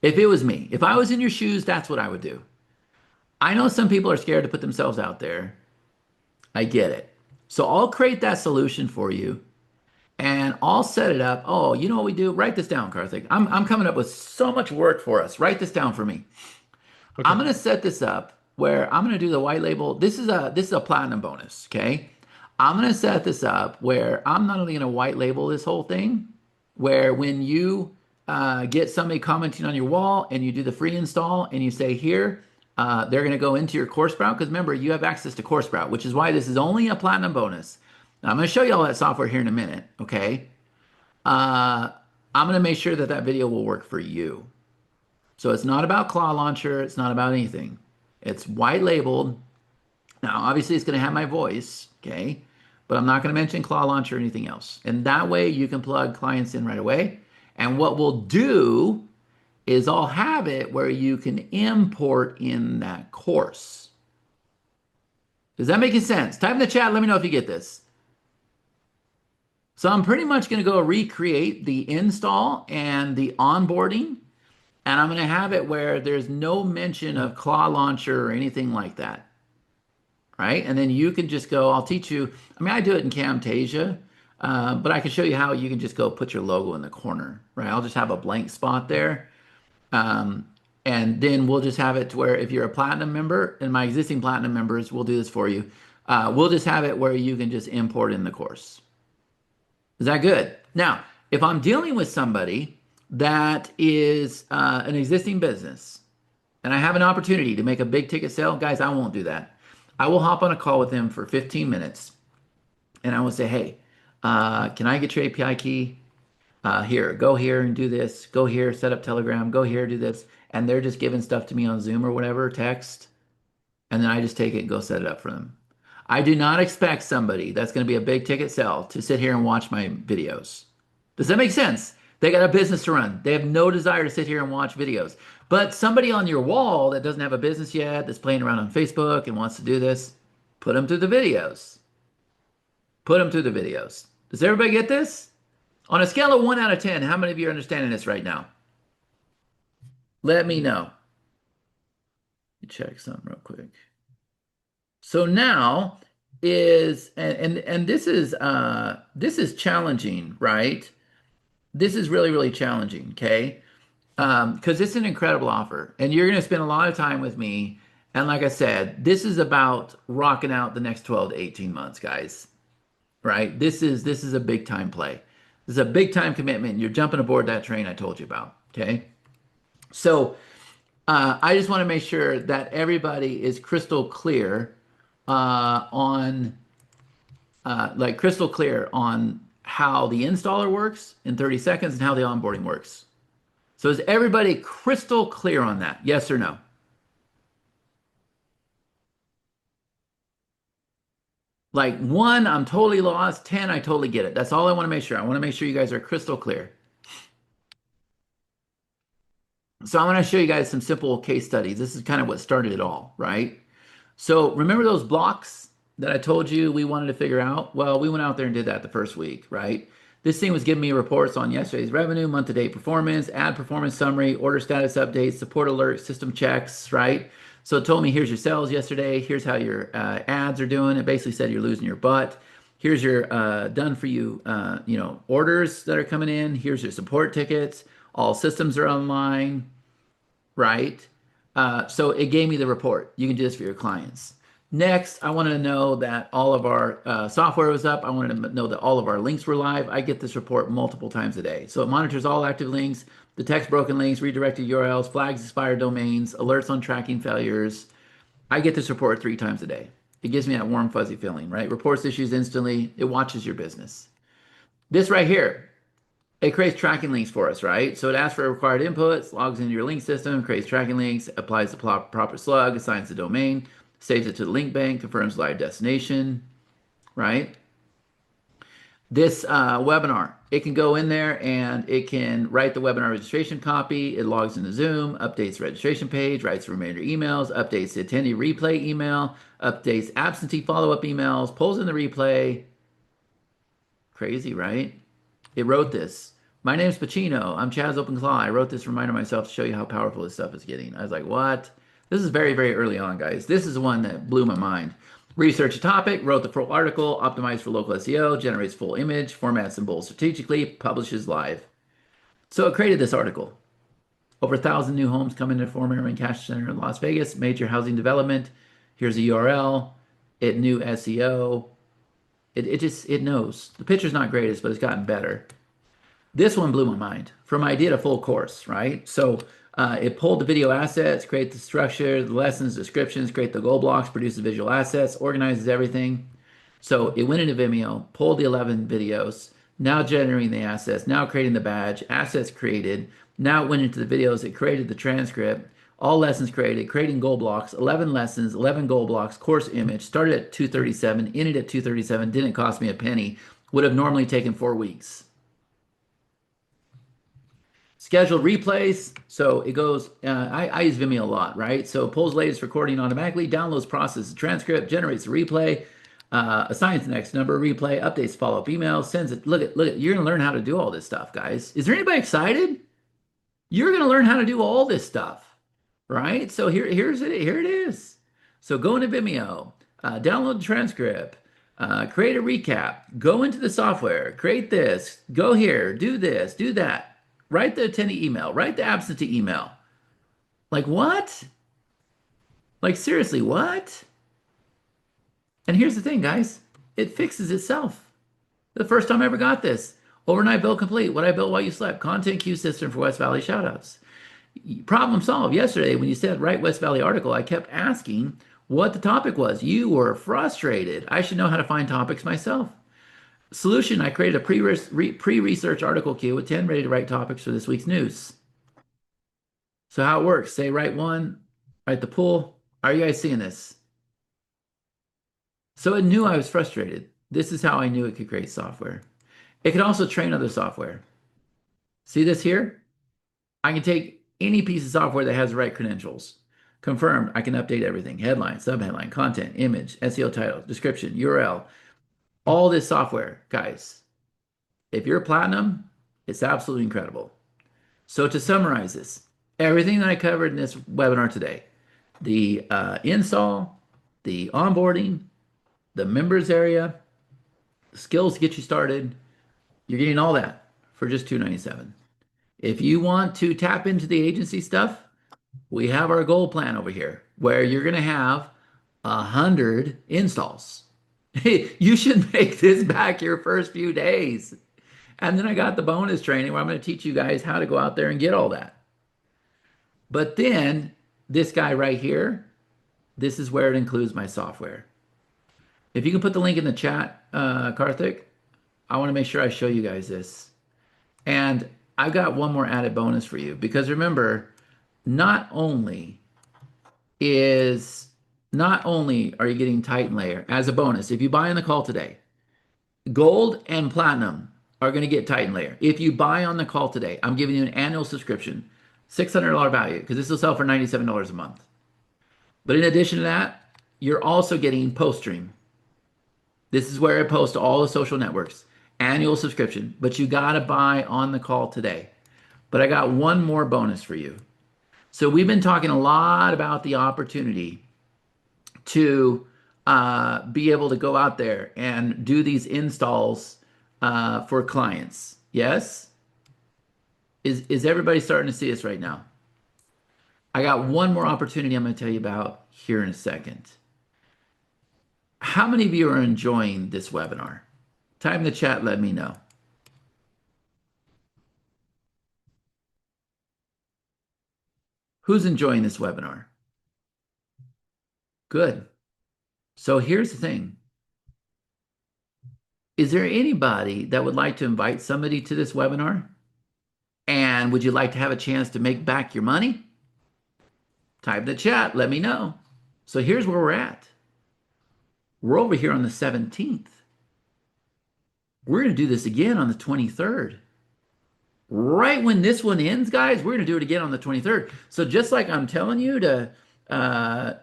If it was me, if I was in your shoes, that's what I would do. I know some people are scared to put themselves out there. I get it. So I'll create that solution for you and I'll set it up. Oh, you know what we do? Write this down, Karthik. I'm coming up with so much work for us. Write this down for me. I'm Okay. going to set this up where I'm going to do the white label. This is a platinum bonus, okay? I'm going to set this up where I'm not only going to white label this whole thing, where when you get somebody commenting on your wall and you do the free install and you say here, they're going to go into your course sprout because remember you have access to course sprout, which is why this is only a platinum bonus. Now, I'm going to show you all that software here in a minute, okay? Uh, I'm going to make sure that that video will work for you. So it's not about Claw Launcher. It's not about anything. It's white labeled. Now, obviously, it's going to have my voice, okay? But I'm not going to mention Claw Launcher or anything else. And that way, you can plug clients in right away. And what we'll do is I'll have it where you can import in that course. Does that make sense? Type in the chat. Let me know if you get this. So I'm pretty much going to go recreate the install and the onboarding. And I'm going to have it where there's no mention of Claw Launcher or anything like that. Right? And then you can just go, I'll teach you. I mean, I do it in Camtasia, but I can show you how you can just go put your logo in the corner, right? I'll just have a blank spot there. And then we'll just have it to where if you're a platinum member, and my existing platinum members will do this for you. We'll just have it where you can just import in the course. Is that good? Now, if I'm dealing with somebody that is an existing business and I have an opportunity to make a big ticket sale, guys, I won't do that. I will hop on a call with them for 15 minutes and I will say, hey, can I get your API key? Here, go here and do this. Go here, set up Telegram. Go here, do this. And they're just giving stuff to me on Zoom or whatever, text. And then I just take it and go set it up for them. I do not expect somebody that's going to be a big ticket sell to sit here and watch my videos. Does that make sense? They got a business to run. They have no desire to sit here and watch videos. But somebody on your wall that doesn't have a business yet, that's playing around on Facebook and wants to do this, put them through the videos. Put them through the videos. Does everybody get this? On a scale of 1 out of 10, how many of you are understanding this right now? Let me know. Let me check something real quick. So now is and this is challenging, right? This is really, really challenging, okay? Because it's an incredible offer, and you're going to spend a lot of time with me. And like I said, this is about rocking out the next 12 to 18 months, guys. Right? This is a big time play. This is a big time commitment. You're jumping aboard that train I told you about. Okay. So I just want to make sure that everybody is crystal clear on like crystal clear on how the installer works in 30 seconds and how the onboarding works. So is everybody crystal clear on that? Yes or no? Like 1, I'm totally lost. 10, I totally get it. That's all I want to make sure. I want to make sure you guys are crystal clear. So I want to show you guys some simple case studies. This is kind of what started it all, right? So remember those blocks that I told you we wanted to figure out? Well, we went out there and did that the first week, right? This thing was giving me reports on yesterday's revenue, month-to-date performance, ad performance summary, order status updates, support alerts, system checks, right? So it told me here's your sales yesterday, here's how your ads are doing. It basically said you're losing your butt. Here's your done for you, orders that are coming in. Here's your support tickets. All systems are online, right? So it gave me the report. You can do this for your clients. Next, I wanted to know that all of our software was up. I wanted to know that all of our links were live. I get this report multiple times a day. So it monitors all active links, detects broken links, redirected URLs, flags expired domains, alerts on tracking failures. I get this report 3 times a day. It gives me that warm, fuzzy feeling, right? Reports issues instantly. It watches your business. This right here, it creates tracking links for us, right? So it asks for required inputs, logs into your link system, creates tracking links, applies the proper slug, assigns the domain, saves it to the link bank, confirms live destination, right? This webinar, it can go in there and it can write the webinar registration copy. It logs into Zoom, updates the registration page, writes reminder emails, updates the attendee replay email, updates absentee follow-up emails, pulls in the replay. Crazy, right? It wrote this. My name's Pacino. I'm Chaz OpenClaw. I wrote this reminder myself to show you how powerful this stuff is getting. I was like, what? This is very, very early on, guys. This is the one that blew my mind. Research a topic, wrote the full article, optimized for local SEO, generates full image, formats and bold strategically, publishes live. So it created this article. Over 1,000 new homes come into former Main Cash Center in Las Vegas, major housing development. Here's a URL. It knew SEO. It knows. The picture's not greatest, but it's gotten better. This one blew my mind. From idea to full course, right? So it pulled the video assets, create the structure, the lessons, descriptions, create the goal blocks, produce the visual assets, organizes everything. So it went into Vimeo, pulled the 11 videos, now generating the assets, now creating the badge, assets created. Now it went into the videos, it created the transcript, all lessons created, creating goal blocks, 11 lessons, 11 goal blocks, course image, started at 237, ended at 237, didn't cost me a penny, would have normally taken 4 weeks. Scheduled replays. So it goes, I use Vimeo a lot, right? So it pulls latest recording automatically, downloads, processes the transcript, generates a replay, assigns the next number, replay, updates follow-up emails, sends it. Look at, you're going to learn how to do all this stuff, guys. Is there anybody excited? You're going to learn how to do all this stuff, right? So here it is. So go into Vimeo, download the transcript, create a recap, go into the software, create this, go here, do this, do that. Write the attendee email, write the absentee email. Like what? Like seriously, what? And here's the thing, guys, it fixes itself. The first time I ever got this. Overnight build complete. What I built while you slept. Content queue system for West Valley shoutouts. Problem solved. Yesterday, when you said write West Valley article, I kept asking what the topic was. You were frustrated. I should know how to find topics myself. Solution, I created a pre-research article queue with 10 ready to write topics for this week's news. So how it works, say write one, write the pool. Are you guys seeing this? So it knew I was frustrated. This is how I knew it could create software. It can also train other software. See this here? I can take any piece of software that has the right credentials. Confirmed, I can update everything. Headline, subheadline, content, image, SEO title, description, URL. All this software, guys. If you're platinum, it's absolutely incredible. So to summarize this, everything that I covered in this webinar today, the install, the onboarding, the members area, the skills to get you started, you're getting all that for just $297. If you want to tap into the agency stuff, we have our gold plan over here where you're going to have 100 installs. You should make this back your first few days. And then I got the bonus training where I'm going to teach you guys how to go out there and get all that. But then this guy right here, this is where it includes my software. If you can put the link in the chat, Karthik, I want to make sure I show you guys this. And I've got one more added bonus for you because remember, not only is not only are you getting Titan Layer as a bonus, if you buy on the call today, Gold and Platinum are going to get Titan Layer. If you buy on the call today, I'm giving you an annual subscription, $600 value, because this will sell for $97 a month. But in addition to that, you're also getting Post Stream. This is where I post to all the social networks, annual subscription, but you got to buy on the call today. But I got one more bonus for you. So we've been talking a lot about the opportunity to be able to go out there and do these installs for clients. Yes? Is everybody starting to see us right now? I got one more opportunity I'm going to tell you about here in a second. How many of you are enjoying this webinar? Type in the chat, let me know. Who's enjoying this webinar? Good. So here's the thing. Is there anybody that would like to invite somebody to this webinar? And would you like to have a chance to make back your money? Type in the chat, let me know. So here's where we're at. We're over here on the 17th. We're going to do this again on the 23rd. Right when this one ends, guys, we're going to do it again on the 23rd. So just like I'm telling you to, go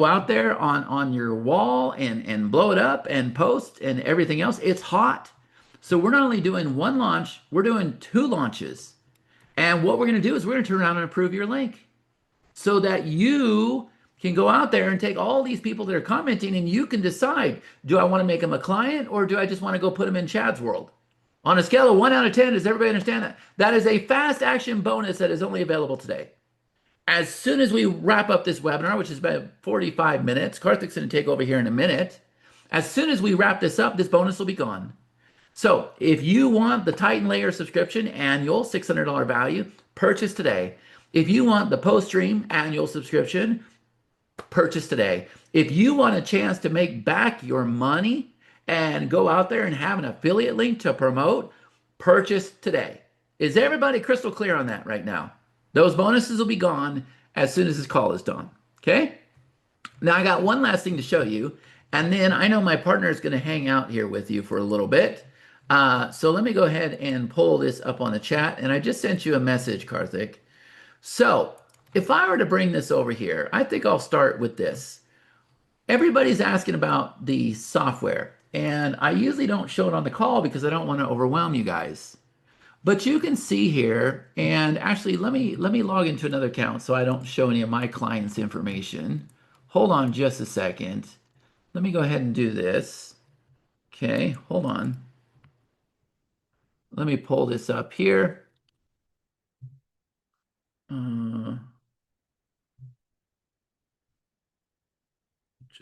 out there on your wall and blow it up and post and everything else, it's hot. So we're not only doing one launch, we're doing two launches. And what we're going to do is we're going to turn around and approve your link so that you can go out there and take all these people that are commenting and you can decide, do I want to make them a client or do I just want to go put them in Chad's world? On a scale of 1 out of 10, does everybody understand that? That is a fast action bonus that is only available today. As soon as we wrap up this webinar, which is about 45 minutes, Karthik's going to take over here in a minute. As soon as we wrap this up, this bonus will be gone. So if you want the Titan Layer subscription annual, $600 value, purchase today. If you want the Post Stream annual subscription, purchase today. If you want a chance to make back your money and go out there and have an affiliate link to promote, purchase today. Is everybody crystal clear on that right now? Those bonuses will be gone as soon as this call is done. Okay? Now I got one last thing to show you, and then I know my partner is going to hang out here with you for a little bit. So let me go ahead and pull this up on the chat, and I just sent you a message, Karthik. So if I were to bring this over here, I think I'll start with this. Everybody's asking about the software, and I usually don't show it on the call because I don't want to overwhelm you guys. But you can see here, and actually let me log into another account so I don't show any of my clients' information. Hold on just a second. Let me go ahead and do this. Okay, hold on. Let me pull this up here.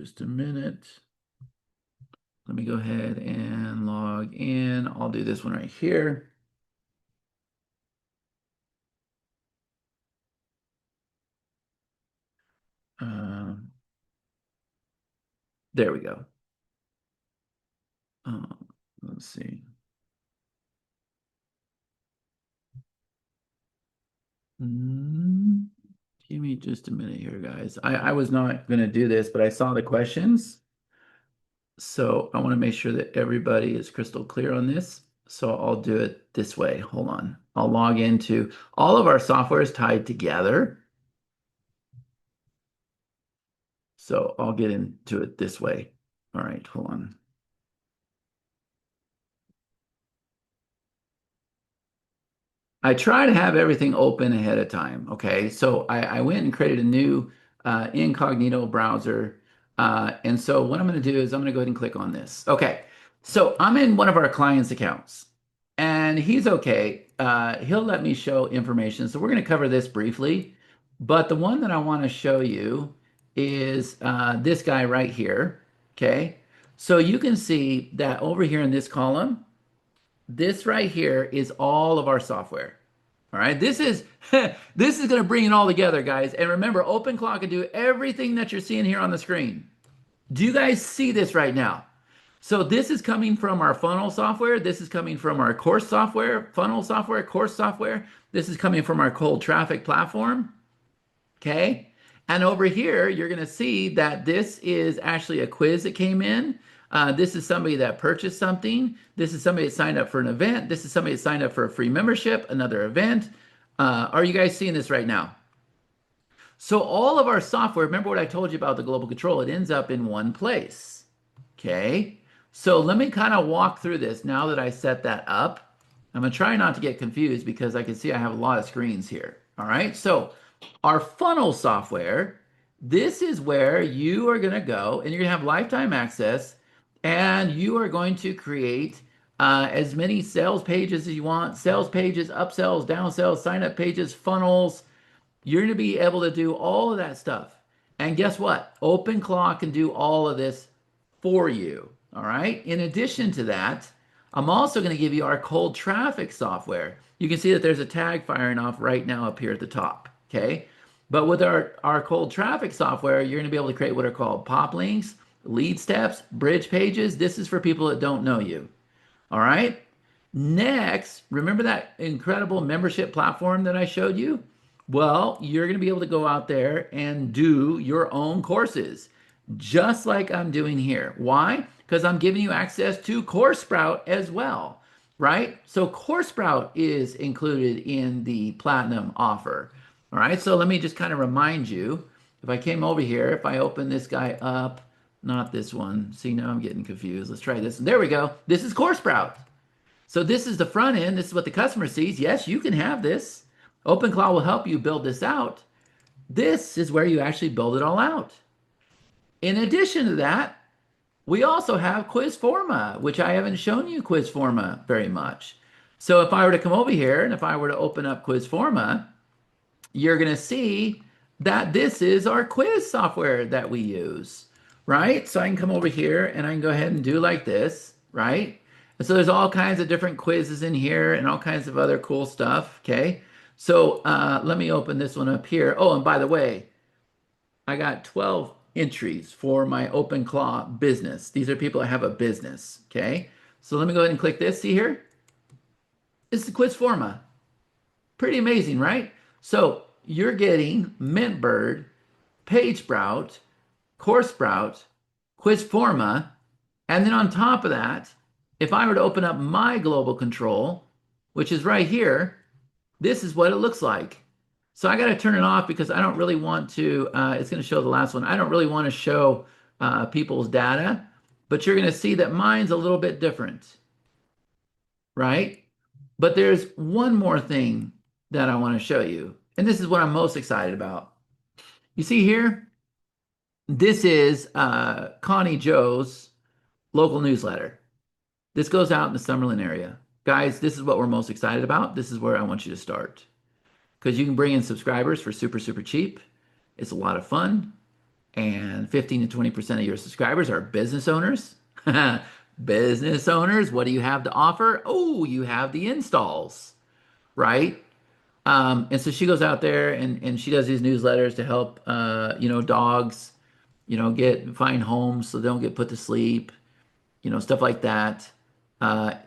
Just a minute. Let me go ahead and log in. I'll do this one right here. Um, there we go. Let's see. Mm, Give me just a minute here, guys. I was not going to do this, but I saw the questions. So I want to make sure that everybody is crystal clear on this. So I'll do it this way. Hold on. I'll log into all of our software is tied together. So I'll get into it this way. All right, hold on. I try to have everything open ahead of time. Okay. So I went and created a new incognito browser. And so what I'm going to do is I'm going to go ahead and click on this. Okay. So I'm in one of our clients' accounts and he's okay. He'll let me show information. So we're going to cover this briefly. But the one that I want to show you is this guy right here. Okay. So you can see that over here in this column, this right here is all of our software. All right, this is this is going to bring it all together, guys. And remember, OpenClaw can do everything that you're seeing here on the screen. Do you guys see this right now? So this is coming from our funnel software. This is coming from our course software, funnel software, course software. This is coming from our cold traffic platform. Okay. And over here, you're going to see that this is actually a quiz that came in. This is somebody that purchased something. This is somebody that signed up for an event. This is somebody that signed up for a free membership, another event. Are you guys seeing this right now? So all of our software, remember what I told you about the global control, it ends up in one place. Okay. So let me kind of walk through this now that I set that up. I'm going to try not to get confused because I can see I have a lot of screens here. All right. So our funnel software, this is where you are going to go and you're going to have lifetime access and you are going to create as many sales pages as you want, sales pages, upsells, downsells, sign up pages, funnels. You're going to be able to do all of that stuff. And guess what? OpenClaw can do all of this for you. All right. In addition to that, I'm also going to give you our cold traffic software. You can see that there's a tag firing off right now up here at the top. Okay. But with our cold traffic software, you're going to be able to create what are called pop links, lead steps, bridge pages. This is for people that don't know you. All right. Next, remember that incredible membership platform that I showed you? Well, you're going to be able to go out there and do your own courses, just like I'm doing here. Why? Because I'm giving you access to CourseSprout as well, right? So CourseSprout is included in the Platinum offer. All right, so let me just kind of remind you, if I came over here, if I open this guy up, not this one. See, now I'm getting confused. Let's try this. There we go. This is CourseSprout. So this is the front end. This is what the customer sees. Yes, you can have this. OpenClaw will help you build this out. This is where you actually build it all out. In addition to that, we also have Quizforma, which I haven't shown you Quizforma very much. So if I were to come over here and if I were to open up Quizforma, you're going to see that this is our quiz software that we use, right? So I can come over here and I can go ahead and do like this, right? And so there's all kinds of different quizzes in here and all kinds of other cool stuff, okay? So let me open this one up here. Oh, and by the way, I got 12 entries for my OpenClaw business. These are people that have a business, okay? So let me go ahead and click this. See here? It's the Quizforma. Pretty amazing, right? So you're getting Mintbird, PageSprout, CourseSprout, Quizforma, and then on top of that, if I were to open up my global control, which is right here, this is what it looks like. So I got to turn it off because I don't really want to, it's going to show the last one. I don't really want to show people's data, but you're going to see that mine's a little bit different, right? But there's one more thing that I want to show you. And this is what I'm most excited about. You see here, this is Connie Joe's local newsletter. This goes out in the Summerlin area. Guys, this is what we're most excited about. This is where I want you to start because you can bring in subscribers for super, super cheap. It's a lot of fun. And 15 to 20% of your subscribers are business owners. Business owners, what do you have to offer? Oh, you have the installs, right? And so she goes out there and she does these newsletters to help, dogs, find homes so they don't get put to sleep, stuff like that.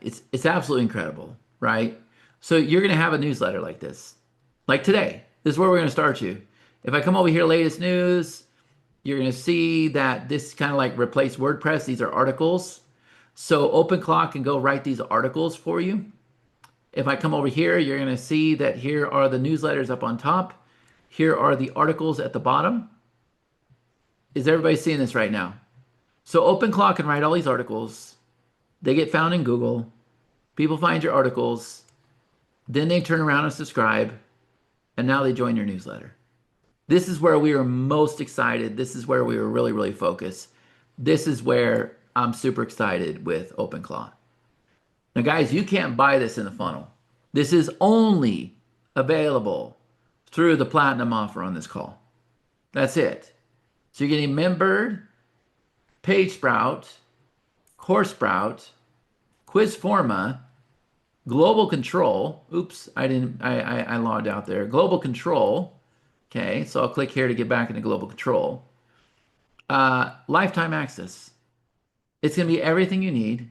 It's absolutely incredible, right? So you're gonna have a newsletter like this, like today. This is where we're gonna start you. If I come over here, latest news, you're gonna see that this kind of like replace WordPress. These are articles. So OpenClaw can go write these articles for you. If I come over here, you're gonna see that here are the newsletters up on top. Here are the articles at the bottom. Is everybody seeing this right now? So OpenClaw can write all these articles. They get found in Google. People find your articles. Then they turn around and subscribe. And now they join your newsletter. This is where we are most excited. This is where we were really, really focused. This is where I'm super excited with OpenClaw. Now, guys, you can't buy this in the funnel. This is only available through the platinum offer on this call. That's it. So you're getting Membird, PageSprout, CourseSprout, QuizForma, Global Control. Oops, I logged out there. Global Control. Okay, so I'll click here to get back into Global Control. Lifetime access. It's going to be everything you need.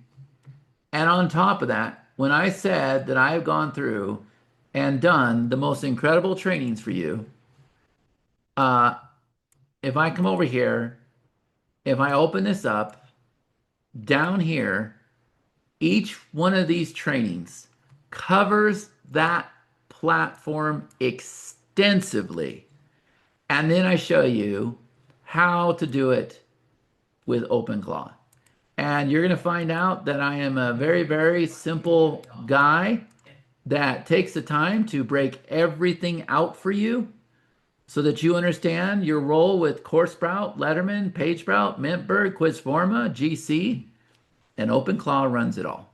And on top of that, when I said that I've gone through and done the most incredible trainings for you, uh, if I come over here, if I open this up, down here, each one of these trainings covers that platform extensively. And then I show you how to do it with OpenClaw. And you're going to find out that I am a very, very simple guy that takes the time to break everything out for you so that you understand your role with CourseSprout, Letterman, PageSprout, Mintberg, QuizForma, GC, and OpenClaw runs it all.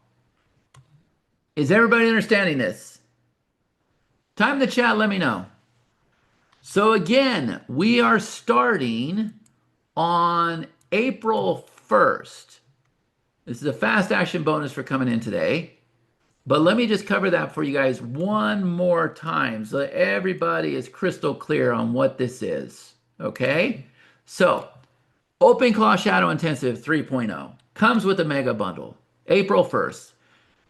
Is everybody understanding this? Time in the chat, let me know. So again, we are starting on April 1st. This is a fast action bonus for coming in today. But let me just cover that for you guys one more time so that everybody is crystal clear on what this is. Okay? So, OpenClaw Shadow Intensive 3.0 comes with a mega bundle. April 1st.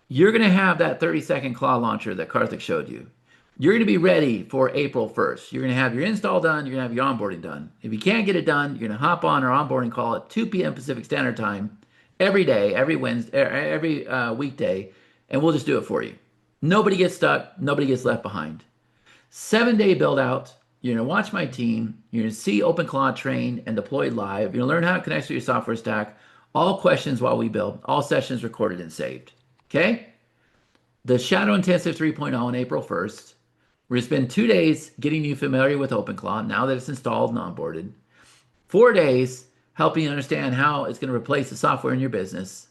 You're going to have that 30-second claw launcher that Karthik showed you. You're going to be ready for April 1st. You're going to have your install done. You're going to have your onboarding done. If you can't get it done, you're going to hop on our onboarding call at 2 p.m. Pacific Standard Time every day, every Wednesday, every weekday, and we'll just do it for you. Nobody gets stuck. Nobody gets left behind. 7-day build out. You're going to watch my team. You're going to see OpenClaw trained and deployed live. You're going to learn how it connects to your software stack. All questions while we build. All sessions recorded and saved. Okay? The Shadow Intensive 3.0 on April 1st. We're going to spend 2 days getting you familiar with OpenClaw now that it's installed and onboarded. 4 days helping you understand how it's going to replace the software in your business.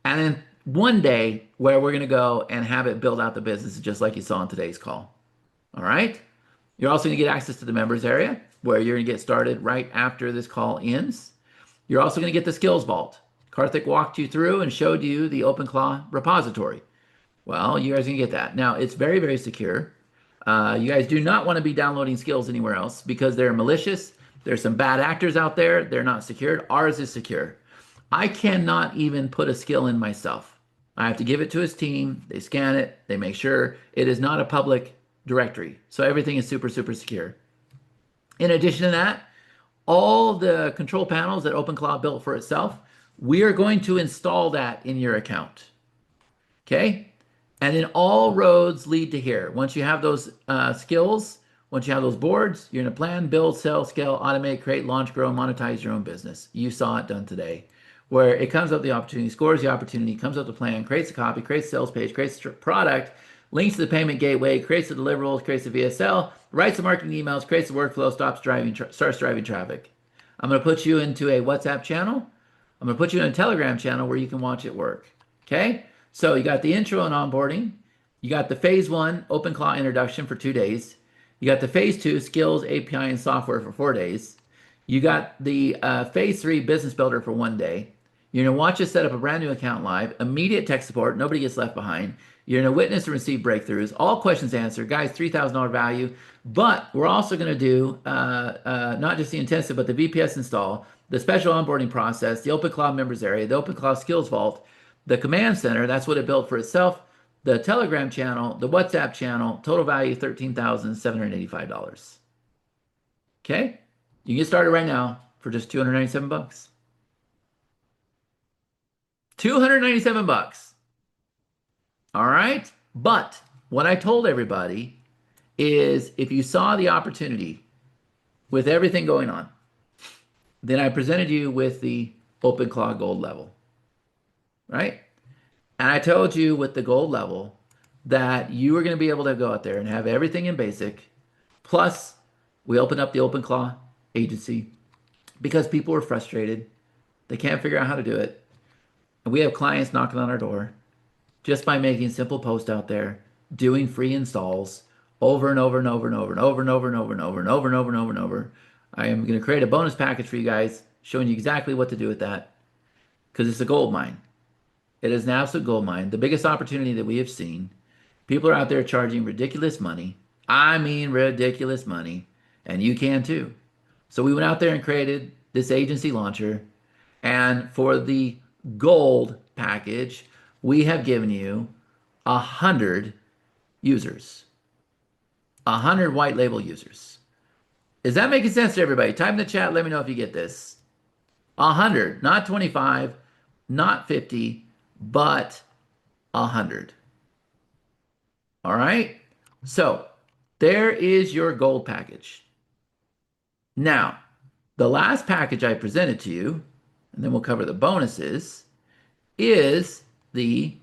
And then 1 day where we're going to go and have it build out the business just like you saw in today's call. All right? You're also going to get access to the members area where you're going to get started right after this call ends. You're also going to get the skills vault. Karthik walked you through and showed you the OpenClaw repository. Well, you guys can get that. Now, it's very, very secure. You guys do not want to be downloading skills anywhere else because they're malicious. There's some bad actors out there. They're not secured. Ours is secure. I cannot even put a skill in myself. I have to give it to his team. They scan it. They make sure it is not a public directory. So everything is super, super secure. In addition to that, all the control panels that OpenClaw built for itself, we are going to install that in your account. Okay? And then all roads lead to here. Once you have those skills, once you have those boards, you're going to plan, build, sell, scale, automate, create, launch, grow, monetize your own business. You saw it done today, where it comes up the opportunity, scores the opportunity, comes up the plan, creates a copy, creates a sales page, creates a product, links to the payment gateway, creates the deliverables, creates the VSL, writes the marketing emails, creates the workflow, starts driving traffic. I'm going to put you into a WhatsApp channel. I'm going to put you in a Telegram channel where you can watch it work. Okay? So you got the intro and onboarding. You got the phase 1 OpenClaw introduction for 2 days. You got the phase 2 skills, API, and software for 4 days. You got the phase three business builder for 1 day. You're going to watch us set up a brand new account live, immediate tech support, nobody gets left behind. You're going to witness and receive breakthroughs, all questions answered. Guys, $3,000 value. But we're also going to do not just the intensive, but the VPS install, the special onboarding process, the OpenClaw members area, the OpenClaw skills vault, the command center. That's what it built for itself. The Telegram channel, the WhatsApp channel, total value $13,785. Okay? You can get started right now for just 297 bucks. 297 bucks. All right? But what I told everybody is if you saw the opportunity with everything going on, then I presented you with the OpenClaw gold level, right? And I told you with the gold level that you were going to be able to go out there and have everything in basic. Plus, we opened up the OpenClaw agency because people were frustrated. They can't figure out how to do it. And we have clients knocking on our door just by making simple posts out there, doing free installs over and over and over and over and over and over and over and over and over and over and over and over. I am going to create a bonus package for you guys showing you exactly what to do with that because it's a gold mine. It is an absolute gold mine. The biggest opportunity that we have seen. People are out there charging ridiculous money. I mean, ridiculous money. And you can too. So we went out there and created this agency launcher. And for the gold package, we have given you 100 users, 100 white label users. Is that making sense to everybody? Type in the chat. Let me know if you get this. 100, not 25, not 50, but 100. All right. So there is your gold package. Now, the last package I presented to you, and then we'll cover the bonuses, is the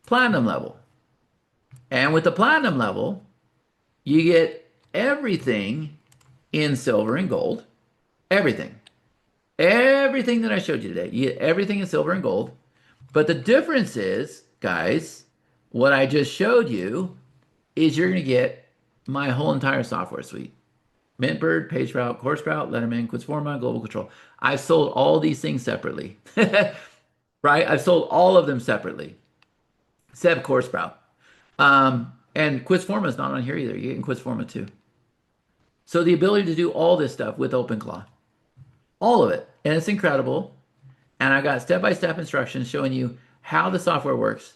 platinum level. And with the platinum level, you get everything in silver and gold. Everything. Everything that I showed you today. You get everything in silver and gold. But the difference is, guys, what I just showed you is you're going to get my whole entire software suite. Mintbird, PageSprout, CoreSprout, Letterman, Quizforma, Global Control. I've sold all these things separately, right? I've sold all of them separately, except CoreSprout. And Quizforma is not on here either. You get Quizforma too. So the ability to do all this stuff with OpenClaw, all of it, and it's incredible. And I got step-by-step instructions showing you how the software works,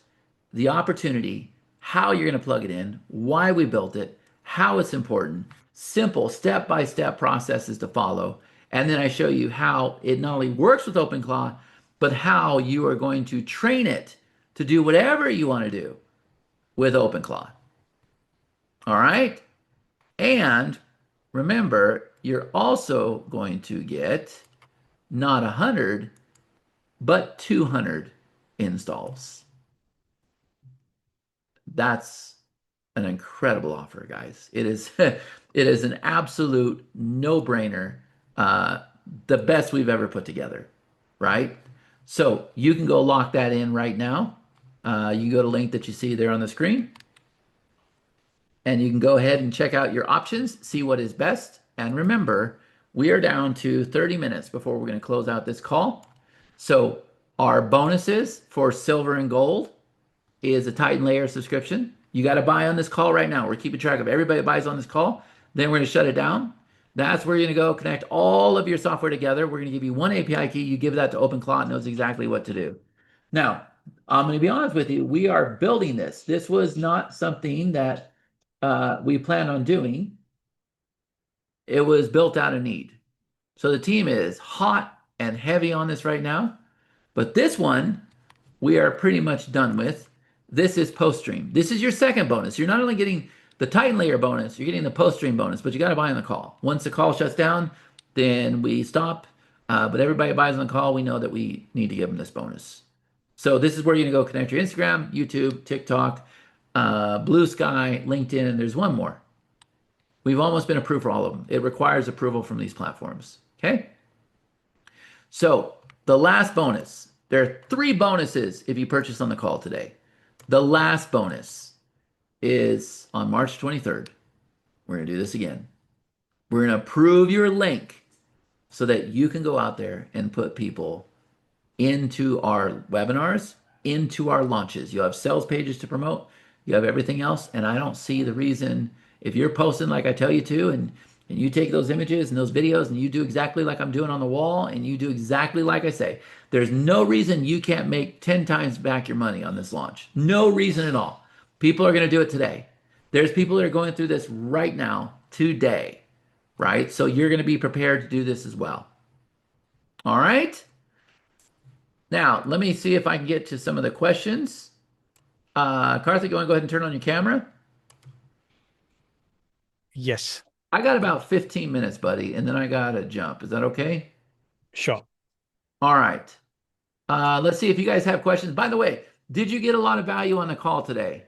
the opportunity, how you're going to plug it in, why we built it, how it's important, simple step-by-step processes to follow. And then I show you how it not only works with OpenClaw, but how you are going to train it to do whatever you want to do with OpenClaw. All right? And remember, you're also going to get not 100, but 200 installs. That's an incredible offer, guys. It is it is an absolute no-brainer, the best we've ever put together, right? So you can go lock that in right now. You can go to the link that you see there on the screen, and you can go ahead and check out your options, see what is best. And remember, we are down to 30 minutes before we're going to close out this call. So our bonuses for silver and gold is a Titan Layer subscription. You got to buy on this call right now. We're keeping track of everybody that buys on this call. Then we're going to shut it down. That's where you're going to go connect all of your software together. We're going to give you one API key. You give that to OpenClaw. It knows exactly what to do. Now, I'm going to be honest with you. We are building this. This was not something that we planned on doing. It was built out of need. So the team is hot and heavy on this right now. But this one, we are pretty much done with. This is post-stream. This is your second bonus. You're not only getting the Titan Layer bonus, you're getting the post-stream bonus, but you got to buy on the call. Once the call shuts down, then we stop. But everybody buys on the call. We know that we need to give them this bonus. So this is where you're going to go connect your Instagram, YouTube, TikTok, Blue Sky, LinkedIn, and there's one more. We've almost been approved for all of them. It requires approval from these platforms. Okay? So the last bonus, there are 3 bonuses if you purchase on the call today. The last bonus is on March 23rd. We're going to do this again. We're going to approve your link so that you can go out there and put people into our webinars, into our launches. You have sales pages to promote, you have everything else, and I don't see the reason if you're posting like I tell you to, and you take those images and those videos and you do exactly like I'm doing on the wall and you do exactly like I say, there's no reason you can't make 10 times back your money on this launch. No reason at all. People are going to do it today. There's people that are going through this right now, today, right? So you're going to be prepared to do this as well. All right? Now, let me see if I can get to some of the questions. Karthik, you want to go ahead and turn on your camera? Yes, I got about 15 minutes, buddy, and then I got to jump. Is that okay? sure. All right. Let's see if you guys have questions. By the way, did you get a lot of value on the call today?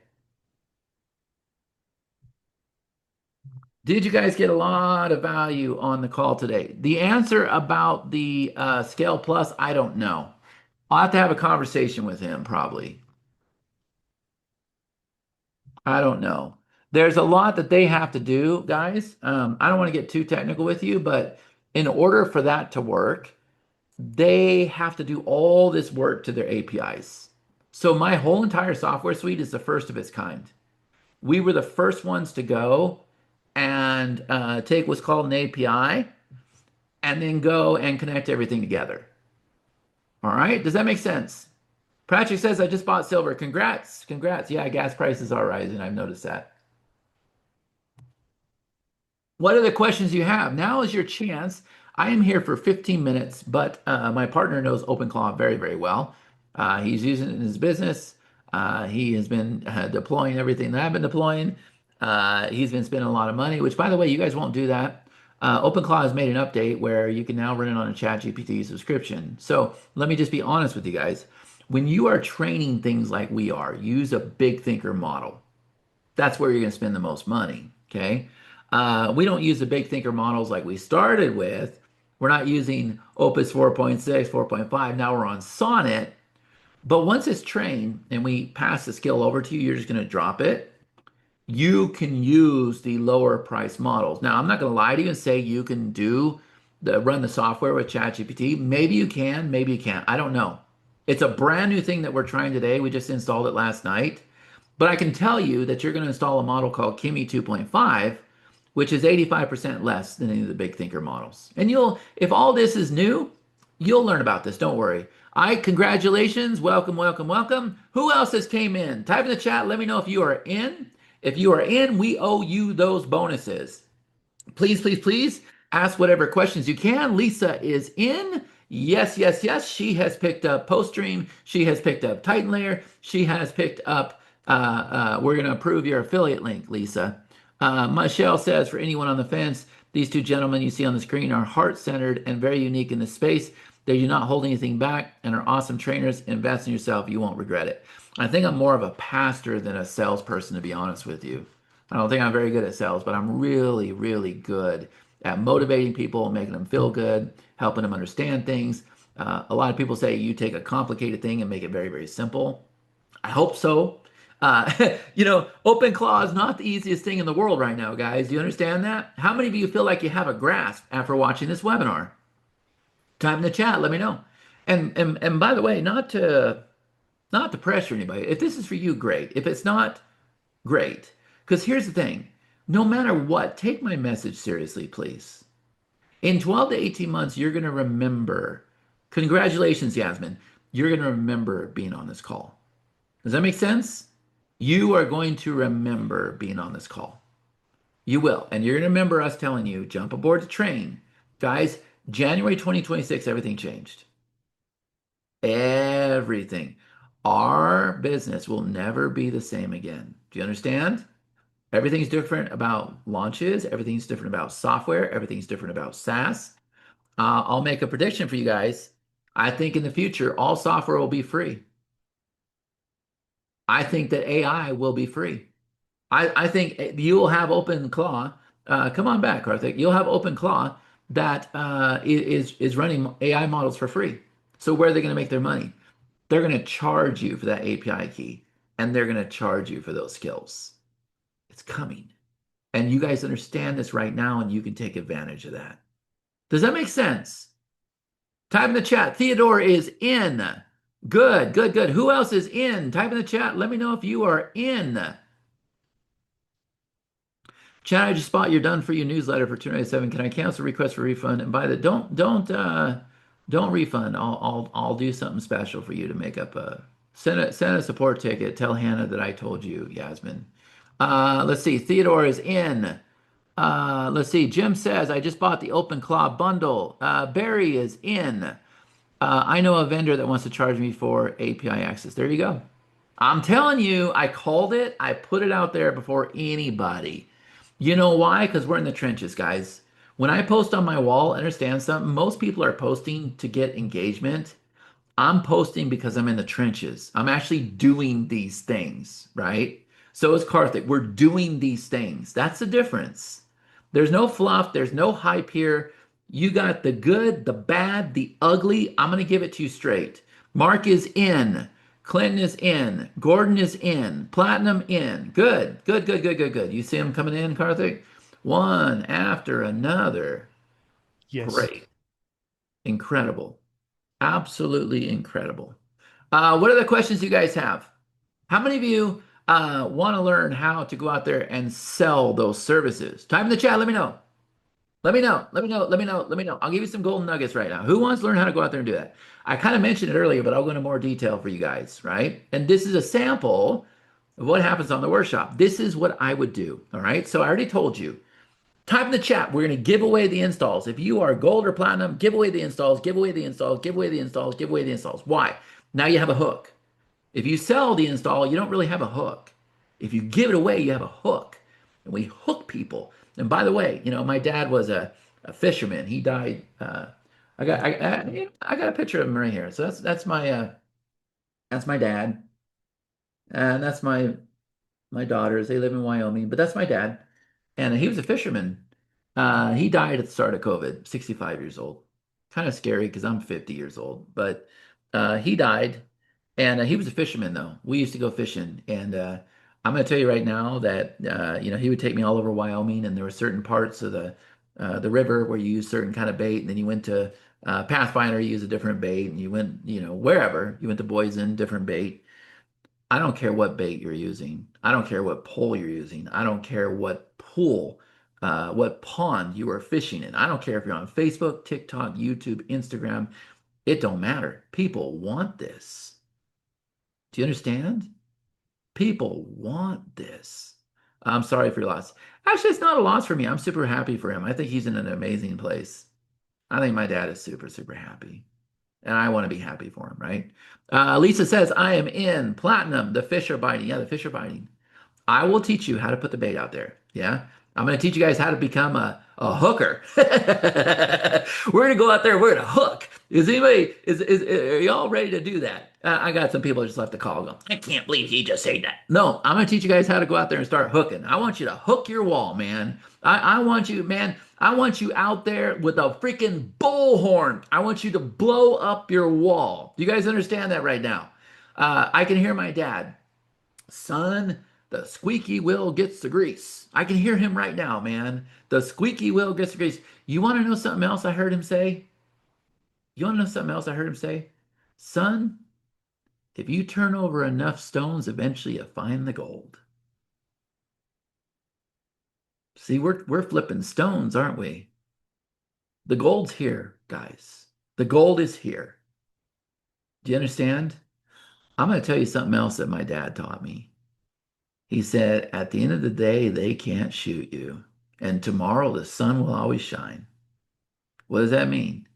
Did you guys get a lot of value on the call today? The answer about the Scale Plus, I don't know. I'll have to have a conversation with him probably. I don't know. There's a lot that they have to do, guys. I don't want to get too technical with you, but in order for that to work, they have to do all this work to their APIs. So my whole entire software suite is the first of its kind. We were the first ones to go and take what's called an API and then go and connect everything together. All right, does that make sense? Patrick says, I just bought silver. Congrats. Congrats. Yeah, gas prices are rising. I've noticed that. What are the questions you have? Now is your chance. I am here for 15 minutes, but my partner knows OpenClaw very, very well. He's using it in his business. He has been deploying everything that I've been deploying. He's been spending a lot of money, which, by the way, you guys won't do that. OpenClaw has made an update where you can now run it on a ChatGPT subscription. So let me just be honest with you guys. When you are training things like we are, use a big thinker model. That's where you're going to spend the most money. Okay. We don't use the big thinker models like we started with. We're not using Opus 4.6, 4.5. Now we're on Sonnet. But once it's trained and we pass the skill over to you, you're just going to drop it. You can use the lower price models. Now, I'm not going to lie to you and say you can run the software with ChatGPT. Maybe you can, maybe you can't. I don't know. It's a brand new thing that we're trying today. We just installed it last night. But I can tell you that you're going to install a model called Kimi 2.5, which is 85% less than any of the big thinker models. And if all this is new, you'll learn about this. Don't worry. Congratulations. Welcome, welcome, welcome. Who else has came in? Type in the chat. Let me know if you are in. If you are in, we owe you those bonuses. Please, please, please ask whatever questions you can. Lisa is in. Yes, yes, yes. She has picked up PostStream. She has picked up Titan Layer. She has picked up, we're going to approve your affiliate link, Lisa. Michelle says, for anyone on the fence, these two gentlemen you see on the screen are heart-centered and very unique in this space. They do not hold anything back and are awesome trainers. Invest in yourself. You won't regret it. I think I'm more of a pastor than a salesperson, to be honest with you. I don't think I'm very good at sales, but I'm really, really good at motivating people, making them feel good, helping them understand things. A lot of people say you take a complicated thing and make it very, very simple. I hope so. Uh, OpenClaw is not the easiest thing in the world right now, guys. Do you understand that? How many of you feel like you have a grasp after watching this webinar? Type in the chat, let me know. And by the way, not to pressure anybody. If this is for you, great. If it's not, great. Because here's the thing, no matter what, take my message seriously, please. In 12 to 18 months, you're going to remember. Congratulations, Yasmin. You're going to remember being on this call. Does that make sense? You are going to remember being on this call. You will. And you're going to remember us telling you, jump aboard the train. Guys, January 2026, everything changed. Everything. Our business will never be the same again. Do you understand? Everything's different about launches. Everything's different about software. Everything's different about SaaS. I'll make a prediction for you guys. I think in the future, all software will be free. I think that AI will be free. I think you'll have OpenClaw. Come on back, Karthik. You'll have OpenClaw that is running AI models for free. So where are they going to make their money? They're going to charge you for that API key, and they're going to charge you for those skills. It's coming. And you guys understand this right now, and you can take advantage of that. Does that make sense? Type in the chat. Theodore is in. Good, good, good. Who else is in? Type in the chat. Let me know if you are in. Chad, I just bought your done for you newsletter for 297. Can I cancel request for refund? And by the don't refund. I'll do something special for you to make up a send a support ticket. Tell Hannah that I told you, Yasmin. Let's see. Theodore is in. Let's see. Jim says I just bought the OpenClaw bundle. Barry is in. I know a vendor that wants to charge me for API access. There you go. I'm telling you, I called it. I put it out there before anybody. You know why? Because we're in the trenches, guys. When I post on my wall, understand something. Most people are posting to get engagement. I'm posting because I'm in the trenches. I'm actually doing these things, right? So is Karthik. We're doing these things. That's the difference. There's no fluff, there's no hype here. You got the good, the bad, the ugly. I'm going to give it to you straight. Mark is in. Clinton is in. Gordon is in. Platinum in. Good, good, good, good, good, good. You see them coming in, Karthik? One after another. Yes. Great. Incredible. Absolutely incredible. What other questions do you guys have? How many of you want to learn how to go out there and sell those services? Type in the chat. Let me know. Let me know. Let me know. Let me know. Let me know. I'll give you some golden nuggets right now. Who wants to learn how to go out there and do that? I kind of mentioned it earlier, but I'll go into more detail for you guys, right? And this is a sample of what happens on the workshop. This is what I would do. All right. So I already told you. Type in the chat. We're going to give away the installs. If you are gold or platinum, give away the installs, give away the installs, give away the installs, give away the installs. Why? Now you have a hook. If you sell the install, you don't really have a hook. If you give it away, you have a hook. And we hook people. And by the way, my dad was a fisherman. He died. I got a picture of him right here. So that's my dad, and that's my daughters. They live in Wyoming, but that's my dad. And he was a fisherman. He died at the start of COVID, 65 years old. Kind of scary because I'm 50 years old, but he died. And he was a fisherman, though. We used to go fishing. And I'm going to tell you right now that, he would take me all over Wyoming, and there were certain parts of the river where you use certain kind of bait. And then you went to Pathfinder, you use a different bait. And you went, wherever. You went to Boysen, different bait. I don't care what bait you're using. I don't care what pole you're using. I don't care what pool, what pond you are fishing in. I don't care if you're on Facebook, TikTok, YouTube, Instagram. It don't matter. People want this. Do you understand? People want this. I'm sorry for your loss. Actually, it's not a loss for me. I'm super happy for him. I think he's in an amazing place. I think my dad is super, super happy. And I want to be happy for him, right? Lisa says, I am in platinum. The fish are biting. Yeah, the fish are biting. I will teach you how to put the bait out there. Yeah. I'm going to teach you guys how to become a hooker. We're going to go out there. We're going to hook. Are y'all ready to do that? I got some people just left the call going, I can't believe he just said that. No, I'm going to teach you guys how to go out there and start hooking. I want you to hook your wall, man. I want you, man. I want you out there with a freaking bullhorn. I want you to blow up your wall. Do you guys understand that right now? I can hear my dad. Son, the squeaky wheel gets the grease. I can hear him right now, man. The squeaky wheel gets the grease. You want to know something else I heard him say? You want to know something else I heard him say? Son, if you turn over enough stones, eventually you find the gold. See, we're flipping stones, aren't we? The gold's here, guys. The gold is here. Do you understand? I'm going to tell you something else that my dad taught me. He said, at the end of the day, they can't shoot you. And tomorrow the sun will always shine. What does that mean?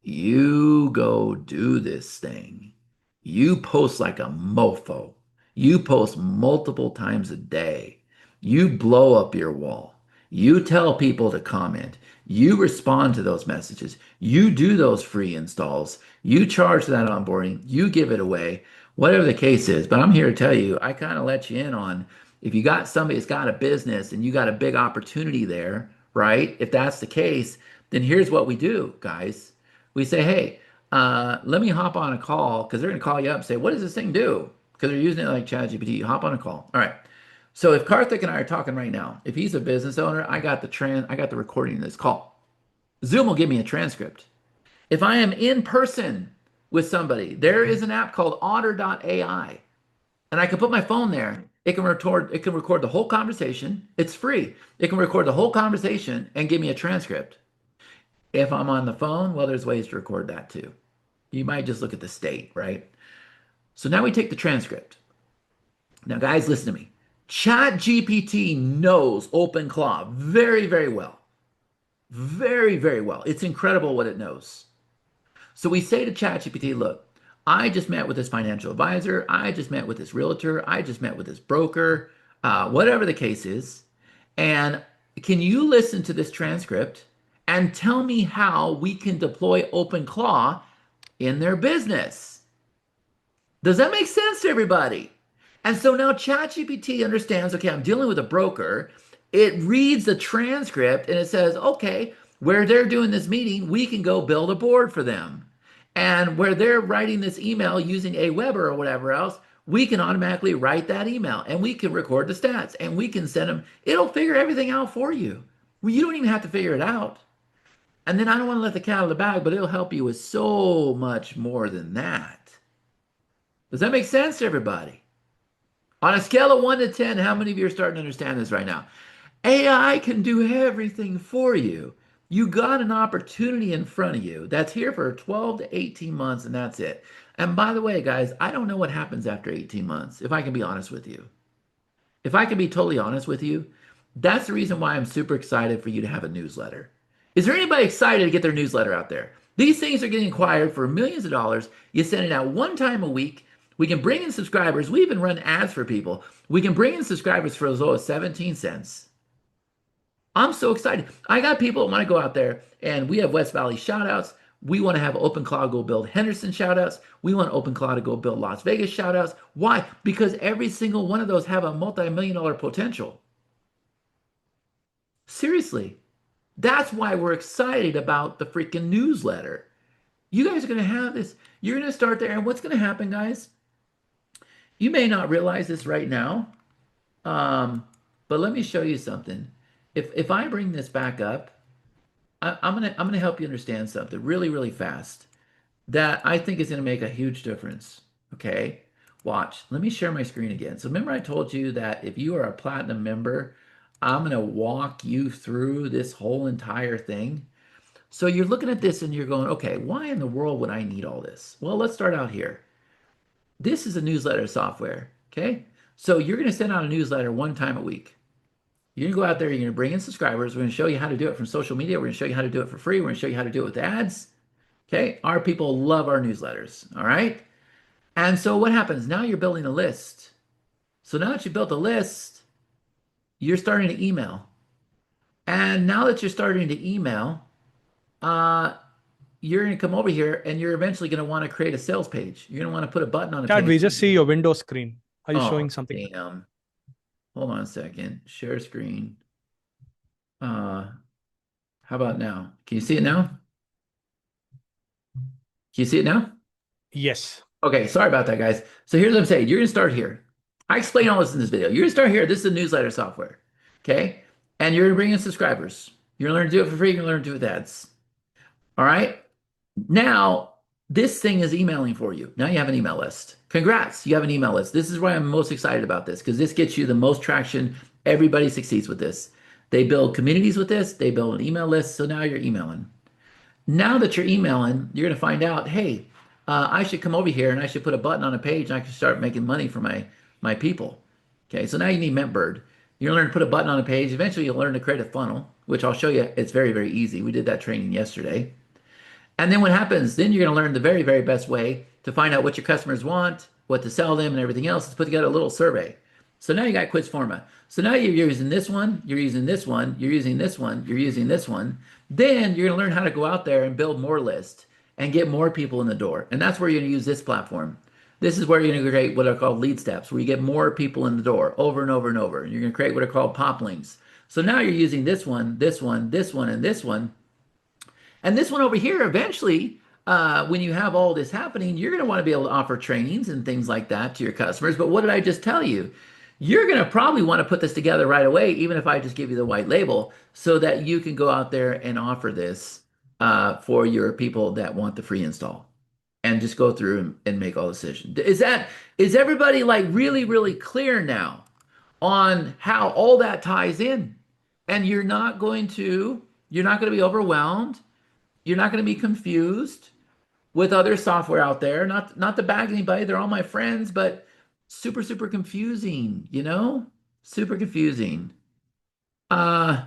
You go do this thing. You post like a mofo. You post multiple times a day. You blow up your wall. You tell people to comment. You respond to those messages. You do those free installs. You charge that onboarding. You give it away, whatever the case is. But I'm here to tell you, I kind of let you in on if you got somebody that's got a business and you got a big opportunity there, right? If that's the case, then here's what we do, guys. We say, hey, let me hop on a call because they're going to call you up and say, what does this thing do? Because they're using it like ChatGPT. Hop on a call. All right. So if Karthik and I are talking right now, if he's a business owner, I got the recording of this call. Zoom will give me a transcript. If I am in person with somebody, there is an app called Otter.ai, and I can put my phone there. It can record the whole conversation. It's free. It can record the whole conversation and give me a transcript. If I'm on the phone, well, there's ways to record that too. You might just look at the state, right? So now we take the transcript. Now, guys, listen to me. ChatGPT knows OpenClaw very, very well. Very, very well. It's incredible what it knows. So we say to ChatGPT, look, I just met with this financial advisor. I just met with this realtor. I just met with this broker, whatever the case is. And can you listen to this transcript and tell me how we can deploy OpenClaw in their business? Does that make sense to everybody? And so now ChatGPT understands, okay, I'm dealing with a broker. It reads the transcript and it says, okay, where they're doing this meeting, we can go build a board for them. And where they're writing this email using Aweber or whatever else, we can automatically write that email and we can record the stats and we can send them. It'll figure everything out for you. Well, you don't even have to figure it out. And then I don't want to let the cat out of the bag, but it'll help you with so much more than that. Does that make sense to everybody? On a scale of 1 to 10, how many of you are starting to understand this right now? AI can do everything for you. You got an opportunity in front of you that's here for 12 to 18 months, and that's it. And by the way, guys, I don't know what happens after 18 months, if I can be honest with you. If I can be totally honest with you, that's the reason why I'm super excited for you to have a newsletter. Is there anybody excited to get their newsletter out there? These things are getting acquired for millions of dollars. You send it out one time a week. We can bring in subscribers. We even run ads for people. We can bring in subscribers for as low as 17 cents. I'm so excited. I got people that want to go out there and we have West Valley shoutouts. We want to have OpenClaw go build Henderson shoutouts. We want OpenClaw to go build Las Vegas shoutouts. Why? Because every single one of those have a multi-million dollar potential. Seriously. That's why we're excited about the freaking newsletter. You guys are going to have this. You're going to start there. And what's going to happen, guys? You may not realize this right now, but let me show you something. If I bring this back up, I'm gonna help you understand something really, really fast that I think is gonna make a huge difference. Okay, watch. Let me share my screen again. So remember I told you that if you are a platinum member, I'm gonna walk you through this whole entire thing. So you're looking at this and you're going, okay, why in the world would I need all this? Well, let's start out here. This is a newsletter software. Okay, so you're gonna send out a newsletter one time a week. You're going to go out there, you're going to bring in subscribers. We're going to show you how to do it from social media. We're going to show you how to do it for free. We're going to show you how to do it with ads. Okay. Our people love our newsletters. All right. And so what happens? Now you're building a list. So now that you built a list, you're starting to email. And now that you're starting to email, uh, you're going to come over here and you're eventually going to want to create a sales page. You're going to want to put a button on a Chad, we page. just see your window screen. Are you Oh, showing something? damn. Hold on a second. Share screen. Uh, how about now? Can you see it now? Can you see it now? Yes. Okay, sorry about that, guys. So here's what I'm saying. You're gonna start here. I explain all this in this video. You're gonna start here. This is a newsletter software. Okay? And you're gonna bring in subscribers. You're gonna learn to do it for free, you're gonna learn to do it with ads. All right. Now, this thing is emailing for you. Now you have an email list. Congrats, you have an email list. This is why I'm most excited about this because this gets you the most traction. Everybody succeeds with this. They build communities with this, they build an email list. So now you're emailing. Now that you're emailing, you're going to find out, hey, I should come over here and I should put a button on a page and I can start making money for my people. Okay, so now you need MentBird. You're going to learn to put a button on a page. Eventually, you'll learn to create a funnel, which I'll show you. It's very, very easy. We did that training yesterday. And then what happens? Then you're going to learn the very, very best way to find out what your customers want, what to sell them, and everything else is put together a little survey. So now you got Quizforma. So now you're using this one, you're using this one, you're using this one, you're using this one. Then you're going to learn how to go out there and build more lists and get more people in the door. And that's where you're going to use this platform. This is where you're going to create what are called lead steps, where you get more people in the door over and over and over. And you're going to create what are called pop links. So now you're using this one, this one, this one, and this one. And this one over here, eventually, when you have all this happening, you're going to want to be able to offer trainings and things like that to your customers. But what did I just tell you? You're going to probably want to put this together right away, even if I just give you the white label, so that you can go out there and offer this for your people that want the free install, and just go through and make all decisions. Is everybody like really, really clear now on how all that ties in? And you're not going to be overwhelmed. You're not going to be confused with other software out there. Not to bag anybody, they're all my friends, but super, super confusing, you know? Super confusing. Uh,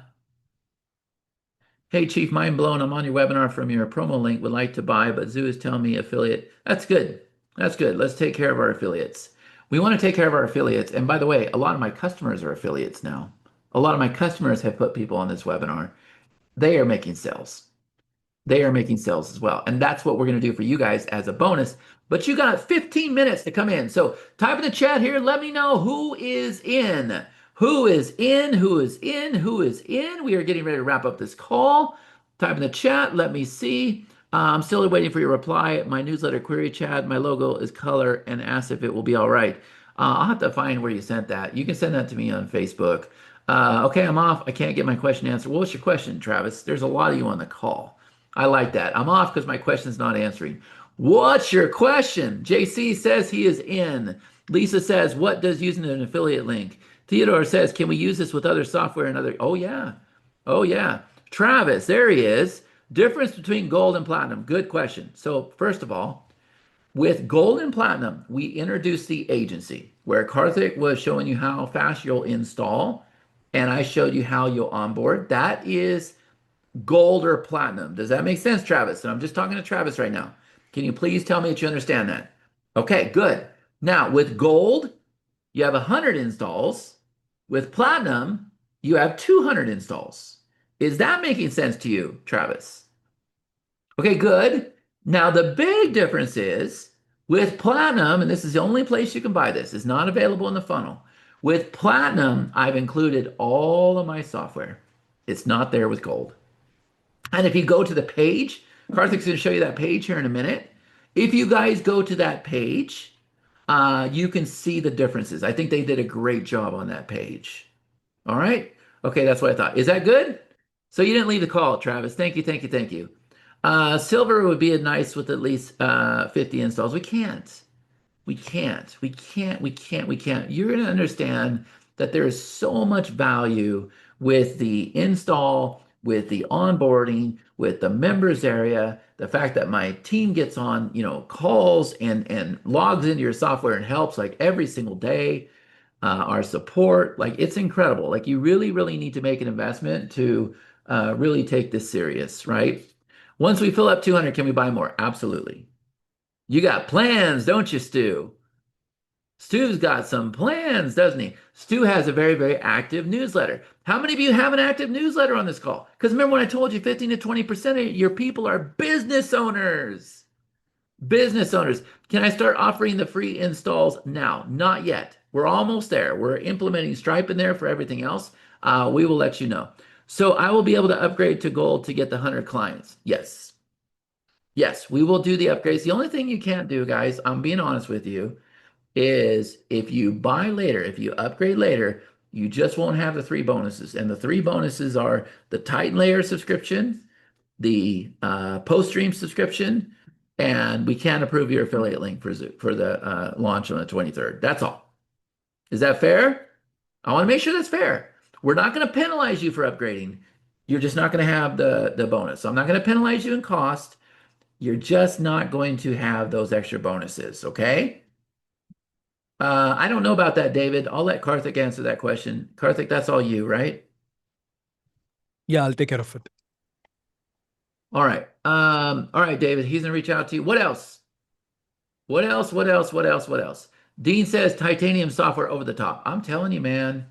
hey Chief, mind blown. I'm on your webinar from your promo link. Would like to buy, but Zoo is telling me affiliate. That's good. That's good. Let's take care of our affiliates. We want to take care of our affiliates. And by the way, a lot of my customers are affiliates now. A lot of my customers have put people on this webinar. They are making sales. They are making sales as well. And that's what we're going to do for you guys as a bonus. But you got 15 minutes to come in. So type in the chat here. Let me know who is in. Who is in? Who is in? Who is in? We are getting ready to wrap up this call. Type in the chat. Let me see. I'm still waiting for your reply. My newsletter query, Chad. My logo is color and ask if it will be all right. I'll have to find where you sent that. You can send that to me on Facebook. Okay, I'm off. I can't get my question answered. What's your question, Travis? There's a lot of you on the call. I like that. I'm off because my question's not answering. What's your question? JC says he is in. Lisa says, what does using an affiliate link? Theodore says, can we use this with other software and other? Oh, yeah. Oh, yeah. Travis, there he is. Difference between gold and platinum. Good question. So, first of all, with gold and platinum, we introduced the agency where Karthik was showing you how fast you'll install, and I showed you how you'll onboard. That is gold or platinum. Does that make sense, Travis? And I'm just talking to Travis right now. Can you please tell me that you understand that? Okay, good. Now, with gold, you have 100 installs. With platinum, you have 200 installs. Is that making sense to you, Travis? Okay, good. Now, the big difference is with platinum, and this is the only place you can buy this, it's not available in the funnel. With platinum, I've included all of my software. It's not there with gold. And if you go to the page, Karthik's going to show you that page here in a minute. If you guys go to that page, you can see the differences. I think they did a great job on that page. All right. Okay, that's what I thought. Is that good? So you didn't leave the call, Travis. Thank you, thank you, thank you. Silver would be a nice with at least 50 installs. We can't. We can't. You're going to understand that there is so much value with the install, with the onboarding, with the members area, the fact that my team gets on, calls and logs into your software and helps like every single day. Our support, like it's incredible. Like you really, really need to make an investment to really take this serious, right? Once we fill up 200, can we buy more? Absolutely. You got plans, don't you, Stu? Stu's got some plans, doesn't he? Stu has a very, very active newsletter. How many of you have an active newsletter on this call? Because remember when I told you 15 to 20% of your people are business owners. Business owners. Can I start offering the free installs now? Not yet. We're almost there. We're implementing Stripe in there for everything else. We will let you know. So I will be able to upgrade to gold to get the 100 clients. Yes. Yes, we will do the upgrades. The only thing you can't do, guys, I'm being honest with you, is if you buy later, if you upgrade later, you just won't have the three bonuses. And the three bonuses are the Titan Layer subscription, the post stream subscription, and we can't approve your affiliate link for the launch on the 23rd. That's all. Is that fair? I want to make sure that's fair. We're not going to penalize you for upgrading. You're just not going to have the bonus. So I'm not going to penalize you in cost. You're just not going to have those extra bonuses, okay? I don't know about that, David. I'll let Karthik answer that question. Karthik, that's all you, right? Yeah, I'll take care of it. All right. All right, David. He's gonna reach out to you. What else? What else? What else? What else? What else? Dean says titanium software over the top. I'm telling you, man.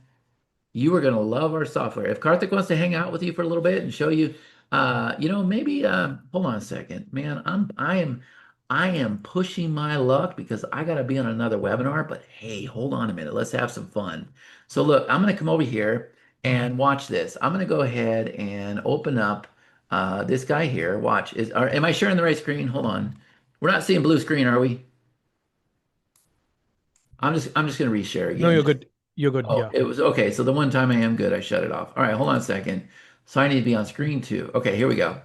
You are going to love our software. If Karthik wants to hang out with you for a little bit and show you, maybe hold on a second, man. I am pushing my luck because I got to be on another webinar, but hey, hold on a minute. Let's have some fun. So look, I'm going to come over here and watch this. I'm going to go ahead and open up this guy here. Watch. Am I sharing the right screen? Hold on. We're not seeing blue screen, are we? I'm just going to reshare No, again. you're good. You're good. Oh, Yeah. it was okay. So the one time I am good, I shut it off. All right, hold on a second. So I need to be on screen too. Okay, here we go.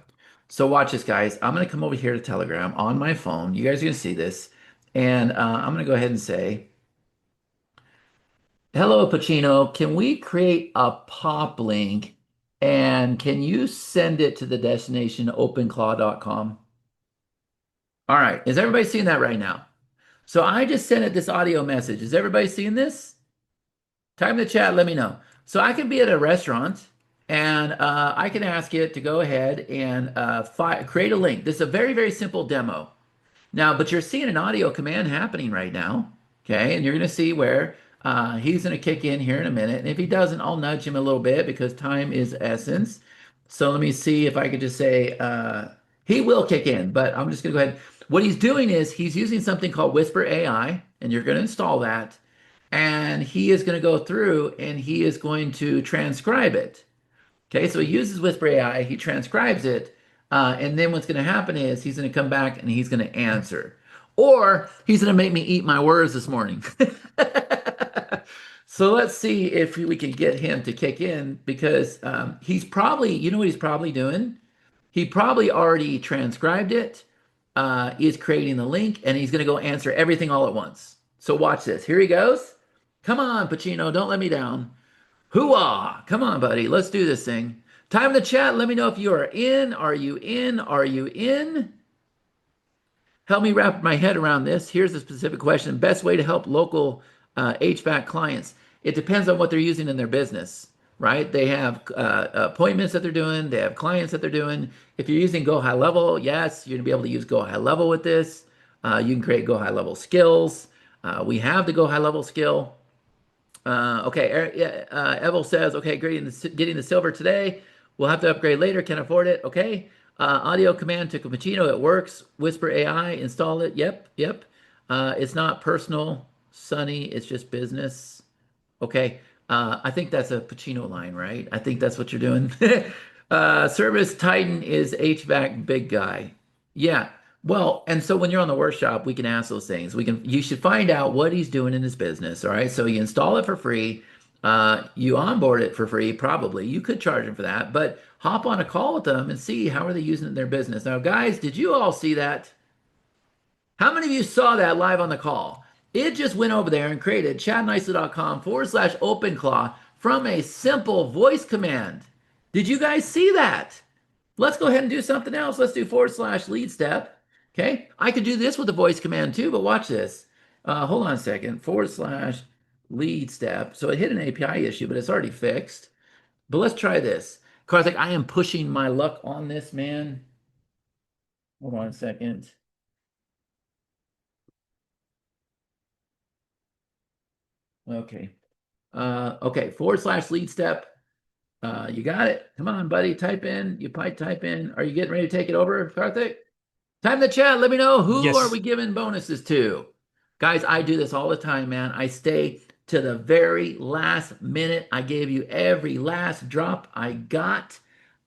So watch this, guys. I'm going to come over here to Telegram on my phone. You guys are going to see this. And I'm going to go ahead and say, hello, Pacino. Can we create a pop link? And can you send it to the destination openclaw.com? All right. Is everybody seeing that right now? So I just sent it this audio message. Is everybody seeing this? Type in the chat, let me know. So I can be at a restaurant and I can ask it to go ahead and create a link. This is a very, very simple demo. Now, but you're seeing an audio command happening right now, okay? And you're going to see where he's going to kick in here in a minute. And if he doesn't, I'll nudge him a little bit because time is essence. So let me see if I could just say he will kick in, but I'm just going to go ahead. What he's doing is he's using something called Whisper AI, and you're going to install that. And he is going to go through and he is going to transcribe it. Okay, so he uses Whisper AI, he transcribes it, and then what's going to happen is he's going to come back and he's going to answer. Or he's going to make me eat my words this morning. So let's see if we can get him to kick in because he's probably, you know what he's probably doing? He probably already transcribed it, is creating the link, and he's going to go answer everything all at once. So watch this. Here he goes. Come on, Pacino, don't let me down. Hooah! Come on, buddy. Let's do this thing. Time in the chat. Let me know if you are in. Are you in? Are you in? Help me wrap my head around this. Here's a specific question. Best way to help local HVAC clients. It depends on what they're using in their business, right? They have appointments that they're doing. They have clients that they're doing. If you're using Go High Level, yes, you're going to be able to use Go High Level with this. You can create Go High Level skills. We have the Go High Level skill. Okay, yeah, Evel says, okay, getting the silver today. We'll have to upgrade later. Can afford it. Okay. Audio command to Cappuccino. It works. Whisper AI. Install it. Yep, yep. It's not personal, Sunny. It's just business. Okay. I think that's a Pacino line, right? I think that's what you're doing. Service Titan is HVAC big guy. Yeah. Well, and so when you're on the workshop, we can ask those things. You should find out what he's doing in his business. All right. So you install it for free. You onboard it for free, probably. You could charge them for that, but hop on a call with them and see how are they using it in their business. Now, guys, did you all see that? How many of you saw that live on the call? It just went over there and created chatnicely.com/OpenClaw from a simple voice command. Did you guys see that? Let's go ahead and do something else. Let's do /lead step. Okay. I could do this with the voice command too, but watch this. Hold on a second. /lead step. So it hit an API issue, but it's already fixed. But let's try this. Karthik, I am pushing my luck on this, man. Hold on a second. Okay. Okay. /lead step. You got it. Come on, buddy. Type in. You might type in. Are you getting ready to take it over, Karthik? Time in the chat. Let me know who are we Yes. giving bonuses to. Guys, I do this all the time, man. I stay to the very last minute. I gave you every last drop I got.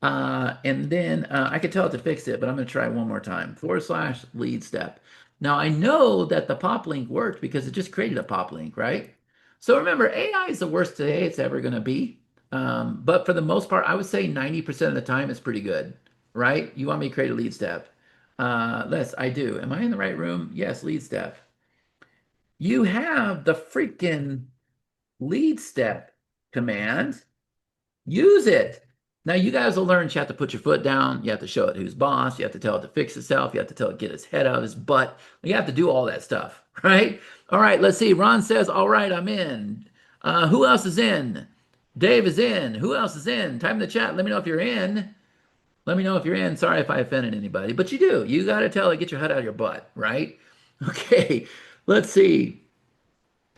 And then I could tell it to fix it, but I'm going to try one more time. /lead step. Now, I know that the pop link worked because it just created a pop link, right? So remember, AI is the worst today it's ever going to be. But for the most part, I would say 90% of the time it's pretty good, right? You want me to create a lead step? Les, I do. Am I in the right room? Yes, lead step. You have the freaking lead step command. Use it. Now you guys will learn you have to put your foot down. You have to show it who's boss. You have to tell it to fix itself. You have to tell it get its head out of its butt. You have to do all that stuff, right? All right, let's see. Ron says, all right, I'm in. Who else is in? Dave is in. Who else is in? Type in the chat. Let me know if you're in. Let me know if you're in. Sorry if I offended anybody, but you do. You got to tell it, get your head out of your butt, right? Okay, let's see.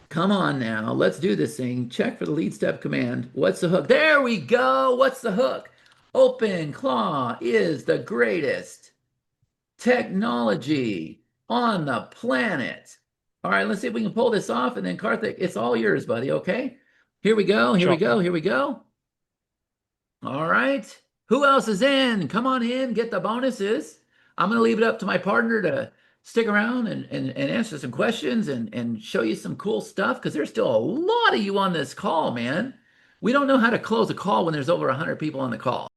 Come on now. Let's do this thing. Check for the lead step command. What's the hook? There we go. What's the hook? OpenClaw is the greatest technology on the planet. All right, let's see if we can pull this off. And then Karthik, it's all yours, buddy. Okay. Here we go. Here we Sure. go. Here we go. All right. Who else is in? Come on in, get the bonuses. I'm going to leave it up to my partner to stick around and answer some questions and show you some cool stuff because there's still a lot of you on this call, man. We don't know how to close a call when there's over 100 people on the call.